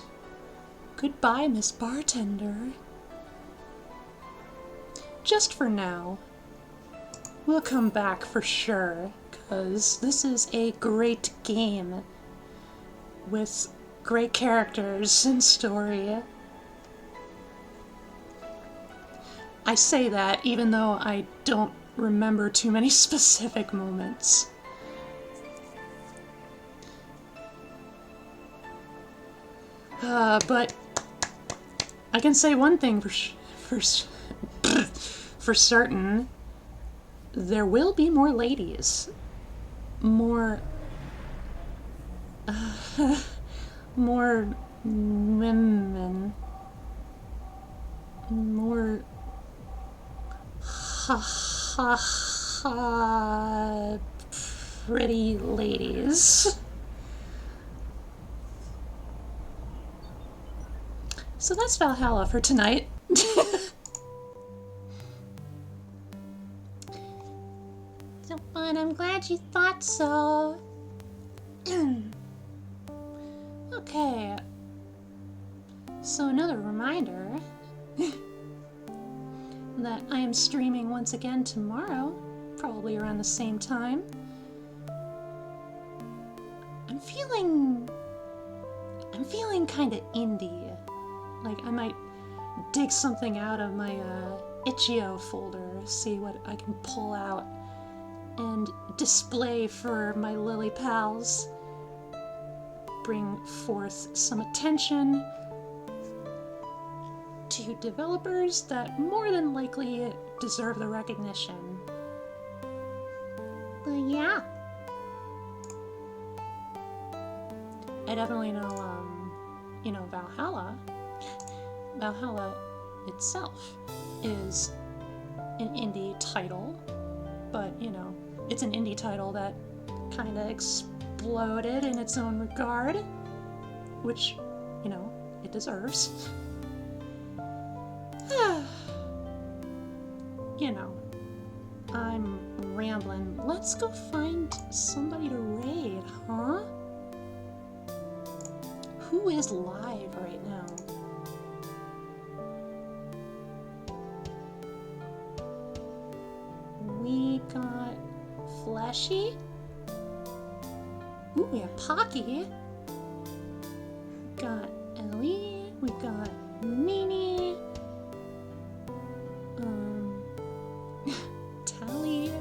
Goodbye, Miss Bartender. Just for now. We'll come back for sure, because this is a great game with great characters and story. I say that even though I don't remember too many specific moments. But I can say one thing for certain. There will be more ladies. More women. More pretty ladies. So that's Valhalla for tonight. So fun, I'm glad you thought so. Okay. So another reminder that I am streaming once again tomorrow, probably around the same time. I'm feeling kind of indie. Like, I might dig something out of my itch.io folder, see what I can pull out and display for my lily pals. Bring forth some attention to developers that more than likely deserve the recognition. But yeah. I definitely know, Valhalla itself is an indie title, but, it's an indie title that kind of exploded in its own regard, which, it deserves. I'm rambling. Let's go find somebody to raid, huh? Who is live right now? We got Fleshy. Ooh, we have Pocky. We got Ellie. We got Nini. Tally.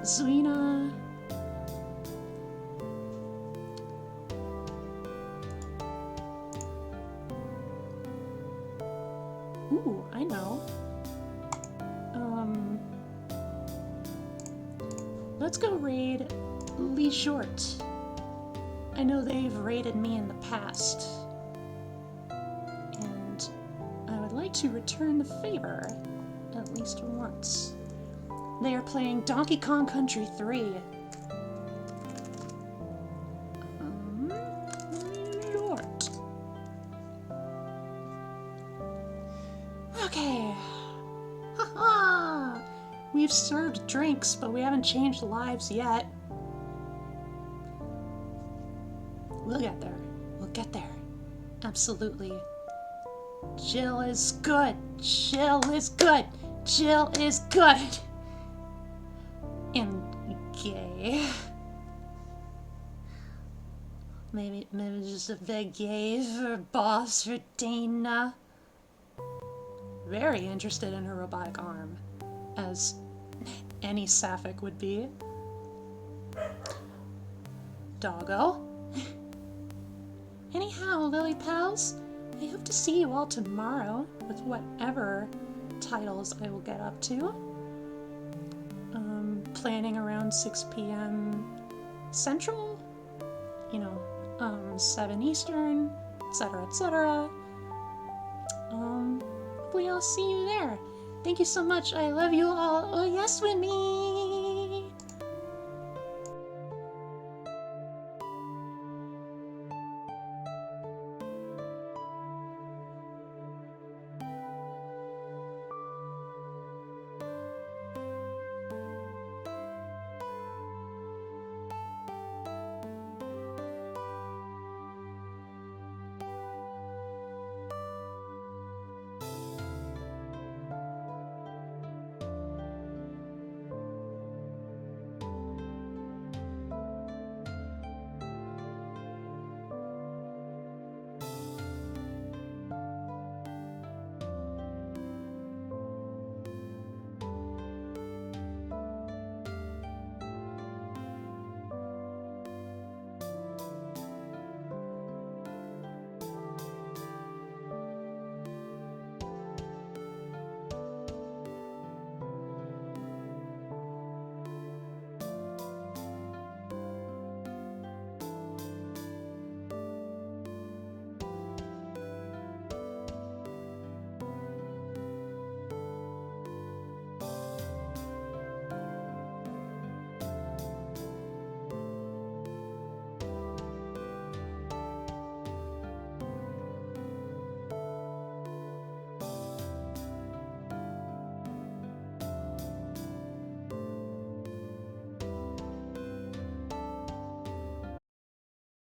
Zwina. Ooh, I know. Let's go raid Lee Short. I know they've raided me in the past, and I would like to return the favor at least once. They are playing Donkey Kong Country 3. Short. Okay. Haha! We've served drinks, but we haven't changed lives yet. We'll get there. We'll get there. Absolutely. Jill is good. Jill is good. Jill is good. And gay. Maybe just a bit gay for boss for Dana. Very interested in her robotic arm, as any sapphic would be. Doggo. Anyhow, Lily Pals, I hope to see you all tomorrow with whatever titles I will get up to. Planning around 6 p.m. Central, 7 Eastern, etc., etc. Hopefully I'll see you there. Thank you so much. I love you all. Oh, yes, with me.